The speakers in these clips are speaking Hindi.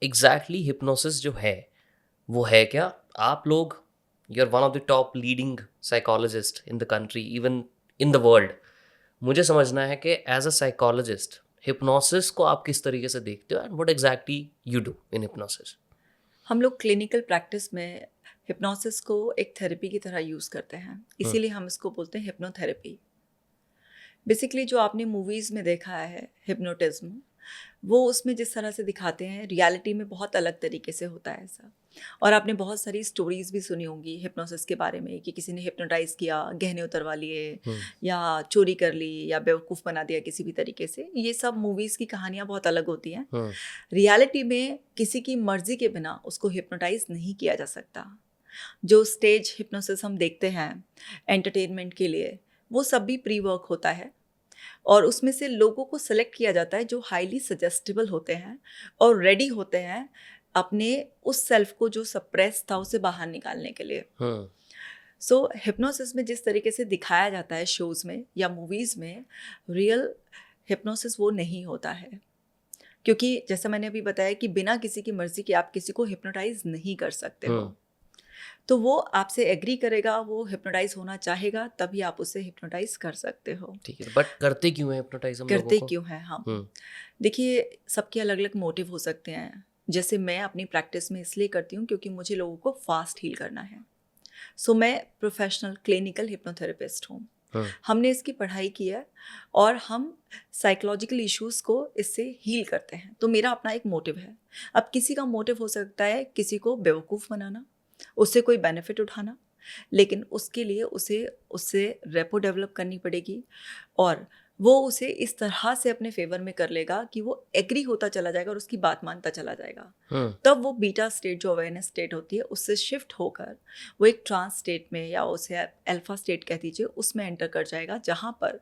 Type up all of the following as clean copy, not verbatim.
एग्जैक्टली हिप्नोसिस जो है वो है क्या? आप लोग, you are one of the top leading psychologist in the country, even in the world. मुझे समझना है कि एज अ साइकोलॉजिस्ट हिप्नोसिस को आप किस तरीके से देखते हो and what exactly you do in hypnosis. हम लोग क्लिनिकल प्रैक्टिस में हिप्नोसिस को एक थेरेपी की तरह यूज़ करते हैं, इसीलिए हम इसको बोलते हैं हिप्नोथेरेपी। बेसिकली जो आपने मूवीज़ में देखा है हिप्नोटिज्म, वो उसमें जिस तरह से दिखाते हैं रियलिटी में बहुत अलग तरीके से होता है ऐसा। और आपने बहुत सारी स्टोरीज़ भी सुनी होंगी हिप्नोसिस के बारे में कि किसी ने हिप्नोटाइज़ किया, गहने उतरवा लिए या चोरी कर ली या बेवकूफ़ बना दिया किसी भी तरीके से। ये सब मूवीज़ की कहानियाँ बहुत अलग होती हैं। रियलिटी में किसी की मर्ज़ी के बिना उसको हिप्नोटाइज़ नहीं किया जा सकता। जो स्टेज हिप्नोसिस हम देखते हैं एंटरटेनमेंट के लिए, वो सब भी प्री वर्क होता है और उसमें से लोगों को सेलेक्ट किया जाता है जो हाईली सजेस्टेबल होते हैं और रेडी होते हैं अपने उस सेल्फ को जो सप्रेस था उसे बाहर निकालने के लिए। सो हिप्नोसिस में जिस तरीके से दिखाया जाता है शोज़ में या मूवीज़ में, रियल हिप्नोसिस वो नहीं होता है। क्योंकि जैसा मैंने अभी बताया कि बिना किसी की मर्ज़ी के आप किसी को हिप्नोटाइज़ नहीं कर सकते हो। तो वो आपसे एग्री करेगा, वो हिप्नोटाइज होना चाहेगा, तभी आप उसे हिप्नोटाइज कर सकते हो। ठीक है, बट करते क्यों है हिप्नोटाइज हम लोगों करते को? क्यों हैं हम? देखिए, सबके अलग अलग मोटिव हो सकते हैं। जैसे मैं अपनी प्रैक्टिस में इसलिए करती हूँ क्योंकि मुझे लोगों को फास्ट हील करना है। सो मैं प्रोफेशनल क्लिनिकल हिप्नोथेरेपिस्ट हूँ। हमने इसकी पढ़ाई की है और हम साइकोलॉजिकल इश्यूज़ को इससे हील करते हैं। तो मेरा अपना एक मोटिव है। अब किसी का मोटिव हो सकता है किसी को बेवकूफ़ बनाना, उससे कोई बेनिफिट उठाना, लेकिन उसके लिए उसे उससे रेपो डेवलप करनी पड़ेगी और वो उसे इस तरह से अपने फेवर में कर लेगा कि वो एग्री होता चला जाएगा और उसकी बात मानता चला जाएगा। तब वो बीटा स्टेट जो अवेयरनेस स्टेट होती है उससे शिफ्ट होकर वो एक ट्रांस स्टेट में या उसे अल्फा स्टेट कह दीजिए उसमें एंटर कर जाएगा, जहाँ पर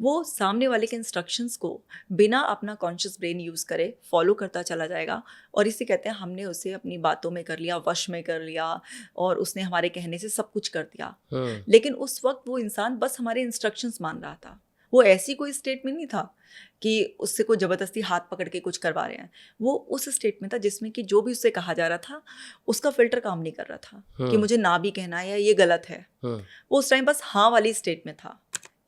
वो सामने वाले के इंस्ट्रक्शंस को बिना अपना कॉन्शियस ब्रेन यूज़ करे फॉलो करता चला जाएगा। और इसे कहते हैं हमने उसे अपनी बातों में कर लिया, वश में कर लिया और उसने हमारे कहने से सब कुछ कर दिया। लेकिन उस वक्त वो इंसान बस हमारे इंस्ट्रक्शंस मान रहा था। वो ऐसी कोई स्टेट में नहीं था कि उससे कोई ज़बरदस्ती हाथ पकड़ के कुछ करवा रहे हैं। वो उस स्टेट में था जिसमें कि जो भी उससे कहा जा रहा था उसका फिल्टर काम नहीं कर रहा था कि मुझे ना भी कहना है या ये गलत है। वो उस टाइम बस हाँ वाली स्टेट में था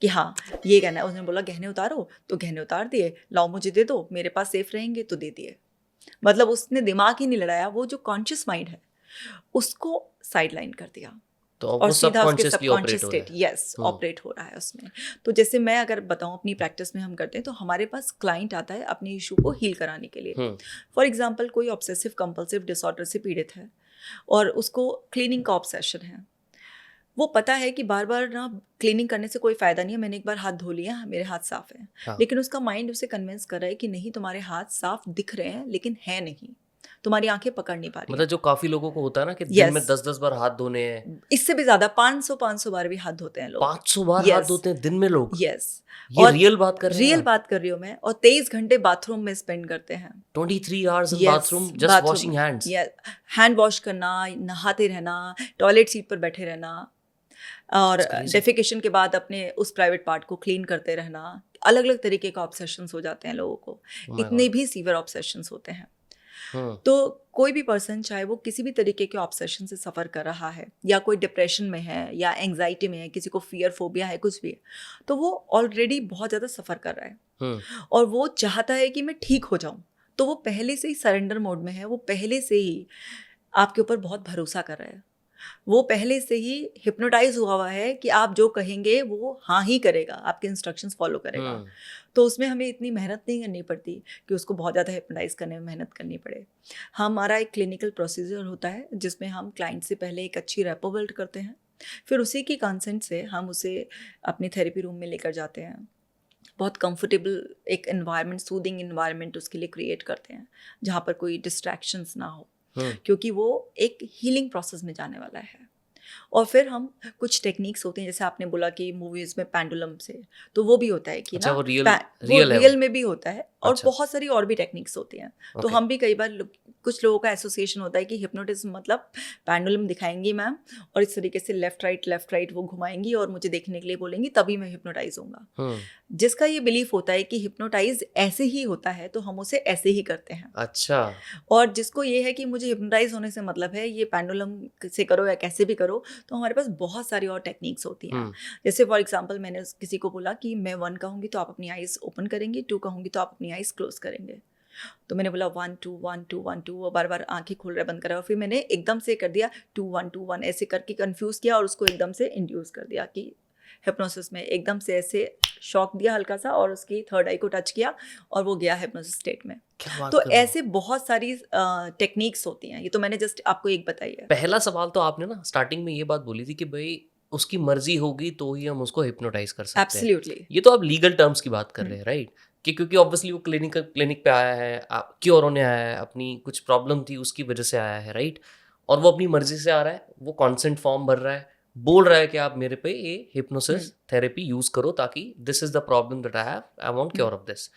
कि हाँ ये कहना है। उसने बोला गहने उतारो तो गहने उतार दिए, लाओ मुझे दे दो, मेरे पास सेफ रहेंगे तो दे दिए। मतलब उसने दिमाग ही नहीं लड़ाया, वो जो कॉन्शियस माइंड है उसको साइडलाइन कर दिया तो अब और वो सीधा उसके सबकॉन्शियसली सबकॉन्शियस ऑपरेट हो रहा स्टेट है। ऑपरेट हो रहा है उसमें। तो जैसे मैं अगर बताऊं अपनी प्रैक्टिस में हम करते हैं तो हमारे पास क्लाइंट आता है अपने इशू को हील कराने के लिए। फॉर एग्जांपल कोई ऑब्सेसिव कंपल्सिव डिसऑर्डर से पीड़ित है और उसको क्लीनिंग का ऑब्सेशन है। वो पता है कि बार बार ना क्लीनिंग करने से कोई फ़ायदा नहीं है, मैंने एक बार हाथ धो लिया, मेरे हाथ साफ़ हैं। हाँ। लेकिन उसका माइंड उसे कन्विंस कर रहा है कि नहीं, तुम्हारे हाथ साफ़ दिख रहे हैं लेकिन है नहीं, तुम्हारी आंखें पकड़ नहीं पा रही मतलब हैं। जो काफी लोगों को होता है ना कि दिन में यस, 10-10 बार हाथ धोने हैं। इससे भी ज़्यादा 500 बार भी हाथ धोते हैं लोग। 500 बार हाथ यस, धोते हैं दिन में लोग? यस। ये और रियल बात कर रहे हैं रियल आप? बात कर रही हूँ मैं, और 23 घंटे बाथरूम में स्पेंड करते हैं। 23 hours in yes, bathroom just bathroom washing में। हैंड्स? या हैंड वॉश करना, नहाते रहना, टॉयलेट सीट पर बैठे रहना और इट्स क्रेजी। डेफिकेशन के बाद अपने उस प्राइवेट पार्ट को क्लीन करते रहना। अलग अलग तरीके का ऑब्सेशंस हो जाते हैं लोगों को। ओह माय इतने गॉड। भी सीवियर ऑब्सेशंस होते हैं। हम्म। तो कोई भी पर्सन चाहे वो किसी भी तरीके के ऑब्सेशन से सफ़र कर रहा है या कोई डिप्रेशन में है या एंग्जाइटी में है, किसी को फियर फोबिया है, कुछ भी है, तो वो ऑलरेडी बहुत ज़्यादा सफ़र कर रहा है और वो चाहता है कि मैं ठीक हो जाऊं। तो वो पहले से ही सरेंडर मोड में है, वो पहले से ही आपके ऊपर बहुत भरोसा कर रहा है। वो पहले से ही हिप्नोटाइज हुआ है कि आप जो कहेंगे वो हाँ ही करेगा, आपके इंस्ट्रक्शंस फॉलो करेगा। हम्म। तो उसमें हमें इतनी मेहनत नहीं करनी पड़ती कि उसको बहुत ज़्यादा हिप्नोटाइज करने में मेहनत करनी पड़े। हमारा एक क्लिनिकल प्रोसीजर होता है जिसमें हम क्लाइंट से पहले एक अच्छी रैपो बिल्ड करते हैं, फिर उसी की कंसेंट से हम उसे अपने थेरेपी रूम में लेकर जाते हैं। बहुत कंफर्टेबल एक एनवायरनमेंट, सूदिंग एनवायरनमेंट उसके लिए क्रिएट करते हैं जहाँ पर कोई डिस्ट्रैक्शंस ना हो, हम्म। क्योंकि वो एक हीलिंग प्रोसेस में जाने वाला है। और फिर हम कुछ टेक्निक्स होते हैं, जैसे आपने बोला कि मूवीज में पेंडुलम से, तो वो भी होता है कि अच्छा, ना वो वो रियल है रियल वो? में भी होता है, और अच्छा। बहुत सारी और भी टेक्निक्स होती हैं। तो ओके। हम भी कई बार कुछ लोगों का एसोसिएशन होता है कि हिप्नोटिज्म मतलब पेंडुलम दिखाएंगी मैम, और इस तरीके से लेफ्ट राइट वो घुमाएंगी और मुझे देखने के लिए बोलेंगी, तभी मैं हिप्नोटाइज होऊंगा। हम्म। जिसका ये बिलीफ होता है कि हिप्नोटाइज ऐसे ही होता है, तो हम उसे ऐसे ही करते हैं। अच्छा। और जिसको ये है कि मुझे हिप्नोटाइज होने से मतलब है, ये पेंडुलम से करो या कैसे भी करो, तो हमारे पास बहुत सारी और टेक्निक्स होती हैं। हम्म। जैसे फॉर एग्जांपल मैंने किसी को बोला कि मैं 1 कहूँगी तो आप अपनी आइज़ ओपन करेंगे, 2 कहूँगी तो आप अपनी आइज़ क्लोज करेंगे। तो मैंने बोला 1 2 1 2 1 2, वो बार बार आंखें खोल रहा है बंद कर रहा है, और फिर मैंने एकदम से कर दिया 2 1 2 1 ऐसे करके कंफ्यूज किया, और उसको एकदम से इंड्यूस कर दिया कि हिप्नोसिस में, एकदम से ऐसे शॉक दिया हल्का सा, और उसकी थर्ड आई को टच किया, और वो गया हिप्नोसिस स्टेट में। क्या बात तो कर रहे हो? ऐसे बहुत सारी टेक्निक्स होती हैं, ये तो मैंने जस्ट आपको एक बताई है। पहला सवाल तो आपने ना स्टार्टिंग में ये बात बोली थी कि भाई उसकी मर्जी होगी तो ही हम उसको हिप्नोटाइज कर सकते हैं। एब्सोल्युटली। ये तो आप लीगल टर्म्स की बात कर रहे हैं, राइट? कि क्योंकि ऑब्वियसली वो क्लिनिक पे आया है, क्योर होने आया है, अपनी कुछ प्रॉब्लम थी उसकी वजह से आया है, राइट? और वो अपनी मर्जी से आ रहा है, वो कॉन्सेंट फॉर्म भर रहा है, बोल रहा है कि आप मेरे पे ये हिप्नोसिस थेरेपी यूज करो ताकि this is the problem that I have, I want cure of this.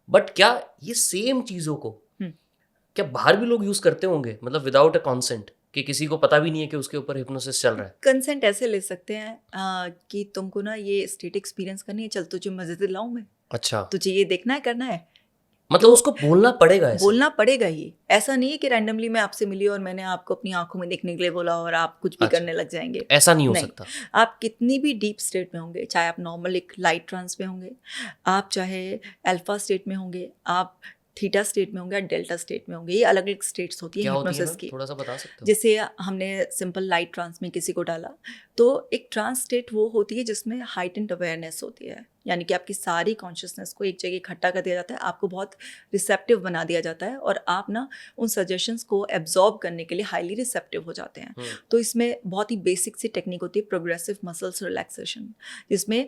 But क्या ये सेम चीजों को क्या बाहर भी लोग यूज करते होंगे, मतलब विदाउट अ कॉन्सेंट, कि किसी को पता भी नहीं है कि उसके ऊपर हिप्नोसिस चल रहा है? कंसेंट ऐसे ले सकते हैं कि तुमको ना ये स्टेट एक्सपीरियंस करनी है, चल तुझे मजे दिलाऊं मैं, अच्छा, तुझे ये देखना है, करना है, मतलब तो उसको बोलना पड़ेगा ऐसे? बोलना पड़ेगा ही। ऐसा नहीं है कि रैंडमली मैं आपसे मिली और मैंने आपको अपनी आंखों में देखने के लिए बोला और आप कुछ भी अच्छा, करने लग जाएंगे। ऐसा नहीं हो नहीं, सकता? आप कितनी भी डीप स्टेट में होंगे, चाहे आप नॉर्मल एक लाइट ट्रांस में होंगे, आप चाहे अल्फा स्टेट में होंगे, आप थीटा स्टेट में होंगे या डेल्टा स्टेट में होंगे, ये अलग अलग स्टेट्स होती है क्या होती है हिप्नोसिस मैम, की। थोड़ा सा बता सकते हो? जैसे हमने सिंपल लाइट ट्रांस में किसी को डाला, तो एक ट्रांस स्टेट वो होती है जिसमें हाइटेंड अवेयरनेस होती है, यानी कि आपकी सारी कॉन्शियसनेस को एक जगह इकट्ठा कर दिया जाता है, आपको बहुत रिसेप्टिव बना दिया जाता है, और आप ना उन सजेशंस को एब्जॉर्ब करने के लिए हाईली रिसेप्टिव हो जाते हैं। तो इसमें बहुत ही बेसिक सी टेक्निक होती है प्रोग्रेसिव मसल्स रिलैक्सेशन, जिसमें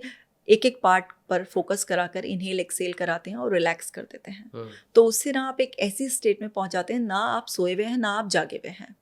एक एक पार्ट पर फोकस कराकर इनहेल एक्सेल कराते हैं और रिलैक्स कर देते हैं। तो उससे ना आप एक ऐसी स्टेट में पहुंच जाते हैं, ना आप सोए हुए हैं ना आप जागे हुए हैं।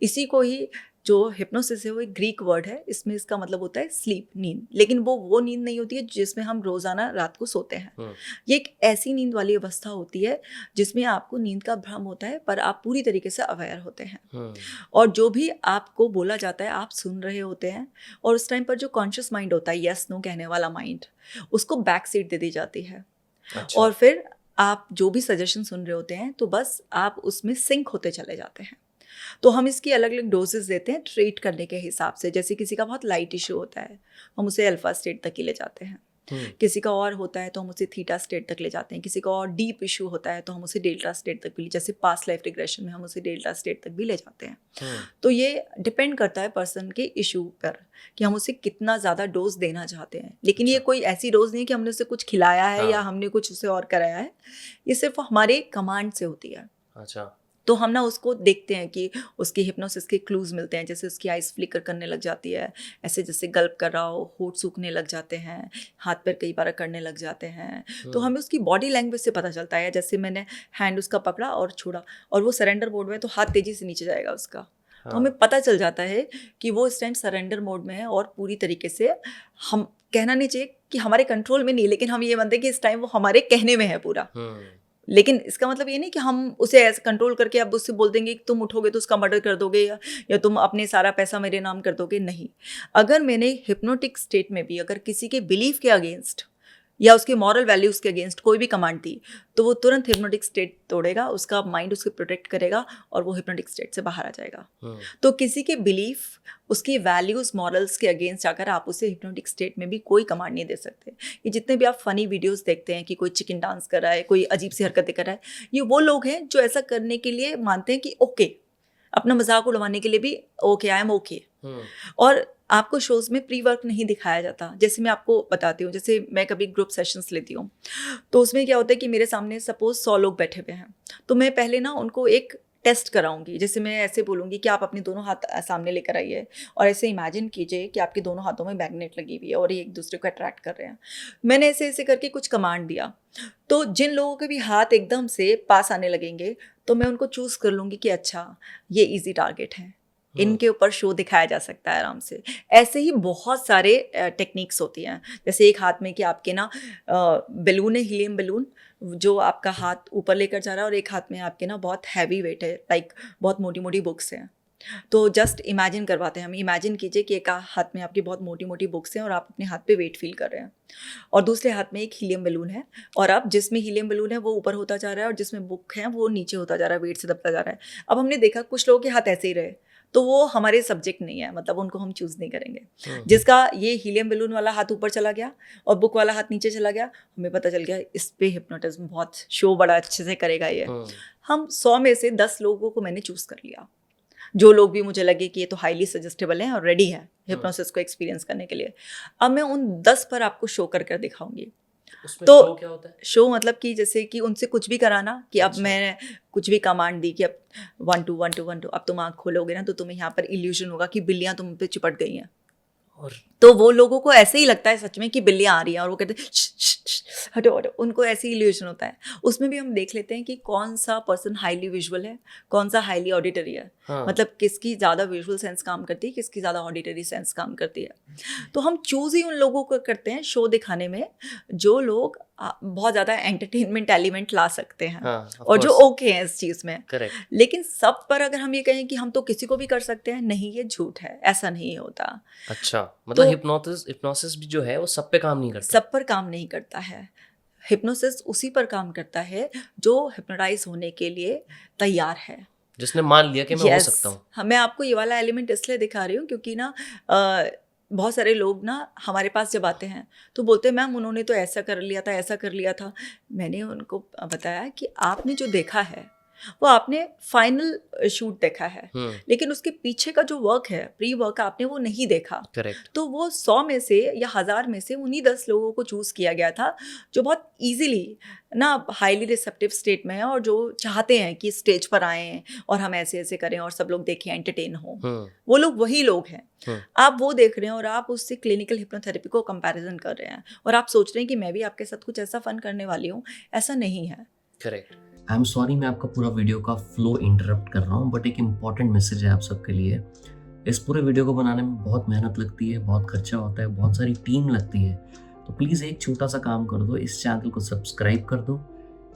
इसी को ही जो हिप्नोसिस है वो एक ग्रीक वर्ड है, इसमें इसका मतलब होता है स्लीप, नींद, लेकिन वो नींद नहीं होती है जिसमें हम रोजाना रात को सोते हैं। ये एक ऐसी नींद वाली अवस्था होती है जिसमें आपको नींद का भ्रम होता है, पर आप पूरी तरीके से अवेयर होते हैं, और जो भी आपको बोला जाता है आप सुन रहे होते हैं, और उस टाइम पर जो कॉन्शियस माइंड होता है, यस नो कहने वाला माइंड, उसको बैक सीट दे दी जाती है। अच्छा। और फिर आप जो भी सजेशन सुन रहे होते हैं, तो बस आप उसमें सिंक होते चले जाते हैं। तो हम इसकी अलग अलग डोजेस देते हैं ट्रीट करने के हिसाब से। जैसे किसी का बहुत लाइट इशू होता है, हम उसे अल्फा स्टेट तक ही ले जाते हैं। किसी का और होता है तो हम उसे थीटा स्टेट तक ले जाते हैं। किसी का और डीप इशू होता है तो हम उसे डेल्टा स्टेट तक भी, जैसे पास्ट लाइफ रिग्रेशन में हम उसे डेल्टा स्टेट तक भी ले जाते हैं। तो ये डिपेंड करता है पर्सन के इशू पर कि हम उसे कितना ज़्यादा डोज देना चाहते हैं। लेकिन ये कोई ऐसी डोज नहीं है कि हमने उसे कुछ खिलाया है या हमने कुछ उसे और कराया है, ये सिर्फ हमारे कमांड से होती है। अच्छा। तो हम ना उसको देखते हैं कि उसकी हिप्नोसिस के क्लूज मिलते हैं, जैसे उसकी आइज फ्लिकर करने लग जाती है, ऐसे जैसे गल्प कर रहा हो, होठ सूखने लग जाते हैं, हाथ पैर कई बार करने लग जाते हैं। तो हमें उसकी बॉडी लैंग्वेज से पता चलता है, जैसे मैंने हैंड उसका पकड़ा और छोड़ा, और वो सरेंडर मोड में, तो हाथ तेजी से नीचे जाएगा उसका। तो हमें पता चल जाता है कि वो इस टाइम सरेंडर मोड में है, और पूरी तरीके से, हम कहना नहीं चाहिए कि हमारे कंट्रोल में नहीं, लेकिन हम ये मानते हैं कि इस टाइम वो हमारे कहने में है पूरा। लेकिन इसका मतलब ये नहीं कि हम उसे ऐसे कंट्रोल करके अब उससे बोल देंगे कि तुम उठोगे तो उसका मर्डर कर दोगे, या तुम अपने सारा पैसा मेरे नाम कर दोगे। नहीं, अगर मैंने हिप्नोटिक स्टेट में भी अगर किसी के बिलीफ के अगेंस्ट या उसके मॉरल वैल्यूज़ के अगेंस्ट कोई भी कमांड दी, तो वो तुरंत हिप्नोटिक स्टेट तोड़ेगा, उसका माइंड उसको प्रोटेक्ट करेगा और वो हिप्नोटिक स्टेट से बाहर आ जाएगा। तो किसी के बिलीफ, उसकी वैल्यूज़, मॉरल्स के अगेंस्ट आकर आप उसे हिप्नोटिक स्टेट में भी कोई कमांड नहीं दे सकते। ये जितने भी आप फनी वीडियोस देखते हैं कि कोई चिकन डांस कर रहा है, कोई अजीब सी हरकतें कर रहा है, ये वो लोग हैं जो ऐसा करने के लिए मानते हैं कि ओके, अपना मजाक उड़वाने के लिए भी ओके, आई एम ओके। और आपको शोज में प्री वर्क नहीं दिखाया जाता। जैसे मैं आपको बताती हूँ, जैसे मैं कभी ग्रुप सेशंस लेती हूँ, तो उसमें क्या होता है कि मेरे सामने सपोज 100 लोग बैठे हुए हैं, तो मैं पहले ना उनको एक टेस्ट कराऊंगी। जैसे मैं ऐसे बोलूँगी कि आप अपने दोनों हाथ सामने लेकर आइए, और ऐसे इमेजिन कीजिए कि आपके दोनों हाथों में मैग्नेट लगी हुई है और ये एक दूसरे को अट्रैक्ट कर रहे हैं। मैंने ऐसे ऐसे करके कुछ कमांड दिया, तो जिन लोगों के भी हाथ एकदम से पास आने लगेंगे, तो मैं उनको चूज़ कर लूँगी कि अच्छा, ये ईजी टारगेट है, इनके ऊपर शो दिखाया जा सकता है आराम से। ऐसे ही बहुत सारे टेक्निक्स होती हैं। जैसे एक हाथ में कि आपके ना बलून है, हीलियम बलून, जो आपका हाथ ऊपर लेकर जा रहा है, और एक हाथ में आपके ना बहुत हैवी वेट है, लाइक बहुत मोटी मोटी बुक्स हैं। तो जस्ट इमेजिन करवाते हैं हम। इमेजिन कीजिए कि एक हाथ में आपकी बहुत मोटी मोटी बुक्स हैं और आप अपने हाथ पे वेट फील कर रहे हैं, और दूसरे हाथ में एक हीलियम बलून है, और अब जिसमें हीलियम बलून है वो ऊपर होता जा रहा है और जिसमें बुक है वो नीचे होता जा रहा है, वेट से दबता जा रहा है। अब हमने देखा कुछ लोगों के हाथ ऐसे ही रहे, तो वो हमारे सब्जेक्ट नहीं है, मतलब उनको हम चूज़ नहीं करेंगे। जिसका ये हीलियम बलून वाला हाथ ऊपर चला गया और बुक वाला हाथ नीचे चला गया, हमें पता चल गया इस पे हिप्नोटिज्म बहुत शो बड़ा अच्छे से करेगा ये। हम 100 में से 10 लोगों को मैंने चूज़ कर लिया, जो लोग भी मुझे लगे कि ये तो हाईली सजेस्टेबल हैं और रेडी है हिप्नोसिस को एक्सपीरियंस करने के लिए। अब मैं उन 10 पर आपको शो कर कर दिखाऊंगी। उसमें तो शो क्या होता है? शो मतलब कि जैसे कि उनसे कुछ भी कराना कि अब अच्छा। मैंने कुछ भी कमांड दी कि अब 1 2 1 2 1 2, अब तुम आँख खोलोगे ना तो तुम्हें यहाँ पर इल्यूजन होगा कि बिल्लियाँ तुम पे चिपट गई हैं। और तो वो लोगों को ऐसे ही लगता है सच में कि बिल्लियाँ आ रही हैं, और वो कहते हैं हटो हटो, उनको ऐसे ही इल्यूजन होता है। उसमें भी हम देख लेते हैं कि कौन सा पर्सन हाईली विजुअल है, कौन सा हाईली ऑडिटरी है। हाँ। मतलब किसकी ज़्यादा विजुअल सेंस काम करती है, किसकी ज़्यादा ऑडिटरी सेंस काम करती है। तो हम चूज़ ही उन लोगों को करते हैं शो दिखाने में जो लोग बहुत ज़्यादा एंटरटेनमेंट एलिमेंट ला सकते हैं, हाँ, of और जो course. ओके हैं इस चीज़ में। करेक्ट। लेकिन सब पर अगर हम ये कहें कि हम तो किसी को भी कर सकते हैं, नहीं, ये झूठ है, ऐसा नहीं होता। अच्छा, मतलब तो हिप्नोसिस भी जो है वो सब पे काम नहीं करता। सब पर काम नहीं करता है। हिप्नोसिस उसी पर काम करता है जो हिप्नोटाइज होने के लिए तैयार है। जिसने मान लिया कि मैं हो यस, सकता हूँ। हाँ, मैं आपको ये वाला एलिमेंट इसलिए दिखा रही हूँ क्योंकि ना बहुत सारे लोग ना हमारे पास जब आते हैं तो बोलते हैं मैम उन्होंने तो ऐसा कर लिया था, ऐसा कर लिया था। मैंने उनको बताया कि आपने जो देखा है वो आपने फाइनल शूट देखा है, लेकिन उसके पीछे का जो वर्क है, प्री वर्क, आपने वो नहीं देखा। करेक्ट। तो वो 100 में से या 1000 में से उन्हीं 10 लोगों को चूज़ किया गया था जो बहुत इजीली ना हाईली रिसेप्टिव स्टेट में है और जो चाहते हैं कि स्टेज पर आएँ और हम ऐसे ऐसे करें और सब लोग देखें, एंटरटेन हों। वो लोग वही लोग हैं। आप वो देख रहे हैं और आप उससे क्लिनिकल हिप्नोथेरेपी को कंपैरिजन कर रहे हैं और आप सोच रहे हैं कि मैं भी आपके साथ कुछ ऐसा फन करने वाली हूँ। ऐसा नहीं है। करेक्ट। आई एम सॉरी, मैं आपका पूरा वीडियो का फ्लो इंटरप्ट कर रहा हूँ, बट एक इम्पॉर्टेंट मैसेज है आप सबके लिए। इस पूरे वीडियो को बनाने में बहुत मेहनत लगती है, बहुत खर्चा होता है, बहुत सारी टीम लगती है। तो प्लीज़ एक छोटा सा काम कर दो, इस चैनल को सब्सक्राइब कर दो,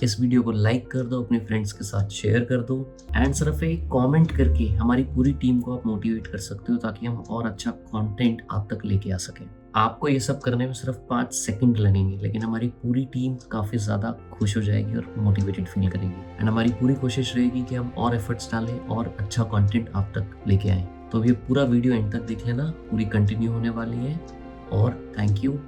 इस वीडियो को लाइक कर दो, अपने फ्रेंड्स के साथ शेयर कर दो, एंड सिर्फ एक कमेंट करके हमारी पूरी टीम को आप मोटिवेट कर सकते हो ताकि हम और अच्छा कंटेंट आप तक लेके आ सकें। आपको ये सब करने में सिर्फ 5 सेकंड लगेंगे, लेकिन हमारी पूरी टीम काफ़ी ज़्यादा खुश हो जाएगी और मोटिवेटेड फील करेगी। एंड हमारी पूरी कोशिश रहेगी कि हम और एफर्ट्स डालें और अच्छा कंटेंट आप तक लेके आएँ। तो ये पूरा वीडियो एंड तक देख लेना, पूरी कंटिन्यू होने वाली है। और thank you,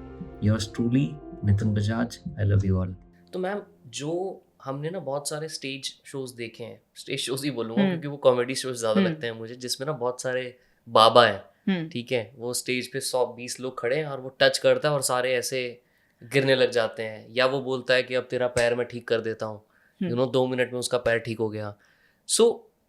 yours truly Nitin Bajaj. I love you all. तो मैम, जो हमने ना बहुत सारे स्टेज शोज देखे हैं, स्टेज शोज ही बोलूँगा क्योंकि वो कॉमेडी शोज ज़्यादा लगते हैं मुझे, जिसमें ना बहुत सारे बाबा हैं, ठीक है, वो स्टेज पे 120 लोग खड़े हैं और वो टच करता है और सारे ऐसे गिरने लग जाते हैं, या वो बोलता है कि अब तेरा पैर मैं ठीक कर देता हूँ, 2 मिनट में उसका पैर ठीक हो गया। सो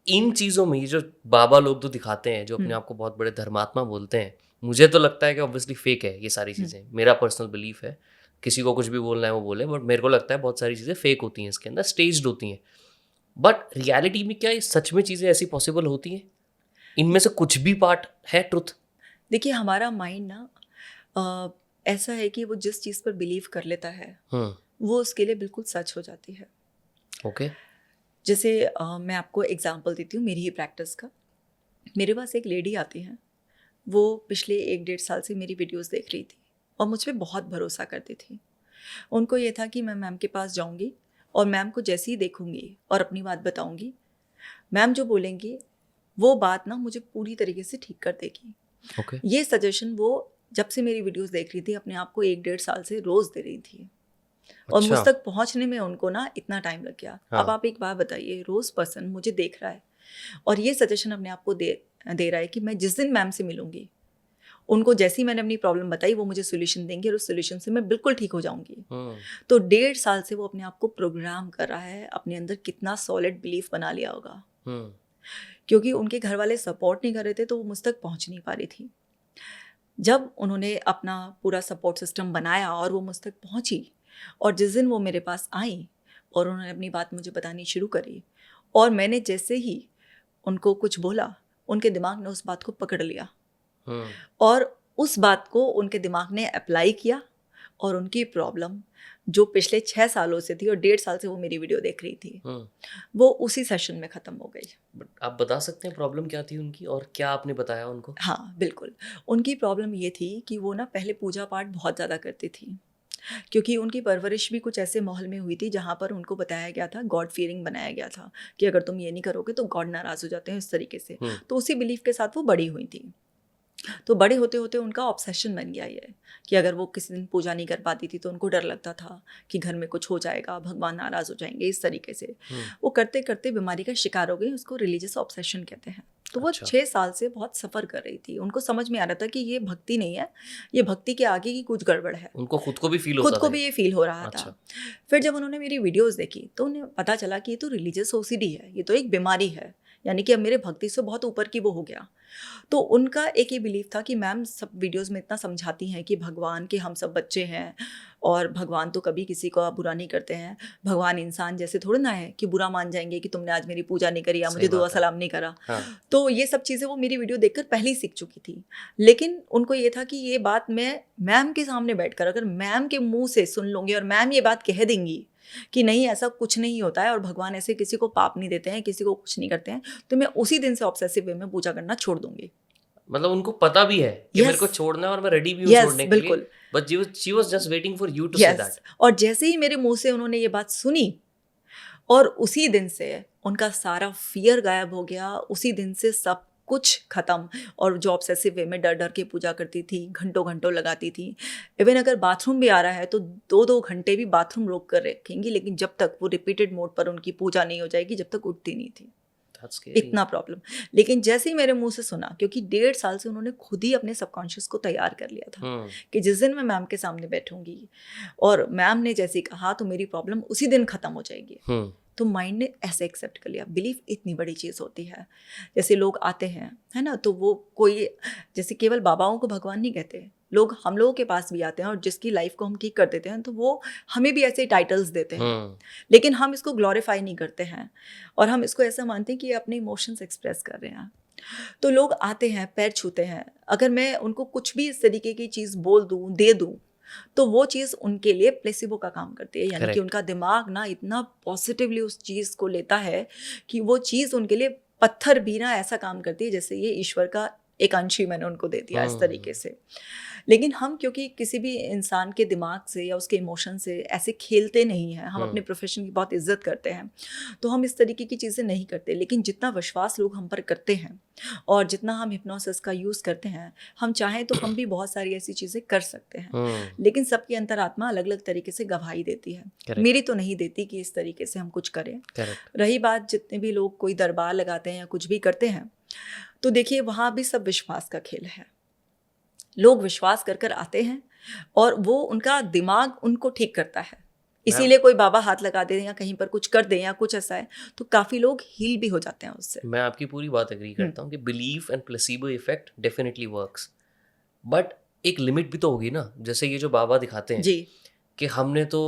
इन चीज़ों में ये जो बाबा लोग तो दिखाते हैं, जो अपने आप को बहुत बड़े धर्मात्मा बोलते हैं, मुझे तो लगता है कि ऑब्वियसली फेक है ये सारी चीज़ें। मेरा पर्सनल बिलीफ है, किसी को कुछ भी बोलना है वो बोले, बट मेरे को लगता है बहुत सारी चीज़ें फेक होती हैं, इसके अंदर स्टेज्ड होती हैं। बट रियलिटी में क्या ये सच में चीज़ें ऐसी पॉसिबल होती हैं? इनमें से कुछ भी पार्ट है ट्रुथ? देखिए, हमारा माइंड ना ऐसा है कि वो जिस चीज़ पर बिलीव कर लेता है वो उसके लिए बिल्कुल सच हो जाती है। ओके। जैसे मैं आपको एग्जांपल देती हूँ मेरी ही प्रैक्टिस का। मेरे पास एक लेडी आती हैं, वो पिछले 1-1.5 साल से मेरी वीडियोस देख रही थी और मुझ पे बहुत भरोसा करती थी। उनको ये था कि मैं मैम के पास जाऊँगी और मैम को जैसे ही देखूँगी और अपनी बात बताऊँगी, मैम जो बोलेंगी वो बात ना मुझे पूरी तरीके से ठीक कर देगी। ओके। ये सजेशन वो जब से मेरी वीडियोस देख रही थी अपने आप को 1-1.5 साल से रोज़ दे रही थी। और मुझ तक पहुंचने में उनको ना इतना टाइम लग गया। हाँ। अब आप एक बात बताइए, रोज़ पर्सन मुझे देख रहा है और ये सजेशन अपने आप को दे रहा है कि मैं जिस दिन मैम से मिलूंगी, उनको जैसे ही मैंने अपनी प्रॉब्लम बताई वो मुझे सोल्यूशन देंगे और उस सोल्यूशन से मैं बिल्कुल ठीक हो जाऊंगी। तो 1.5 साल से वो अपने आप को प्रोग्राम कर रहा है, अपने अंदर कितना सॉलिड बिलीफ बना लिया होगा। क्योंकि उनके घर वाले सपोर्ट नहीं कर रहे थे तो वो मुझ तक पहुँच नहीं पा रही थी। जब उन्होंने अपना पूरा सपोर्ट सिस्टम बनाया और वो मुझ तक पहुँची, और जिस दिन वो मेरे पास आई और उन्होंने अपनी बात मुझे बतानी शुरू करी और मैंने जैसे ही उनको कुछ बोला, उनके दिमाग ने उस बात को पकड़ लिया हम्म, और उस बात को उनके दिमाग ने अप्लाई किया और उनकी प्रॉब्लम जो पिछले 6 सालों से थी और 1.5 साल से वो मेरी वीडियो देख रही थी, वो उसी सेशन में ख़त्म हो गई। बट आप बता सकते हैं प्रॉब्लम क्या थी उनकी और क्या आपने बताया उनको? हाँ बिल्कुल, उनकी प्रॉब्लम ये थी कि वो ना पहले पूजा पाठ बहुत ज़्यादा करती थी, क्योंकि उनकी परवरिश भी कुछ ऐसे माहौल में हुई थी जहाँ पर उनको बताया गया था, गॉड फियरिंग बनाया गया था कि अगर तुम ये नहीं करोगे तो गॉड नाराज़ हो जाते हैं, इस तरीके से। तो उसी बिलीफ के साथ वो बड़ी हुई थी। तो बड़े होते होते उनका ऑब्सेशन बन गया ये कि अगर वो किसी दिन पूजा नहीं कर पाती थी तो उनको डर लगता था कि घर में कुछ हो जाएगा, भगवान नाराज़ हो जाएंगे, इस तरीके से वो करते करते बीमारी का शिकार हो गई। उसको रिलीजियस ऑब्सेशन कहते हैं। तो वो अच्छा। 6 साल से बहुत सफ़र कर रही थी। उनको समझ में आ रहा था कि ये भक्ति नहीं है, ये भक्ति के आगे की कुछ गड़बड़ है। उनको खुद को भी फील खुद होता को था भी ये फील हो रहा अच्छा। था। फिर जब उन्होंने मेरी वीडियोस देखी तो उन्हें पता चला कि ये तो रिलीजियस ओसीडी है, ये तो एक बीमारी है, यानी कि अब मेरे भक्ति से बहुत ऊपर की वो हो गया। तो उनका एक ये बिलीव था कि मैम सब वीडियोस में इतना समझाती हैं कि भगवान के हम सब बच्चे हैं और भगवान तो कभी किसी का बुरा नहीं करते हैं, भगवान इंसान जैसे थोड़ा ना है कि बुरा मान जाएंगे कि तुमने आज मेरी पूजा नहीं करी या मुझे सही दुआ बात है। सलाम नहीं करा। हाँ, तो ये सब चीज़ें वो मेरी वीडियो देखकर पहले ही सीख चुकी थी। लेकिन उनको ये था कि ये बात मैं मैम के सामने बैठकर अगर मैम के मुंह से सुन लूँगी और मैम ये बात कह देंगी कि नहीं ऐसा कुछ नहीं होता है और भगवान ऐसे किसी को पाप नहीं देते हैं, किसी को कुछ नहीं करते हैं, तो मैं उसी दिन से ऑब्सेसिव वे में पूजा करना छोड़ दूंगी। मतलब उनको पता भी है कि मेरे को यस छोड़ना है और मैं रेडी भी हूँ यस छोड़ने के लिए, बिल्कुल but she was just waiting for you to say yes. That. और जैसे ही मेरे मुंह से उन्होंने ये बात सुनी और उसी दिन से उनका सारा फियर गायब हो गया, उसी दिन से सब कुछ खत्म। और जो ऑब्सेसिव वे में डर डर के पूजा करती थी, घंटों घंटों लगाती थी, इवन अगर बाथरूम भी आ रहा है तो 2-2 घंटे भी बाथरूम रोक कर रखेंगी, लेकिन जब तक वो रिपीटेड मोड पर उनकी पूजा नहीं हो जाएगी जब तक उठती नहीं थी। That's scary. इतना प्रॉब्लम। लेकिन जैसे ही मेरे मुंह से सुना, क्योंकि 1.5 साल से उन्होंने खुद ही अपने सबकॉन्शियस को तैयार कर लिया था कि जिस दिन मैं मैम के सामने बैठूंगी और मैम ने जैसे कहा तो मेरी प्रॉब्लम उसी दिन खत्म हो जाएगी। तो माइंड ने ऐसे एक्सेप्ट कर लिया। बिलीफ इतनी बड़ी चीज़ होती है। जैसे लोग आते हैं, है ना, तो वो कोई जैसे केवल बाबाओं को भगवान नहीं कहते, लोग हम लोगों के पास भी आते हैं और जिसकी लाइफ को हम ठीक कर देते हैं तो वो हमें भी ऐसे टाइटल्स देते हैं, लेकिन हम इसको ग्लोरीफाई नहीं करते हैं और हम इसको ऐसा मानते हैं कि ये अपने इमोशंस एक्सप्रेस कर रहे हैं। तो लोग आते हैं, पैर छूते हैं, अगर मैं उनको कुछ भी इस तरीके की चीज़ बोल दूँ, दे दूँ, तो वो चीज़ उनके लिए प्लेसिबो का काम करती है। यानी Correct. कि उनका दिमाग ना इतना पॉजिटिवली उस चीज़ को लेता है कि वो चीज़ उनके लिए पत्थर भी ना ऐसा काम करती है जैसे ये ईश्वर का एक अंश ही मैंने उनको दे दिया, इस तरीके से। लेकिन हम क्योंकि किसी भी इंसान के दिमाग से या उसके इमोशन से ऐसे खेलते नहीं हैं, हम अपने प्रोफेशन की बहुत इज्जत करते हैं, तो हम इस तरीके की चीज़ें नहीं करते। लेकिन जितना विश्वास लोग हम पर करते हैं और जितना हम हिप्नोसिस का यूज़ करते हैं, हम चाहें तो हम भी बहुत सारी ऐसी चीज़ें कर सकते हैं। लेकिन सबकी अंतरात्मा अलग अलग तरीके से गवाही देती है। Correct. मेरी तो नहीं देती कि इस तरीके से हम कुछ करें। Correct. रही बात जितने भी लोग कोई दरबार लगाते हैं या कुछ भी करते हैं, तो देखिए वहाँ भी सब विश्वास का खेल है। लोग विश्वास कर कर आते हैं और वो उनका दिमाग उनको ठीक करता है। इसीलिए कोई बाबा हाथ लगा दे या कहीं पर कुछ कर दे या कुछ ऐसा है तो काफ़ी लोग हील भी हो जाते हैं उससे। मैं आपकी पूरी बात एग्री करता हूँ कि belief and placebo effect definitely works, but एक लिमिट भी तो होगी ना। जैसे ये जो बाबा दिखाते हैं जी कि हमने तो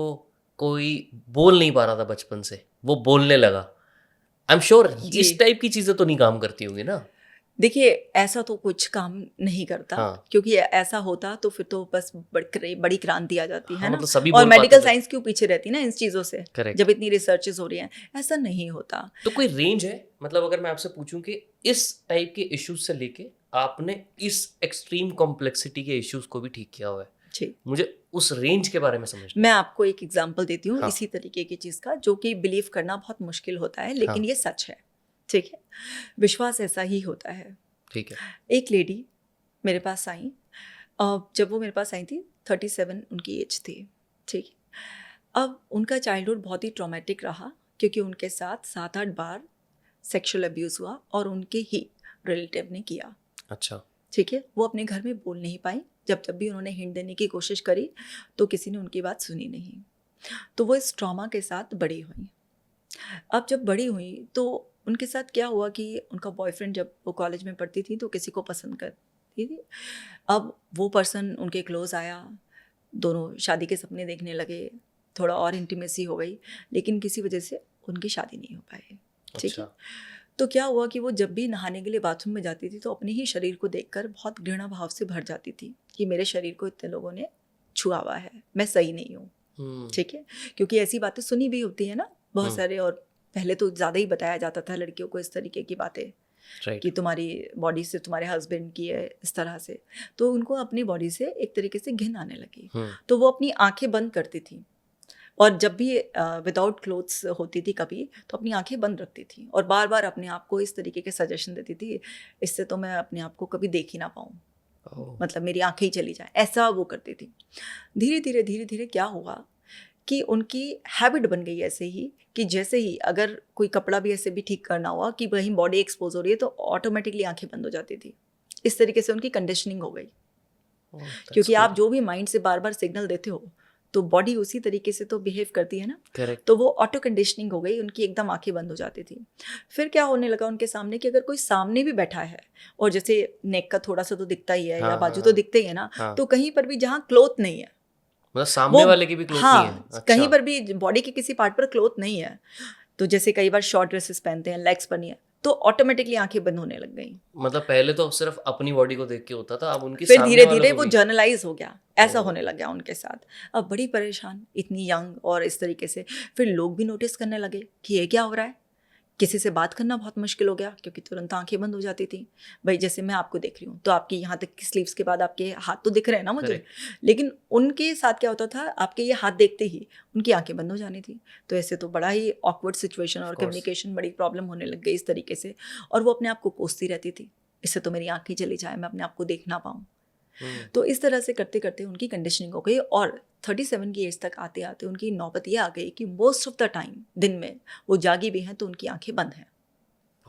कोई बोल नहीं पा रहा था बचपन से, वो बोलने लगा। आई एम श्योर इस टाइप की चीज़ें तो नहीं काम करती होंगी ना। देखिए ऐसा तो कुछ काम नहीं करता। हाँ। क्योंकि ऐसा होता तो फिर तो बस बड़ी क्रांति आ जाती है ना। मतलब सभी और बोल पाते मेडिकल थे। साइंस क्यों पीछे रहती ना इन चीज़ों से, Correct. जब इतनी रिसर्चेस हो रही हैं। ऐसा नहीं होता। तो कोई रेंज है, मतलब अगर मैं आपसे पूछूं कि इस टाइप के इश्यूज से लेके आपने इस एक्सट्रीम कॉम्प्लेक्सिटी के इश्यूज को भी ठीक किया हुआ है, जी मुझे उस रेंज के बारे में समझना। मैं आपको एक एग्जांपल देती हूँ हाँ। इसी तरीके की चीज़ का, जो कि बिलीव करना बहुत मुश्किल होता है लेकिन हाँ। ये सच है। ठीक है, विश्वास ऐसा ही होता है। ठीक है। एक लेडी मेरे पास आई, जब वो मेरे पास आई थी 37 उनकी एज थी। ठीक है, अब उनका चाइल्डहुड बहुत ही ट्रॉमेटिक रहा क्योंकि उनके साथ 7-8 बार सेक्सुअल अब्यूज़ हुआ और उनके ही रिलेटिव ने किया। अच्छा। ठीक है, वो अपने घर में बोल नहीं पाई। जब भी उन्होंने हिंट देने की कोशिश करी तो किसी ने उनकी बात सुनी नहीं। तो वो इस ट्रॉमा के साथ बड़ी हुई। अब जब बड़ी हुई तो उनके साथ क्या हुआ कि उनका बॉयफ्रेंड, जब वो कॉलेज में पढ़ती थी तो किसी को पसंद करती थी। अब वो पर्सन उनके क्लोज आया, दोनों शादी के सपने देखने लगे, थोड़ा और इंटीमेसी हो गई, लेकिन किसी वजह से उनकी शादी नहीं हो पाई। ठीक है, अच्छा। तो क्या हुआ कि वो जब भी नहाने के लिए बाथरूम में जाती थी तो अपने ही शरीर को देखकर बहुत घृणा भाव से भर जाती थी कि मेरे शरीर को इतने लोगों ने छुआ हुआ है, मैं सही नहीं हूँ। ठीक है, क्योंकि ऐसी बातें सुनी भी होती है ना बहुत सारे, और पहले तो ज़्यादा ही बताया जाता था लड़कियों को इस तरीके की बातें कि तुम्हारी बॉडी से तुम्हारे हस्बैंड की है इस तरह से, तो उनको अपनी बॉडी से एक तरीके से घिन आने लगी। तो वो अपनी आंखें बंद करती थी, और जब भी विदाउट क्लोथ्स होती थी कभी, तो अपनी आंखें बंद रखती थी और बार बार अपने आप को इस तरीके के सजेशन देती थी, इससे तो मैं अपने आप को कभी देख ही ना पाऊँ, मतलब मेरी आंखें ही चली जाए, ऐसा वो करती थी। धीरे धीरे क्या हुआ कि उनकी हैबिट बन गई ऐसे ही कि जैसे ही अगर कोई कपड़ा भी ऐसे भी ठीक करना हुआ कि वहीं बॉडी एक्सपोज हो रही है तो ऑटोमेटिकली आंखें बंद हो जाती थी। इस तरीके से उनकी कंडीशनिंग हो गई, क्योंकि आप जो भी माइंड से बार बार सिग्नल देते हो तो बॉडी उसी तरीके से तो बिहेव करती है ना। Correct. तो वो ऑटो कंडीशनिंग हो गई, उनकी एकदम आंखें बंद हो जाती थी। फिर क्या होने लगा उनके सामने कि अगर कोई सामने भी बैठा है और जैसे नेक का थोड़ा सा तो दिखता ही है, या बाजू तो दिखते ही है ना, तो कहीं पर भी जहाँ क्लोथ नहीं है, मतलब सामने वाले की भी क्लोथ नहीं है। अच्छा। कहीं पर भी बॉडी के किसी पार्ट पर क्लोथ नहीं है, तो जैसे कई बार शॉर्ट ड्रेसेस पहनते हैं, लेग्स पर नहीं है, तो ऑटोमेटिकली आंखें बंद होने लग गई। मतलब पहले तो सिर्फ अपनी बॉडी को देख के होता था, अब उनकी फिर सामने धीरे वालों धीरे को वो भी। जर्नलाइज हो गया, ऐसा होने लग गया उनके साथ। अब बड़ी परेशान, इतनी यंग और इस तरीके से। फिर लोग भी नोटिस करने लगे कि ये क्या हो रहा है। किसी से बात करना बहुत मुश्किल हो गया, क्योंकि तुरंत आंखें बंद हो जाती थी। भाई जैसे मैं आपको देख रही हूँ तो आपके यहाँ तक की स्लीव्स के बाद आपके हाथ तो दिख रहे हैं ना मुझे, लेकिन उनके साथ क्या होता था, आपके ये हाथ देखते ही उनकी आंखें बंद हो जानी थी। तो ऐसे तो बड़ा ही ऑकवर्ड सिचुएशन और कम्युनिकेशन बड़ी प्रॉब्लम होने लग गई इस तरीके से। और वो अपने आप को कोसती रहती थी, इससे तो मेरी आंखें चली जाए, मैं अपने आप को देख ना पाऊँ। तो इस तरह से करते करते उनकी कंडीशनिंग हो गई, और 37 की एज तक आते आते उनकी नौबत ये आ गई कि मोस्ट ऑफ द टाइम दिन में वो जागी भी हैं तो उनकी आंखें बंद हैं।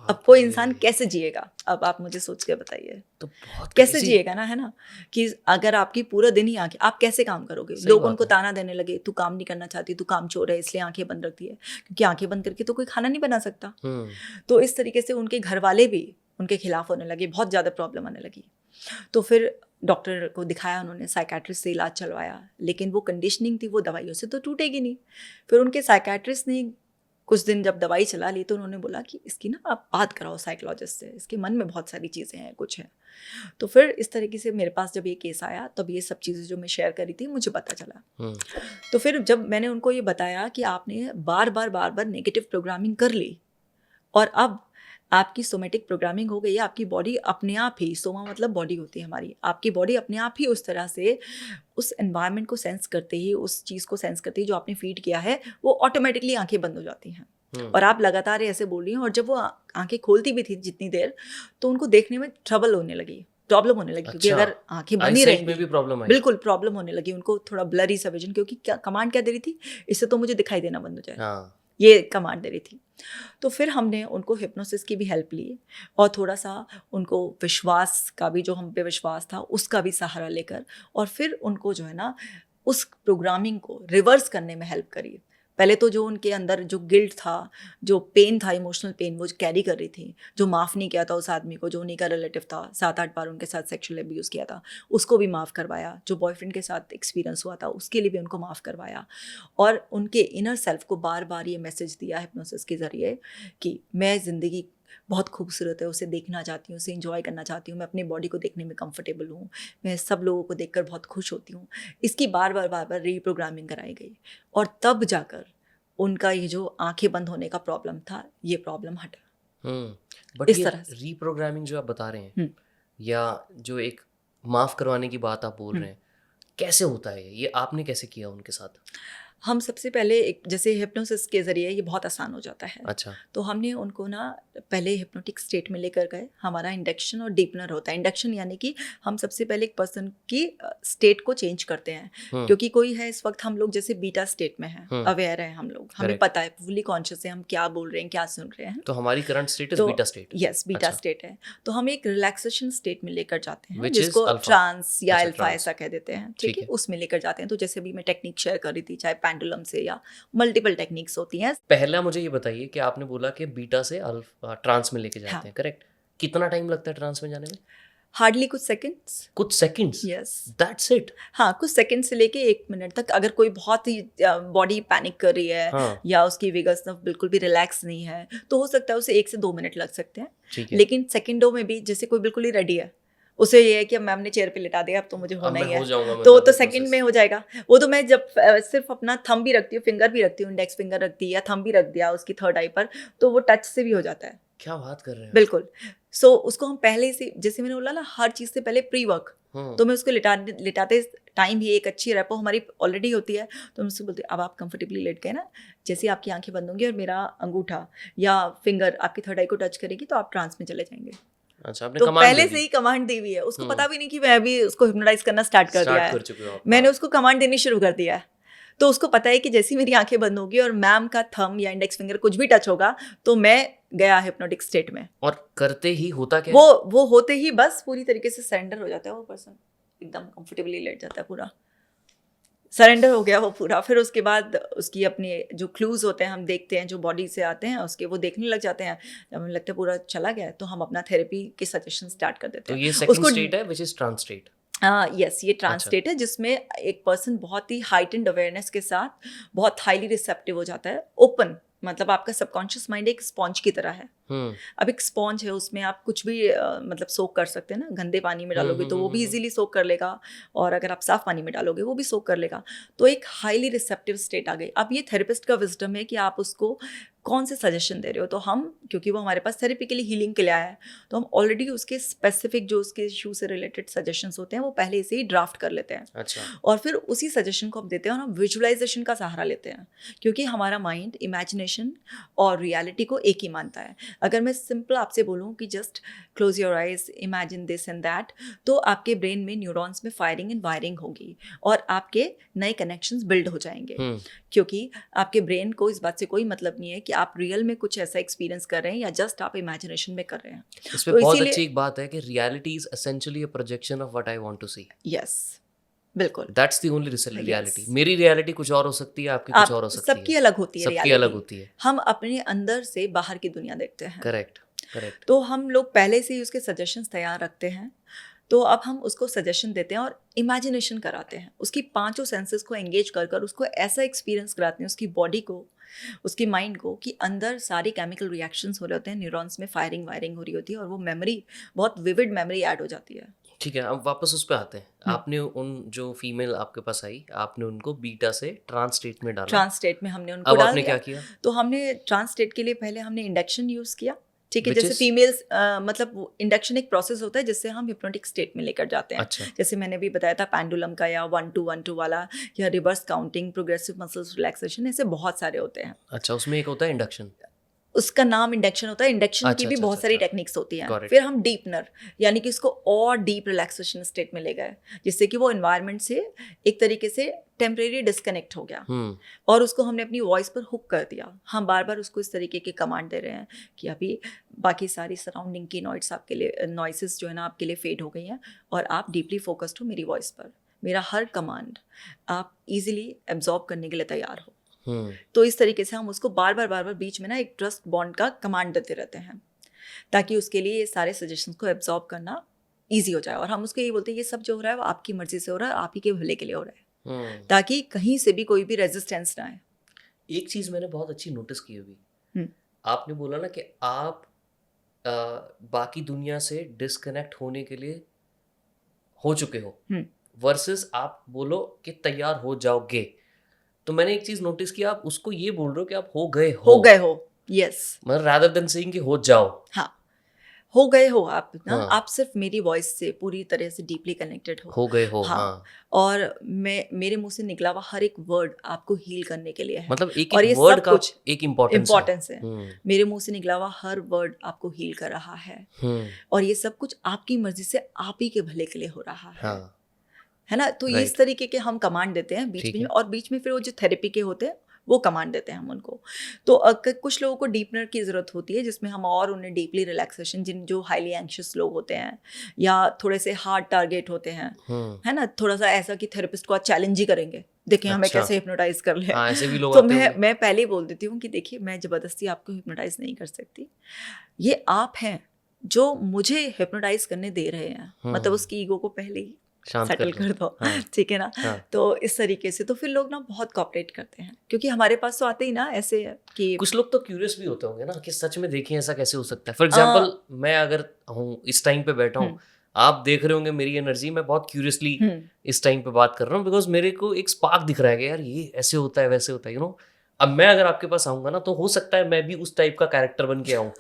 अब कोई इंसान कैसे जिएगा, अब आप मुझे सोच के बताइए। तो बहुत कैसे जिएगा ना, है ना, कि अगर आपकी पूरा दिन ही आंखें, आप कैसे काम करोगे। लोग उनको ताना देने लगे, तू काम नहीं करना चाहती, तू काम चोर है इसलिए आंखें बंद रखती है, क्योंकि आंखें बंद करके तो कोई खाना नहीं बना सकता। तो इस तरीके से उनके घर वाले भी उनके खिलाफ होने लगे, बहुत ज़्यादा प्रॉब्लम आने लगी। तो फिर डॉक्टर को दिखाया उन्होंने, साइकेट्रिस्ट से इलाज चलवाया, लेकिन वो कंडीशनिंग थी, वो दवाइयों से तो टूटेगी नहीं। फिर उनके साइकेट्रिस्ट ने कुछ दिन जब दवाई चला ली तो उन्होंने बोला कि इसकी ना आप बात कराओ साइकोलॉजिस्ट से, इसके मन में बहुत सारी चीज़ें हैं, कुछ है। तो फिर इस तरीके से मेरे पास जब ये केस आया तब ये सब चीज़ें जो मैं शेयर करी थी मुझे पता चला। तो फिर जब मैंने उनको ये बताया कि आपने बार बार नेगेटिव प्रोग्रामिंग कर ली और अब आपकी सोमेटिक प्रोग्रामिंग हो गई है, आपकी बॉडी अपने आप ही, सोमा मतलब बॉडी होती है हमारी, आपकी बॉडी अपने आप ही उस तरह से उस एनवायरनमेंट को सेंस करते ही, उस चीज़ को सेंस करते ही जो आपने फीड किया है, वो ऑटोमेटिकली आंखें बंद हो जाती हैं। और आप लगातार ऐसे बोल रही हैं, और जब वो आंखें खोलती भी थी जितनी देर, तो उनको देखने में प्रॉब्लम होने लगी, क्योंकि अगर आंखें बंद ही रहेंगी, बिल्कुल प्रॉब्लम होने लगी उनको, थोड़ा ब्लरी सा विजन, क्योंकि क्या कमांड क्या दे रही थी, इससे तो मुझे दिखाई देना बंद हो जाए, ये कमांड दे रही थी। तो फिर हमने उनको हिप्नोसिस की भी हेल्प ली, और थोड़ा सा उनको विश्वास का भी, जो हम पे विश्वास था उसका भी सहारा लेकर, और फिर उनको जो है ना उस प्रोग्रामिंग को रिवर्स करने में हेल्प करी। पहले तो जो उनके अंदर जो गिल्ट था, जो पेन था, इमोशनल पेन, वो कैरी कर रही थी, जो माफ़ नहीं किया था उस आदमी को, जो उन्हीं का रिलेटिव था, 7-8 बार उनके साथ सेक्सुअल अब्यूज़ किया था, उसको भी माफ़ करवाया, जो बॉयफ्रेंड के साथ एक्सपीरियंस हुआ था उसके लिए भी उनको माफ़ करवाया, और उनके इनर सेल्फ को बार बार ये मैसेज दिया हिप्नोसिस के ज़रिए कि मैं ज़िंदगी बहुत खूबसूरत है, उसे देखना चाहती हूँ, उसे इंजॉय करना चाहती हूँ, मैं अपनी बॉडी को देखने में कंफर्टेबल हूँ, मैं सब लोगों को देखकर बहुत खुश होती हूँ। इसकी बार बार रीप्रोग्रामिंग कराई गई, और तब जाकर उनका ये जो आंखें बंद होने का प्रॉब्लम था, ये प्रॉब्लम हटा। बट इस तरह से रीप्रोग्रामिंग जो आप बता रहे हैं, या जो एक माफ़ करवाने की बात आप बोल रहे हैं, कैसे होता है ये आपने कैसे किया उनके साथ? हम सबसे पहले एक, जैसे हिप्नोसिस के ज़रिए ये बहुत आसान हो जाता है। अच्छा। तो हमने उनको ना पहले हिप्नोटिक स्टेट में लेकर गए। हमारा इंडक्शन और डीपनर होता है। इंडक्शन यानी कि हम सबसे पहले एक पर्सन की स्टेट को चेंज करते हैं, क्योंकि कोई है इस वक्त हम लोग जैसे बीटा स्टेट में हैं, अवेयर हैं हम लोग, हमें पता है, फुली कॉन्शियस है हम क्या बोल रहे हैं, क्या सुन रहे हैं। तो हमारी current state is beta state. Yes, beta state है। तो हम एक रिलैक्सेशन स्टेट में लेकर जाते हैं, जिसको ट्रांस या अल्फा ऐसा कह देते हैं, ठीक है, उसमें लेकर जाते हैं। तो जैसे भी मैं टेक्निक शेयर कर रही थी, चाहे पेंडुलम से या मल्टीपल टेक्निक्स होती हैं। पहला मुझे ये बताइए कि आपने बोला कि बीटा से अल्फा ट्रांस में लेके जाते हैं, करेक्ट? कितना टाइम लगता है ट्रांस में जाने में? हार्डली कुछ seconds. Yes, yes. That's it. हाँ, कुछ सेकंड से लेके 1 मिनट तक। अगर कोई बहुत ही बॉडी पैनिक कर रही है हाँ, या उसकी वेगस नर्व बिल्कुल भी रिलैक्स नहीं है, तो हो सकता है उसे 1 से 2 मिनट लग सकते हैं। ठीक है। लेकिन सेकंडों में भी जैसे कोई बिल्कुल ही रेडी है, उसे ये है कि अब मैम ने चेयर पे लिटा दिया, अब तो मुझे अब होना मैं ही हो है, जाऊंगा, तो मतलब तो ये सेकंड में प्रोसेस। हो जाएगा। वो तो मैं जब सिर्फ अपना थंब भी रखती हूँ, फिंगर भी रखती हूँ, इंडेक्स फिंगर रख दी या थंब भी रख दिया उसकी थर्ड आई पर, तो वो टच से भी हो जाता है। क्या बात कर रहे हो? बिल्कुल। सो उसको हम पहले से, जैसे मैंने बोला ना, हर चीज़ से पहले प्री वर्क, तो मैं उसको लिटाते टाइम ही एक अच्छी रेपो हमारी ऑलरेडी होती है। तो मैं उससे बोलती हूँ अब आप कंफर्टेबली लेट गए ना, जैसे आपकी आंखें बंद होंगी और मेरा अंगूठा या फिंगर आपकी थर्ड आई को टच करेगी तो आप ट्रांस में चले जाएंगे। अच्छा, आपने तो कमांड पहले दे से दी। ही कमांड दी हुई है, उसको हम्म, पता भी नहीं कि मैं अभी उसको हिप्नोटाइज करना स्टार्ट कर दिया स्टार्ट है। कर चुके हो आप। मैंने हाँ। उसको कमांड देनी शुरू कर दिया है। तो उसको पता है कि जैसी मेरी आंखें बंद होगी और मैम का थंब या इंडेक्स फिंगर कुछ भी टच होगा तो मैं गया हिप्नोटिक स्टेट में। और करते ही होता क्या है? वो होते ही बस पूरी तरीके से सरेंडर हो जाता है वो पर्सन, एकदम कंफर्टेबली लेट जाता है, पूरा सरेंडर हो गया वो पूरा। फिर उसके बाद उसकी अपने जो क्लूज होते हैं हम देखते हैं, जो बॉडी से आते हैं उसके, वो देखने लग जाते हैं। जब हमें लगता है पूरा चला गया है तो हम अपना थेरेपी के सजेशन स्टार्ट कर देते तो हैं ये सेकंड उसको। स्टेट है, which is trance state. Yes, ये ट्रांस अच्छा। स्टेट है जिसमें एक पर्सन बहुत ही हाइटेंड अवेयरनेस के साथ बहुत हाईली रिसेप्टिव हो जाता है, ओपन, मतलब आपका सबकॉन्शियस माइंड एक स्पॉन्ज की तरह है। अब एक स्पॉन्ज है, उसमें आप कुछ भी मतलब सोक कर सकते हैं ना। गंदे पानी में डालोगे तो वो भी इजीली सोक कर लेगा, और अगर आप साफ पानी में डालोगे वो भी सोक कर लेगा। तो एक हाईली रिसेप्टिव स्टेट आ गई। अब ये थेरेपिस्ट का विजडम है कि आप उसको कौन से सजेशन दे रहे हो। तो हम, क्योंकि वो हमारे पास थेरेपी के लिए, हीलिंग के लिए आया है, तो हम ऑलरेडी उसके स्पेसिफिक जो उसके इशू से रिलेटेड सजेशंस होते हैं वो पहले से ही ड्राफ्ट कर लेते हैं। अच्छा। और फिर उसी सजेशन को हम देते हैं और हम विजुअलाइजेशन का सहारा लेते हैं, क्योंकि हमारा माइंड इमेजिनेशन और रियलिटी को एक ही मानता है। अगर मैं सिंपल आपसे बोलूँ कि just close your eyes, imagine this and that, तो आपके ब्रेन में न्यूरॉन्स में फायरिंग एंड वायरिंग होगी और आपके नए कनेक्शंस बिल्ड हो जाएंगे। क्योंकि आपके ब्रेन को इस बात से कोई मतलब नहीं है कि आप रियल में कुछ ऐसा एक्सपीरियंस कर रहे हैं या जस्ट आप इमेजिनेशन में कर रहे हैं। इसमें बहुत अच्छी एक बात है कि reality is essentially a projection of what I want to see. Yes, बिल्कुल, दैट्स द ओनली रियलिटी। मेरी रियलिटी कुछ और हो सकती है, आपकी कुछ और हो सकती है, सबकी अलग होती है, सबकी अलग होती है। हम अपने अंदर से बाहर की दुनिया देखते हैं। Correct, correct. तो हम लोग पहले से ही उसके सजेशंस तैयार रखते हैं। तो अब हम उसको सजेशन देते हैं और इमेजिनेशन कराते हैं, उसकी पांचों सेंसेस को एंगेज कर कर उसको ऐसा एक्सपीरियंस कराते हैं, उसकी बॉडी को, उसकी माइंड को, कि अंदर सारे केमिकल रिएक्शंस हो रहे होते हैं, न्यूरॉन्स में फायरिंग वायरिंग हो रही होती है और वो मेमोरी, बहुत विविड मेमोरी ऐड हो जाती है। ठीक है, अब वापस उस पे आते हैं। आपने उन जो फीमेल आपके पास आई, आपने उनको बीटा से ट्रांस स्टेट में डाला। ट्रांस स्टेट में हमने उनको अब डाल आपने दिया। क्या किया? तो हमने ट्रांस स्टेट के लिए पहले हमने इंडक्शन यूज़ किया। ठीक है, Which जैसे is? फीमेल्स मतलब इंडक्शन एक प्रोसेस होता है जिससे हम हिप्नोटिक स्टेट में लेकर जाते हैं। अच्छा। जैसे मैंने भी बताया था पेंडुलम का, या 1-2-1-2 वाला, या reverse counting, progressive muscles relaxation, ऐसे बहुत सारे होते हैं। अच्छा, उसमें एक होता है इंडक्शन। उसका नाम इंडक्शन होता है। इंडक्शन अच्छा, की भी अच्छा, बहुत अच्छा, सारी अच्छा। टेक्निक्स होती हैं। Got it. फिर हम डीपनर, यानी कि इसको और डीप रिलैक्सेशन स्टेट में ले गए, जिससे कि वो एनवायरनमेंट से एक तरीके से टेम्परेरी डिस्कनेक्ट हो गया और उसको हमने अपनी वॉइस पर हुक कर दिया। हम बार बार उसको इस तरीके के कमांड दे रहे हैं कि अभी बाकी सारी सराउंडिंग की नॉइस आपके लिए, नॉइसेस जो है ना आपके लिए फेड हो गई हैं और आप डीपली फोकस्ड हो मेरी वॉइस पर। मेरा हर कमांड आप इजीली एब्जॉर्ब करने के लिए तैयार हो। तो इस तरीके से हम उसको बार बार बीच में ना एक ट्रस्ट बॉन्ड का कमांड देते रहते हैं, ताकि उसके लिए ये सारे सजेशंस को एब्जॉर्ब करना ईजी हो जाए। और हम उसको ये बोलते हैं ये सब जो हो रहा है वो आपकी मर्जी से हो रहा है, आप ही के भले के लिए हो रहा है, ताकि कहीं से भी कोई भी रेजिस्टेंस ना आए। एक चीज मैंने बहुत अच्छी नोटिस की होगी, आपने बोला ना कि आप बाकी दुनिया से डिस्कनेक्ट होने के लिए हो चुके हो, वर्सेस आप बोलो कि तैयार हो जाओगे। तो मैंने एक चीज नोटिस किया, आप उसको ये बोल रहे हो कि आप हो गए हो। यस, मतलब रादर देन सेइंग कि हो जाओ। हाँ, हो गए हो आप ना। हाँ। आप सिर्फ मेरी वॉइस से पूरी तरह से डीपली कनेक्टेड हो गए हो। हाँ। और मेरे मुंह से निकला हुआ हर एक वर्ड आपको हील करने के लिए है। मतलब एक और एक ये वर्ड सब का कुछ एक इम्पोर्टेंस है। मेरे मुंह से निकला हुआ हर वर्ड आपको हील कर रहा है और ये सब कुछ आपकी मर्जी से आप ही के भले के लिए हो रहा है। हाँ। है ना। तो इस तरीके के हम कमांड देते हैं बीच में, और बीच में फिर वो जो थेरेपी के होते हैं वो कमांड देते हैं हम उनको। तो कुछ लोगों को डीपनर की ज़रूरत होती है, जिसमें हम और उन्हें डीपली रिलैक्सेशन, जो हाईली एंशियस लोग होते हैं या थोड़े से हार्ड टारगेट होते हैं, है ना, थोड़ा सा ऐसा कि थेरेपिस्ट को आज चैलेंज ही करेंगे, देखिए हमें कैसे हिप्नोटाइज कर ले। हाँ, ऐसे भी लोग तो आते हैं। मैं पहले ही बोल देती हूँ कि देखिए मैं ज़बरदस्ती आपको हिप्नोटाइज नहीं कर सकती, ये आप हैं जो मुझे हिप्नोटाइज करने दे रहे हैं, मतलब उसकी ईगो को पहले ही शांत सेटल कर लो। कर दो, हाँ, ठीक है ना। हाँ। तो इस तरीके से तो फिर लोग ना बहुत कॉपरेट करते हैं, क्योंकि हमारे पास तो आते ही ना ऐसे कि कुछ लोग तो क्यूरियस भी होते होंगे ना कि सच में देखिए ऐसा कैसे हो सकता है। फॉर अ, एग्जाम्पल मैं अगर हूँ इस टाइम पे बैठा हूँ, हम्म, आप देख रहे होंगे मेरी एनर्जी, मैं बहुत क्यूरियसली हम्म, इस टाइम पे बात कर रहा हूँ बिकॉज मेरे को एक स्पार्क दिख रहा है कि यार ये ऐसे होता है वैसे होता है, यू नो। अब मैं अगर आपके पास आऊंगा ना तो हो सकता है मैं भी उस टाइप का कैरेक्टर बन के आऊँ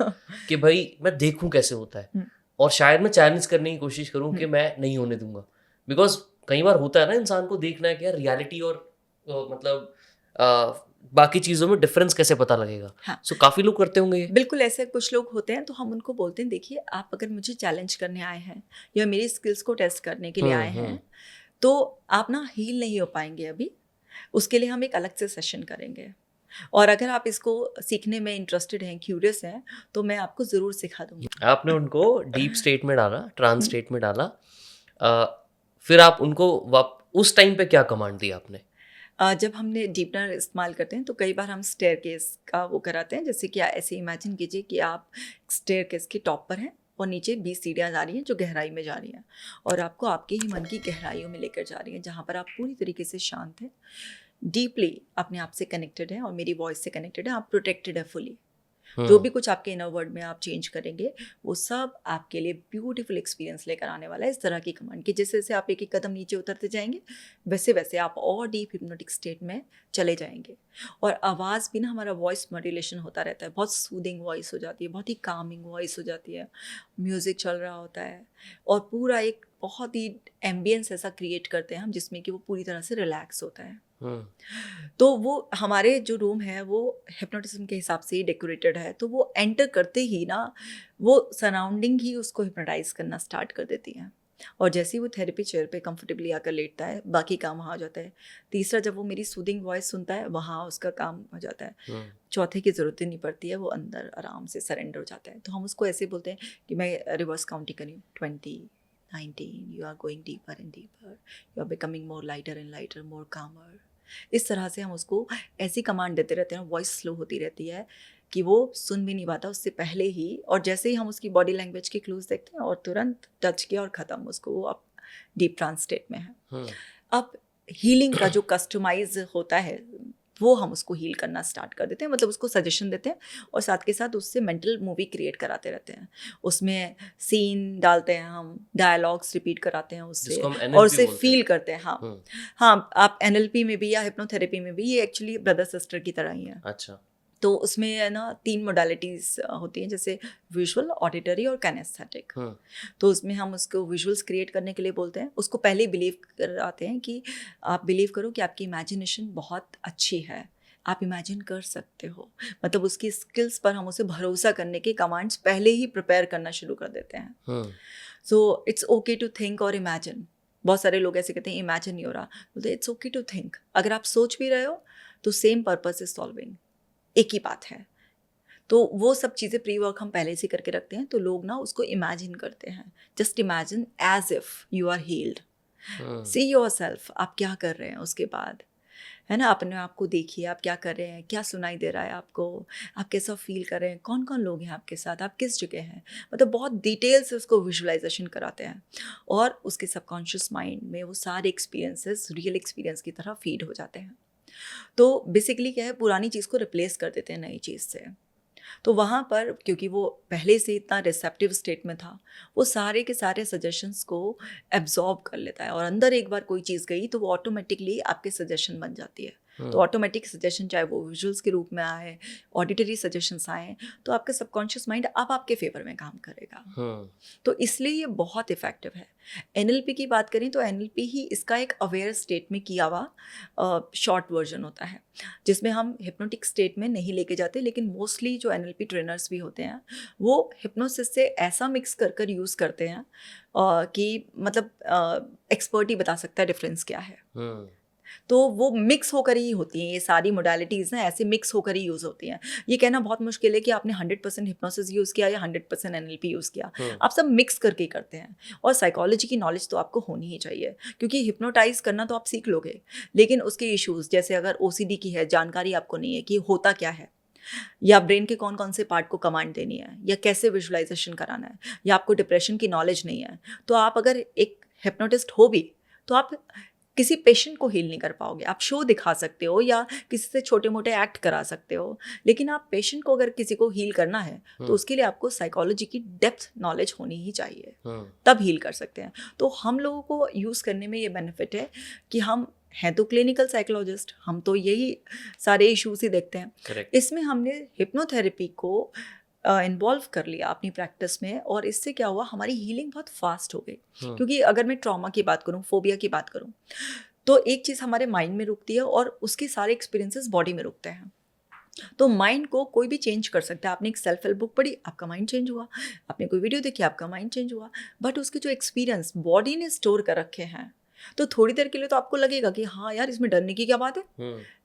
कि भाई मैं देखूं कैसे होता है, हम्म, और शायद मैं चैलेंज करने की कोशिश करूं कि हम्म, मैं नहीं होने दूंगा। बिकॉज कई बार होता है ना, इंसान को देखना है कि यार रियलिटी और मतलब बाकी चीज़ों में डिफरेंस कैसे पता लगेगा। हाँ, सो काफ़ी लोग करते होंगे ये। बिल्कुल ऐसे कुछ लोग होते हैं, तो हम उनको बोलते हैं देखिए आप अगर मुझे चैलेंज करने आए हैं या मेरी स्किल्स को टेस्ट करने के लिए आए हम्म। हैं, तो आप ना हील नहीं हो पाएंगे अभी। उसके लिए हम एक अलग से सेशन करेंगे, और अगर आप इसको सीखने में इंटरेस्टेड हैं, क्यूरियस हैं, तो मैं आपको ज़रूर सिखा दूंगी। आपने उनको डीप स्टेट में डाला, ट्रांस स्टेट में डाला। फिर आप उनको उस टाइम पे क्या कमांड दी आपने? जब हमने डीपनर इस्तेमाल करते हैं तो कई बार हम स्टेयरकेस का वो कराते हैं, जैसे कि ऐसे इमेजिन कीजिए कि आप स्टेयरकेस के टॉप पर हैं और नीचे 20 सीढ़ियाँ जा रही हैं जो गहराई में जा रही हैं, और आपको आपके ही मन की गहराइयों में लेकर जा रही हैं, जहाँ पर आप पूरी तरीके से शांत हैं, डीपली अपने आप से कनेक्टेड हैं और मेरी वॉइस से कनेक्टेड हैं, आप प्रोटेक्टेड है फुली। जो भी कुछ आपके इनर वर्ल्ड में आप चेंज करेंगे, वो सब आपके लिए ब्यूटीफुल एक्सपीरियंस लेकर आने वाला है। इस तरह की कमांड कि जैसे जैसे आप एक एक कदम नीचे उतरते जाएंगे, वैसे वैसे आप और डीप हिप्नोटिक स्टेट में चले जाएंगे। और आवाज़ भी ना, हमारा वॉइस मॉड्यूलेशन होता रहता है, बहुत सूदिंग वॉइस हो जाती है, बहुत ही कामिंग वॉइस हो जाती है, म्यूज़िक चल रहा होता है, और पूरा एक बहुत ही एम्बियंस ऐसा क्रिएट करते हैं हम जिसमें कि वो पूरी तरह से रिलैक्स होता है। तो वो हमारे जो रूम है वो हिप्नोटिज्म के हिसाब से ही डेकोरेटेड है, तो वो एंटर करते ही ना वो सराउंडिंग ही उसको हिप्नोटाइज करना स्टार्ट कर देती हैं। और जैसे ही वो थेरेपी चेयर पे कंफर्टेबली आकर लेटता है, बाकी काम वहाँ हो जाता है। तीसरा, जब वो मेरी सूदिंग वॉइस सुनता है, वहाँ उसका काम हो जाता है। चौथे की ज़रूरत ही नहीं पड़ती है, वो अंदर आराम से सरेंडर हो जाता है। तो हम उसको ऐसे बोलते हैं कि मैं रिवर्स काउंटिंग करी, 20, 19, you are going deeper and deeper, you are becoming more lighter and lighter, more calmer. इस तरह से हम उसको ऐसी कमांड देते रहते हैं, वॉइस स्लो होती रहती है कि वो सुन भी नहीं पाता उससे पहले ही, और जैसे ही हम उसकी बॉडी लैंग्वेज के क्लूज देखते हैं और तुरंत टच किया और ख़त्म, उसको वो अब डीप ट्रांस स्टेट में है। अब हीलिंग का जो कस्टमाइज होता है वो हम उसको हील करना स्टार्ट कर देते हैं, मतलब उसको सजेशन देते हैं और साथ के साथ उससे मेंटल मूवी क्रिएट कराते रहते हैं। उसमें सीन डालते हैं, हम डायलॉग्स रिपीट कराते हैं उससे, जिसको हम और एनएलपी उसे बोलते हैं। फील करते हैं। हाँ, हाँ, आप एनएलपी में भी या हिप्नोथेरेपी में भी, ये एक्चुअली ब्रदर सिस्टर की तरह ही है। अच्छा। तो उसमें है ना 3 मोडालिटीज़ होती हैं, जैसे विजुअल, ऑडिटरी और कैनेस्थेटिक। तो उसमें हम उसको विजुअल्स क्रिएट करने के लिए बोलते हैं, उसको पहले बिलीव कराते हैं कि आप बिलीव करो कि आपकी इमेजिनेशन बहुत अच्छी है, आप इमेजिन कर सकते हो, मतलब उसकी स्किल्स पर हम उसे भरोसा करने के कमांड्स पहले ही प्रिपेयर करना शुरू कर देते हैं। So it's okay to think और इमेजिन। बहुत सारे लोग ऐसे कहते हैं इमेजिन नहीं हो रहा, बोलते इट्स ओके टू थिंक। अगर आप सोच भी रहे हो तो सेम पर्पस इज सॉल्विंग, एक ही बात है। तो वो सब चीज़ें प्री वर्क हम पहले से करके रखते हैं, तो लोग ना उसको इमेजिन करते हैं। Just imagine as if you are healed, see yourself, आप क्या कर रहे हैं उसके बाद, है ना। अपने आप को देखिए, आप क्या कर रहे हैं, क्या सुनाई दे रहा है आपको, आप कैसा फील कर रहे हैं, कौन कौन लोग हैं आपके साथ, आप किस जगह हैं, मतलब बहुत डिटेल से उसको विजुअलाइजेशन कराते हैं, और उसके सबकॉन्शियस माइंड में वो सारे एक्सपीरियंसेस रियल एक्सपीरियंस की तरह फीड हो जाते हैं। तो बेसिकली क्या है, पुरानी चीज़ को रिप्लेस कर देते हैं नई चीज़ से। तो वहाँ पर क्योंकि वो पहले से इतना रिसेप्टिव स्टेट में था, वो सारे के सारे सजेशंस को एब्जॉर्ब कर लेता है, और अंदर एक बार कोई चीज़ गई तो वो ऑटोमेटिकली आपके सजेशन बन जाती है। तो ऑटोमेटिक सजेशन, चाहे वो विजुअल्स के रूप में आए, ऑडिटरी सजेशंस आए, तो आपका सबकॉन्शियस माइंड अब आपके फेवर में काम करेगा। तो इसलिए ये बहुत इफ़ेक्टिव है। एनएलपी की बात करें तो एनएलपी ही इसका एक अवेयर स्टेट में किया हुआ शॉर्ट वर्जन होता है, जिसमें हम हिप्नोटिक स्टेट में नहीं लेके जाते, लेकिन मोस्टली जो एनएलपी ट्रेनर्स भी होते हैं वो हिप्नोसिस से ऐसा मिक्स कर कर यूज़ करते हैं कि मतलब एक्सपर्ट ही बता सकता है डिफरेंस क्या है। तो वो मिक्स होकर ही होती हैं, ये सारी मोडालिटीज़ ना ऐसे मिक्स होकर ही यूज़ होती हैं। ये कहना बहुत मुश्किल है कि आपने 100% हिप्नोसिस यूज़ किया या 100% एनएलपी यूज़ किया। आप सब मिक्स करके करते हैं, और साइकोलॉजी की नॉलेज तो आपको होनी ही चाहिए, क्योंकि हिप्नोटाइज करना तो आप सीख लोगे, लेकिन उसके इश्यूज़, जैसे अगर ओसीडी की है, जानकारी आपको नहीं है कि होता क्या है, या ब्रेन के कौन कौन से पार्ट को कमांड देनी है, या कैसे विजुअलाइजेशन कराना है, या आपको डिप्रेशन की नॉलेज नहीं है, तो आप अगर एक हिप्नोटिस्ट हो भी तो आप किसी पेशेंट को हील नहीं कर पाओगे। आप शो दिखा सकते हो या किसी से छोटे मोटे एक्ट करा सकते हो, लेकिन आप पेशेंट को अगर किसी को हील करना है तो उसके लिए आपको साइकोलॉजी की डेप्थ नॉलेज होनी ही चाहिए, तब हील कर सकते हैं। तो हम लोगों को यूज़ करने में ये बेनिफिट है कि हम हैं तो क्लिनिकल साइकोलॉजिस्ट, हम तो यही सारे इश्यूज ही देखते हैं। Correct. इसमें हमने हिप्नोथेरेपी को इन्वॉल्व कर लिया अपनी प्रैक्टिस में, और इससे क्या हुआ, हमारी हीलिंग बहुत फास्ट हो गई। क्योंकि अगर मैं ट्रॉमा की बात करूँ, फोबिया की बात करूँ, तो एक चीज़ हमारे माइंड में रुकती है और उसके सारे एक्सपीरियंसेस बॉडी में रुकते हैं। तो माइंड को कोई भी चेंज कर सकता है। आपने एक सेल्फ हेल्प बुक पढ़ी, आपका माइंड चेंज हुआ, आपने कोई वीडियो देखी, आपका माइंड चेंज हुआ, बट उसके जो एक्सपीरियंस बॉडी ने स्टोर कर रखे हैं, तो थोड़ी देर के लिए तो आपको लगेगा कि हाँ यार इसमें डरने की क्या बात है,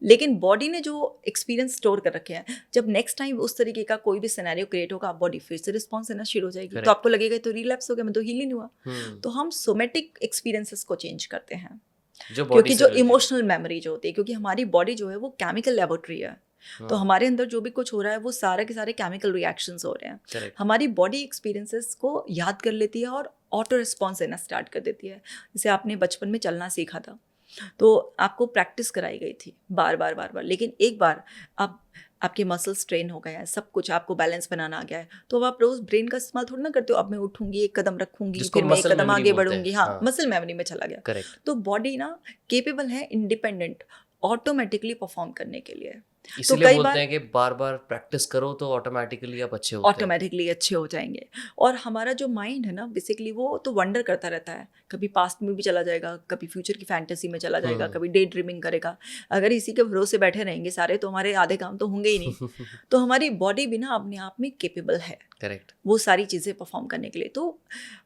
लेकिन बॉडी ने जो एक्सपीरियंस स्टोर कर रखे हैं, जब नेक्स्ट टाइम उस तरीके का कोई भी सिनेरियो क्रिएट होगा, आप बॉडी फिर से रिस्पॉन्स देना शुरू हो जाएगी। तो आपको लगेगा तो रिलैप्स हो गया, मैं तो हील ही नहीं हुआ। तो हम सोमेटिक एक्सपीरियंसेस को चेंज करते हैं, क्योंकि जो इमोशनल मेमोरी जो होती है, क्योंकि हमारी बॉडी जो है वो केमिकल लेबोरेटरी है, तो हमारे अंदर जो भी कुछ हो रहा है वो सारे के सारे केमिकल रिएक्शंस हो रहे हैं। हमारी बॉडी एक्सपीरियंसेस को याद कर लेती है और ऑटो रिस्पॉन्स देना स्टार्ट कर देती है। जैसे आपने बचपन में चलना सीखा था, तो आपको प्रैक्टिस कराई गई थी बार बार, लेकिन एक बार अब आपके मसल्स ट्रेन हो गए हैं, सब कुछ आपको बैलेंस बनाना आ गया है, तो अब आप रोज ब्रेन का इस्तेमाल थोड़ा ना करते हो। अब मैं उठूंगी, एक कदम रखूंगी, फिर मैं एक कदम आगे बढ़ूंगी। हाँ, मसल मेमोरी में चला गया। तो बॉडी ना केपेबल है इंडिपेंडेंट ऑटोमेटिकली परफॉर्म करने के लिए। इसलिए तो बोलते हैं कि बार बार प्रैक्टिस करो तो ऑटोमेटिकली आप अच्छे होते हैं, ऑटोमेटिकली अच्छे हो जाएंगे। और हमारा जो माइंड है ना, बेसिकली वो तो वंडर करता रहता है, कभी पास्ट में भी चला जाएगा, कभी फ्यूचर की फैंटेसी में चला जाएगा, कभी डे ड्रीमिंग करेगा। अगर इसी के भरोसे बैठे रहेंगे सारे, तो हमारे आधे काम तो होंगे ही नहीं। तो हमारी बॉडी भी ना अपने आप में केपेबल है, करेक्ट, वो सारी चीज़ें परफॉर्म करने के लिए। तो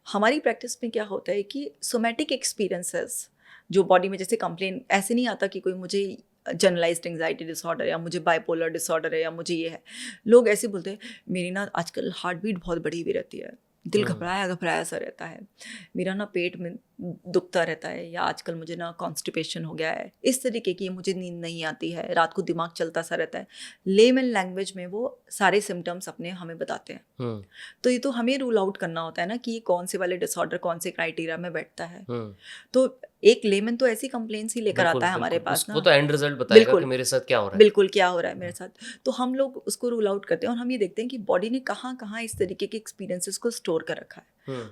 हमारी प्रैक्टिस में क्या होता है कि सोमैटिक एक्सपीरियंसेस जो बॉडी में, जैसे कंप्लेन ऐसे नहीं आता कि कोई मुझे जनरलाइज्ड एंग्जाइटी डिसऑर्डर या मुझे बाइपोलर डिसऑर्डर है या मुझे ये है। लोग ऐसे बोलते हैं मेरी ना आजकल हार्ट बीट बहुत बढ़ी हुई रहती है, दिल घबराया सा रहता है, मेरा ना पेट में दुखता रहता है, या आजकल मुझे ना कॉन्स्टिपेशन हो गया है, इस तरीके की, मुझे नींद नहीं आती है, रात को दिमाग चलता सा रहता है। लेमन लैंग्वेज में वो सारे सिम्टम्स अपने हमें बताते हैं। तो ये तो हमें रूल आउट करना होता है ना कि कौन से वाले डिसऑर्डर कौन से क्राइटेरिया में बैठता है। तो एक लेमन तो ऐसी कंप्लेंट्स ही लेकर आता है हमारे पास ना, वो तो एंड रिजल्ट बताएगा कि मेरे साथ क्या हो रहा है, बिल्कुल क्या हो रहा है मेरे साथ। तो हम लोग उसको रूल आउट करते हैं और हम ये देखते हैं कि बॉडी ने कहाँ कहाँ इस तरीके के एक्सपीरियंसेस को स्टोर कर रखा है।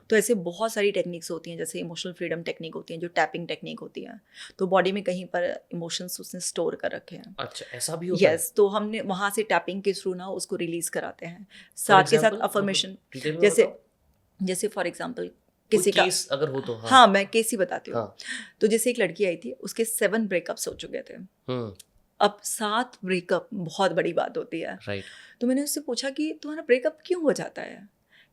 तो ऐसे बहुत सारी टेक्निक्स होती हैं, जैसे इमोशनल फ्रीडम टेक्निक होती है, जो टैपिंग टेक्निक होती है। तो बॉडी में कहीं पर इमोशंस उसने स्टोर कर रखे हैं। अच्छा, ऐसा भी होता है? यस, तो हमने वहाँ से टैपिंग के थ्रू ना उसको रिलीज कराते हैं, साथ के साथ अफर्मेशन। जैसे फॉर एग्जाम्पल किसी का अगर हो तो, हाँ मैं केस ही बताती हूँ। तो जैसे एक लड़की आई थी, उसके 7 ब्रेकअप्स हो चुके थे। अब 7 ब्रेकअप बहुत बड़ी बात होती है, राइट। तो मैंने उससे पूछा कि तुम्हारा ब्रेकअप क्यों हो जाता है,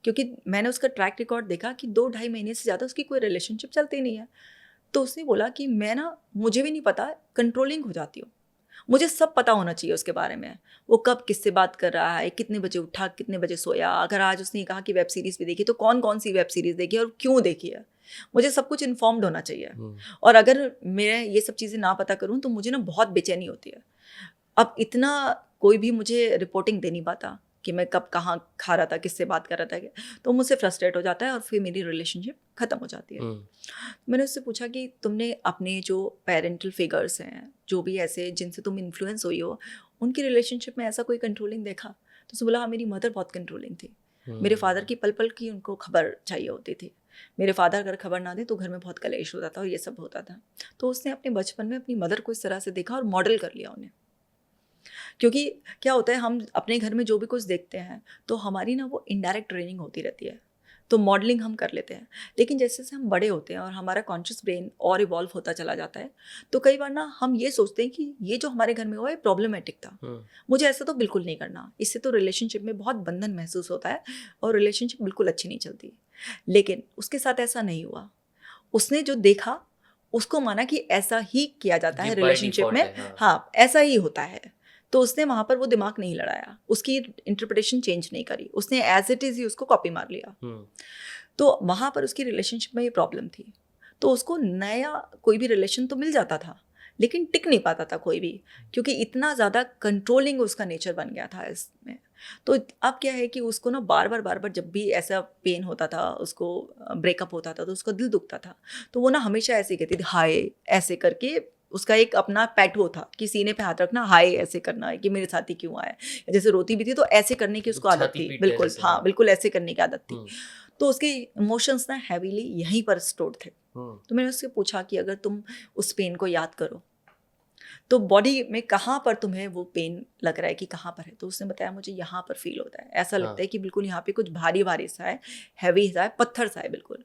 क्योंकि मैंने उसका ट्रैक रिकॉर्ड देखा कि 2-2.5 महीने से ज़्यादा उसकी कोई रिलेशनशिप चलती नहीं है। तो उसने बोला कि मैं ना, मुझे भी नहीं पता, कंट्रोलिंग हो जाती हूँ, मुझे सब पता होना चाहिए उसके बारे में, वो कब किससे बात कर रहा है, कितने बजे उठा, कितने बजे सोया, अगर आज उसने कहा कि वेब सीरीज़ भी देखी तो कौन कौन सी वेब सीरीज़ देखी और क्यों देखी है, मुझे सब कुछ इन्फॉर्म्ड होना चाहिए। और अगर मैं ये सब चीज़ें ना पता करूँ तो मुझे ना बहुत बेचैनी होती है। अब इतना कोई भी मुझे रिपोर्टिंग दे नहीं पाता कि मैं कब कहाँ खा रहा था, किससे बात कर रहा था, तो मुझसे फ्रस्ट्रेट हो जाता है और फिर मेरी रिलेशनशिप ख़त्म हो जाती है। मैंने उससे पूछा कि तुमने अपने जो पेरेंटल फिगर्स हैं, जो भी ऐसे जिनसे तुम इन्फ्लुएंस हुई हो, उनकी रिलेशनशिप में ऐसा कोई कंट्रोलिंग देखा? तो उसने बोला हाँ, मेरी मदर बहुत कंट्रोलिंग थी, मेरे फादर की पल पल की उनको खबर चाहिए होती थी, मेरे फादर अगर खबर ना दे तो घर में बहुत कलेश होता था और ये सब होता था। तो उसने अपने बचपन में अपनी मदर को इस तरह से देखा और मॉडल कर लिया उन्हें। क्योंकि क्या होता है, हम अपने घर में जो भी कुछ देखते हैं तो हमारी ना वो इनडायरेक्ट ट्रेनिंग होती रहती है, तो मॉडलिंग हम कर लेते हैं। लेकिन जैसे जैसे हम बड़े होते हैं और हमारा कॉन्शियस ब्रेन और इवॉल्व होता चला जाता है, तो कई बार ना हम ये सोचते हैं कि ये जो हमारे घर में हुआ है प्रॉब्लमेटिक था, मुझे ऐसा तो बिल्कुल नहीं करना, इससे तो रिलेशनशिप में बहुत बंधन महसूस होता है और रिलेशनशिप बिल्कुल अच्छी नहीं चलती। लेकिन उसके साथ ऐसा नहीं हुआ, उसने जो देखा उसको माना कि ऐसा ही किया जाता है रिलेशनशिप में, हाँ ऐसा ही होता है। तो उसने वहाँ पर वो दिमाग नहीं लड़ाया, उसकी इंटरप्रिटेशन चेंज नहीं करी, उसने एज इट इज़ ही उसको कॉपी मार लिया। तो वहाँ पर उसकी रिलेशनशिप में ये प्रॉब्लम थी, तो उसको नया कोई भी रिलेशन तो मिल जाता था, लेकिन टिक नहीं पाता था कोई भी, क्योंकि इतना ज़्यादा कंट्रोलिंग उसका नेचर बन गया था इसमें। तो अब क्या है कि उसको ना बार बार जब भी ऐसा पेन होता था, उसको ब्रेकअप होता था तो उसका दिल दुखता था, तो वो ना हमेशा ऐसे ही कहती थी हाय, ऐसे करके उसका एक अपना पैट वो था कि सीने पे हाथ रखना, हाय ऐसे करना है कि मेरे साथ ही क्यों आया। जैसे रोती भी थी तो ऐसे करने की उसको आदत छाती थी, पीटते बिल्कुल, जैसे, हाँ बिल्कुल ऐसे करने की आदत थी। हम्म, तो उसके इमोशंस ना हैवीली यहीं पर स्टोर्ड थे। हम्म, तो मैंने उससे पूछा कि अगर तुम उस पेन को याद करो तो बॉडी में कहाँ पर तुम्हें वो पेन लग रहा है कि कहाँ पर है, तो उसने बताया मुझे यहाँ पर फील होता है, ऐसा लगता हाँ, है कि बिल्कुल यहाँ पे कुछ भारी भारी सा है, हैवी सा है, पत्थर सा है बिल्कुल।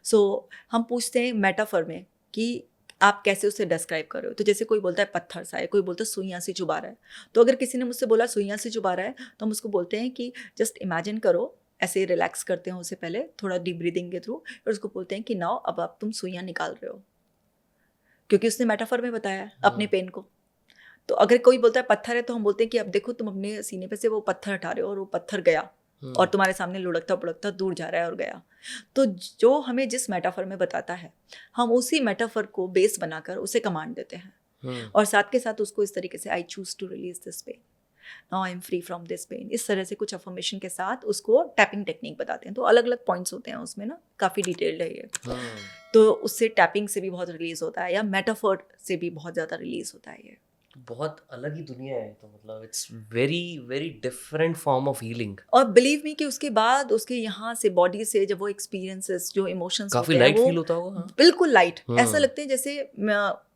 सो हम पूछते हैं मेटाफर में कि आप कैसे उसे डिस्क्राइब कर रहे हो, तो जैसे कोई बोलता है पत्थर सा है, कोई बोलता है सुइयां से चुभा रहा है। तो अगर किसी ने मुझसे बोला सुइयां से चुभा रहा है तो हम उसको बोलते हैं कि जस्ट इमेजिन करो, ऐसे रिलैक्स करते हैं उसे पहले थोड़ा डीप ब्रीदिंग के थ्रू, और उसको बोलते हैं कि नाउ अब आप तुम सुइयां निकाल रहे हो, क्योंकि उसने मेटाफर में बताया है अपने पेन को। तो अगर कोई बोलता है पत्थर है तो हम बोलते हैं कि अब देखो तुम अपने सीने पे से वो पत्थर हटा रहे हो और वो पत्थर गया और तुम्हारे सामने लुढ़कता पुढ़कता दूर जा रहा है और गया। तो जो हमें जिस मेटाफर में बताता है हम उसी मेटाफर को बेस बनाकर उसे कमांड देते हैं, और साथ के साथ उसको इस तरीके से I choose to release this pain, now I am free from this pain, इस तरह से कुछ अफर्मेशन के साथ उसको टैपिंग टेक्निक बताते हैं। तो अलग अलग पॉइंट्स होते हैं उसमें ना, काफ़ी डिटेल्ड है ये। तो उससे टैपिंग से भी बहुत रिलीज होता है या मेटाफर से भी बहुत ज़्यादा रिलीज होता है ये। बहुत अलग ही दुनिया है, तो मतलब it's very very different form of healing. और बिलीव मी कि उसके बाद उसके यहाँ से बॉडी से जब वो एक्सपीरियंसेस जो इमोशंस काफी होते हैं लाइट वो फील होता होगा, हाँ। बिल्कुल लाइट, ऐसा हम्म, लगता है जैसे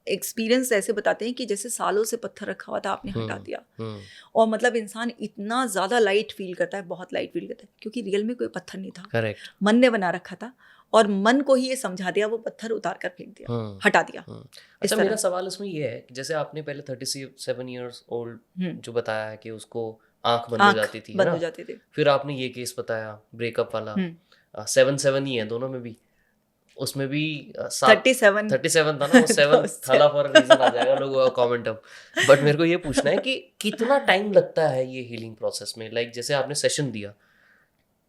एक्सपीरियंस ऐसे बताते हैं कि जैसे सालों से पत्थर रखा हुआ था आपने हटा दिया। हम्म, और मतलब इंसान इतना ज़्यादा लाइट फील करता है, बहुत लाइट फील करता है, क्योंकि रियल में कोई पत्थर नहीं था, करेक्ट। मन ने बना रखा था और मन को ही ये समझा दिया, वो पत्थर उतार कर फेंक दिया, हटा दिया इस अच्छा, मेरा तरह। सवाल इसमें ये है कि जैसे आपने पहले 37 ईयर्स ओल्ड हम्म, जो बताया है कि उसको आंख बंद हो आँख जाती थी, है बंद ना। हो जाते थे। फिर आपने ये केस बताया ब्रेकअप वाला, हम्म, 7-7 ही है दोनों में भी, उसमें भी 7, 37 37 था ना, वो 7 तो थाला फॉर रीजन आ जाएगा लोगों का कमेंट अब। बट मेरे को ये पूछना है कि कितना टाइम लगता है ये हीलिंग प्रोसेस में, लाइक जैसे आपने सेशन दिया,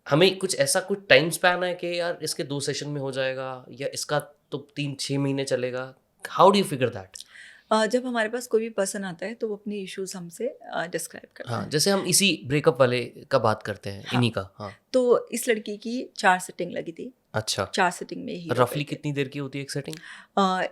हमें कुछ ऐसा कुछ टाइम स्पैन है कि यार इसके 2 सेशन में हो जाएगा या इसका तो 3-6 महीने चलेगा, how do you figure that? जब हमारे पास कोई भी पर्सन आता है तो वो अपनी इश्यूज हमसे डिस्क्राइब करता हाँ, है। जैसे हम इसी ब्रेकअप वाले का बात करते हैं, हाँ, इन्हीं का, हाँ। तो इस लड़की की 4 सिटिंग लगी थी, अच्छा, 4 सिटिंग में हील हो गए रफली थे। कितनी देर की होती है एक सेटिंग?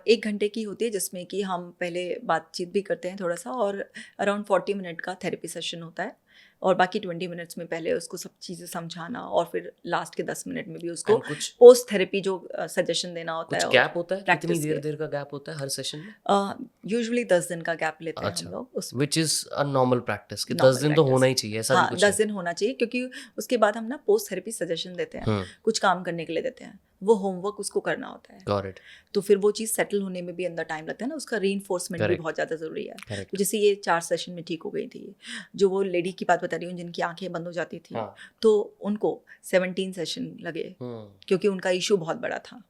1 घंटे की होती है जिसमें कि हम पहले बातचीत भी करते हैं थोड़ा सा, और अराउंड 40 मिनट का थेरेपी सेशन होता है, और बाकी 20 मिनट्स में पहले उसको सब चीज़ें समझाना, और फिर लास्ट के 10 मिनट में भी उसको एंड कुछ पोस्ट थेरेपी जो सजेशन देना होता कुछ है, और गैप होता है, कितनी प्रैक्टिस देर के देर का गैप होता है हर सेशन में? यूजुअली 10 दिन का गैप लेते हैं हम अच्छा, लोग उसमें। Which is a normal practice कि 10 नॉर्मल दिन तो होना प्रैक्टिस, ही चाहिए, ऐसा भी हाँ कुछ 10 है? दिन होना चाहिए, क्योंकि उसके बाद हम ना पोस्ट थेरेपी सजेशन देते हैं, हम्म, कुछ काम करने के लिए देते हैं, वो होमवर्क उसको करना होता है। गॉट इट, तो फिर वो चीज़ सेटल होने में भी अंदर टाइम लगता है ना, उसका रीइंफोर्समेंट भी करेक्ट, बहुत ज़्यादा ज़रूरी है। तो करेक्ट, जैसे ये 4 सेशन में ठीक हो गई थी, जो वो लेडी की बात बता रही हूँ जिनकी आंखें बंद हो जाती थी, हाँ, तो उनको 17 सेशन लगे, क्योंकि उनका इशू बहुत बड़ा था।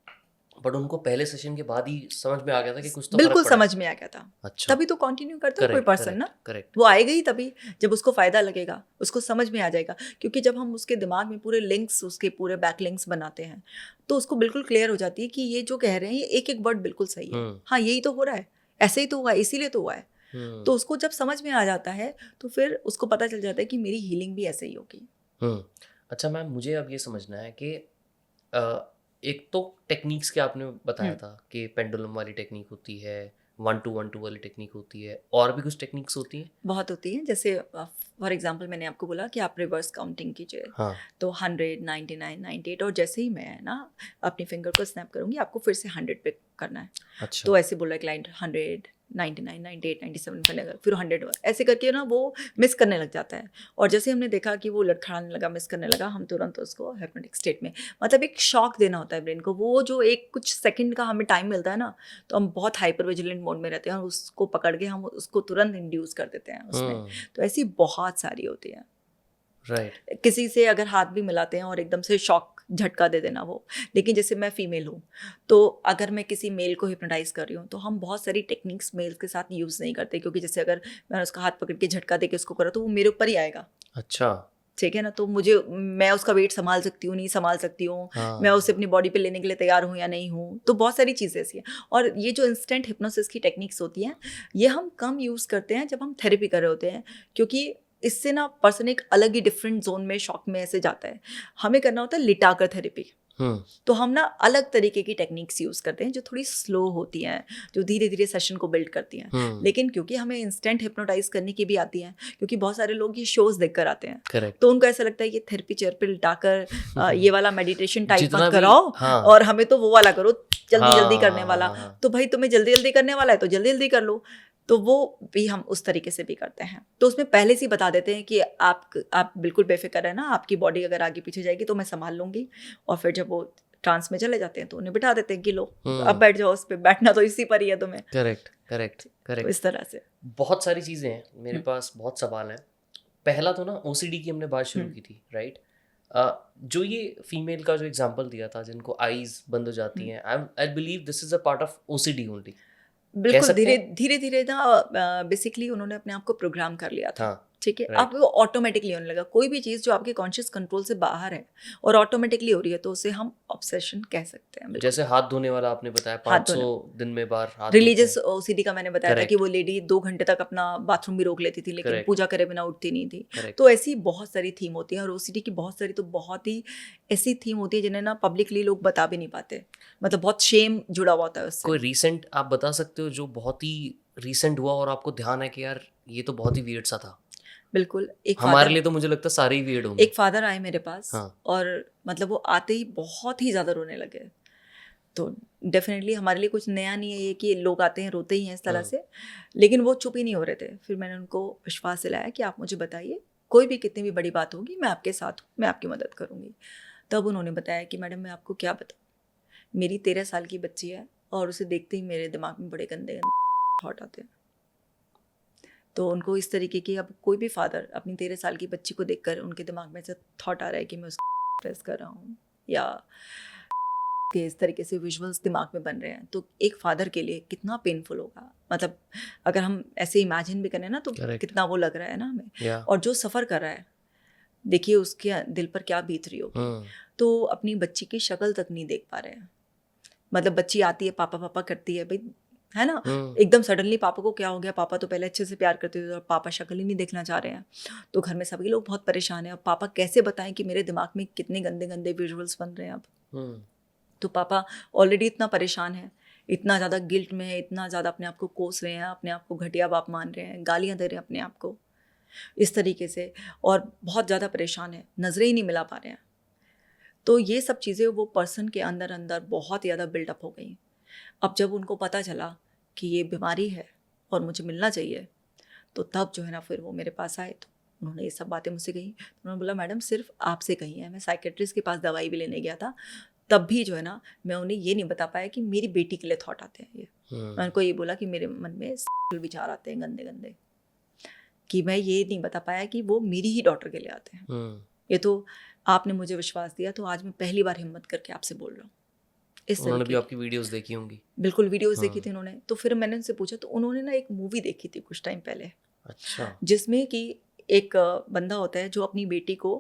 बट उनको पहले सेशन के बाद ही समझ में आ गया था कि कुछ तो फर्क बिल्कुल पड़ा है। समझ में आ गया था। अच्छा, तभी तो कंटिन्यू करता है कोई करेक्ट, पर्सन करेक्ट, ना, करेक्ट, वो आएगा ही तभी जब उसको फ़ायदा लगेगा, उसको समझ में आ जाएगा। क्योंकि जब हम उसके दिमाग में पूरे लिंक्स, उसके पूरे बैक लिंक्स बनाते हैं, तो उसको बिल्कुल क्लियर हो जाती है कि ये जो कह रहे हैं ये एक एक वर्ड बिल्कुल सही है, हाँ यही तो हो रहा है, ऐसे ही तो हुआ है, इसीलिए तो हुआ है। तो उसको जब समझ में आ जाता है तो फिर उसको पता चल जाता है कि मेरी हीलिंग भी ऐसे ही होगी। अच्छा मैम, मुझे अब ये समझना है कि अ, एक तो टेक्निक्स के आपने बताया था कि पेंडुलम वाली टेक्निक होती है, 1-2-1-2 वाली टेक्निक होती है, और भी कुछ टेक्निक्स होती हैं? बहुत होती है, जैसे फॉर एग्जांपल मैंने आपको बोला कि आप रिवर्स काउंटिंग कीजिए, हाँ, तो 100, 99, 98, और जैसे ही मैं ना अपनी फिंगर को स्नैप करूँगी आपको फिर से 100 पे करना है। अच्छा, तो ऐसे बोला क्लाइंट 100, 99, 98, 97 करने लगा, फिर 100 ऐसे करके ना वो मिस करने लग जाता है। और जैसे हमने देखा कि वो लड़खड़ाने लगा, मिस करने लगा, हम तुरंत उसको हिप्नोटिक स्टेट में, मतलब एक शॉक देना होता है ब्रेन को, वो जो एक कुछ सेकंड का हमें टाइम मिलता है ना, तो हम बहुत हाइपर विजिलेंट मोड में रहते हैं और उसको पकड़ के हम उसको तुरंत इंड्यूस कर देते हैं उसमें। तो ऐसी बहुत सारी होती है। राइट, किसी से अगर हाथ भी मिलाते हैं और एकदम से शॉक झटका दे देना वो। लेकिन जैसे मैं फीमेल हूँ, तो अगर मैं किसी मेल को हिप्नोटाइज कर रही हूँ तो हम बहुत सारी टेक्निक्स मेल्स के साथ यूज़ नहीं करते, क्योंकि जैसे अगर मैंने उसका हाथ पकड़ के झटका दे के उसको करा तो वो मेरे ऊपर ही आएगा। अच्छा, ठीक है ना, तो मुझे, मैं उसका वेट संभाल सकती हूँ नहीं संभाल सकती हूँ, मैं उसे अपनी बॉडी पे लेने के लिए तैयार हूँ या नहीं हूँ, तो बहुत सारी चीज़ें ऐसी हैं। और ये जो इंस्टेंट हिप्नोसिस की टेक्निक्स होती हैं, ये हम कम यूज़ करते हैं जब हम थेरेपी कर रहे होते हैं, क्योंकि इससे ना पर्सन एक अलग ही डिफरेंट जोन में, शॉक में ऐसे जाता है। हमें करना होता है लिटाकर थेरेपी। तो हम ना अलग तरीके की टेक्निक्स यूज़ करते हैं जो थोड़ी स्लो होती हैं, जो धीरे धीरे सेशन को बिल्ड करती हैं। लेकिन क्योंकि हमें इंस्टेंट हिप्नोटाइज करने की भी आती हैं, क्योंकि बहुत सारे लोग ये शोज देख कर आते हैं, Correct. तो उनको ऐसा लगता है ये थेरेपी चेयर पे लिटाकर ये वाला मेडिटेशन टाइप जितना मत भी, कराओ, हाँ, और हमें तो वो वाला करो, जल्दी जल्दी करने हाँ, वाला। हाँ, तो भाई तुम्हें जल्दी जल्दी करने वाला है तो जल्दी जल्दी कर लो। तो वो भी हम उस तरीके से भी करते हैं। तो उसमें पहले से ही बता देते हैं कि आप बिल्कुल बेफिक्र है ना, आपकी बॉडी अगर आगे पीछे जाएगी तो मैं संभाल लूंगी। और फिर जब वो ट्रांस में चले जाते हैं तो उन्हें बिठा देते हैं कि लो अब बैठ जाओ उस पर, बैठना तो इसी पर ही है तुम्हें। करेक्ट करेक्ट तो करेक्ट। इस तरह से बहुत सारी चीज़ें हैं, मेरे पास बहुत सवाल हैं। पहला तो ना ओसीडी की हमने बात शुरू की थी, राइट? जो ये फीमेल का जो एग्जांपल दिया था, जिनको आईज बंद हो जाती हैं, I believe this is a part of OCD only. बिल्कुल सकते धीरे हैं? धीरे धीरे ना बेसिकली उन्होंने अपने आप को प्रोग्राम कर लिया था। हाँ, ठीक है, right. अब वो ऑटोमेटिकली होने लगा। कोई भी चीज़ जो आपके कॉन्शियस कंट्रोल से बाहर है और ऑटोमेटिकली हो रही है तो उसे हम ऑब्सेशन कह सकते हैं। बिल्कुल। जैसे हाथ धोने वाला आपने बताया, हाथ 500 दिन में बार हाथ धोते रिलीजियस हैं। ओसीडी का मैंने बताया था Correct. कि वो लेडी 2 घंटे तक अपना बाथरूम भी रोक लेती थी, लेकिन Correct. पूजा करे बिना उठती नहीं थी। Correct. तो ऐसी बहुत सारी थीम होती है, और ओसीडी की बहुत सारी, तो बहुत ही ऐसी थीम होती है जिन्हें ना पब्लिकली लोग बता भी नहीं पाते, मतलब बहुत शेम जुड़ा हुआ होता है उससे। कोई रीसेंट आप बता सकते हो जो बहुत ही रीसेंट हुआ और आपको ध्यान है कि यार ये तो बहुत ही वियर्ड सा था? बिल्कुल। हमारे लिए तो मुझे लगता है सारे ही वियर्ड होंगे। एक फादर आए मेरे पास, हाँ। और मतलब वो आते ही बहुत ही ज़्यादा रोने लगे। तो डेफिनेटली हमारे लिए कुछ नया नहीं है ये कि लोग आते हैं रोते ही हैं इस तरह से, लेकिन वो चुप ही नहीं हो रहे थे। फिर मैंने उनको विश्वास दिलाया कि आप मुझे बताइए, कोई भी कितनी भी बड़ी बात होगी मैं आपके साथ हूँ, मैं आपकी मदद करूँगी। तब उन्होंने बताया कि मैडम मैं आपको क्या बताऊँ, मेरी 13 साल की बच्ची है और उसे देखते ही मेरे दिमाग में बड़े गंदे गंदे थॉट आते हैं। तो उनको इस तरीके की, अब कोई भी फादर अपनी 13 साल की बच्ची को देखकर उनके दिमाग में से थॉट आ रहा है कि मैं उसको प्रेस कर रहा हूँ, या कि इस तरीके से विजुअल्स दिमाग में बन रहे हैं, तो एक फादर के लिए कितना पेनफुल होगा। मतलब अगर हम ऐसे इमेजिन भी करें ना तो कितना वो लग रहा है ना हमें। और जो सफ़र कर रहा है, देखिए उसके दिल पर क्या बीत रही होगी। तो अपनी बच्ची की शक्ल तक नहीं देख पा रहे हैं। मतलब बच्ची आती है, पापा पापा करती है, भाई है ना, एकदम सडनली पापा को क्या हो गया, पापा तो पहले अच्छे से प्यार करते थे और पापा शक्ल ही नहीं देखना चाह रहे हैं। तो घर में सभी लोग बहुत परेशान हैं। अब पापा कैसे बताएं कि मेरे दिमाग में कितने गंदे गंदे विजुअल्स बन रहे हैं अब। तो पापा ऑलरेडी इतना परेशान है, इतना ज़्यादा गिल्ट में है, इतना ज़्यादा अपने आप को कोस रहे हैं, अपने आप को घटिया बाप मान रहे हैं, गालियाँ दे रहे हैं अपने आप को इस तरीके से, और बहुत ज़्यादा परेशान है, नज़रें ही नहीं मिला पा रहे हैं। तो ये सब चीज़ें वो पर्सन के अंदर अंदर बहुत ज़्यादा बिल्डअप हो गई। अब जब उनको पता चला कि ये बीमारी है और मुझे मिलना चाहिए, तो तब जो है ना फिर वो मेरे पास आए। तो उन्होंने ये सब बातें मुझसे कही। तो उन्होंने बोला मैडम सिर्फ आपसे कही है, मैं साइकेट्रिस्ट के पास दवाई भी लेने गया था, तब भी जो है ना मैं उन्हें ये नहीं बता पाया कि मेरी बेटी के लिए थॉट आते हैं ये। मैं उनको ये बोला कि मेरे मन में विचार आते हैं गंदे गंदे, कि मैं ये नहीं बता पाया कि वो मेरी ही डॉटर के लिए आते हैं। ये तो आपने मुझे विश्वास दिया, तो आज मैं पहली बार हिम्मत करके आपसे बोल रहा हूँ। उन्होंने भी आपकी वीडियोस देखी होंगी? बिल्कुल वीडियोस देखी थी उन्होंने। तो फिर मैंने उनसे पूछा, तो उन्होंने ना एक मूवी देखी थी कुछ टाइम पहले। अच्छा। जिसमें कि एक बंदा होता है जो अपनी बेटी को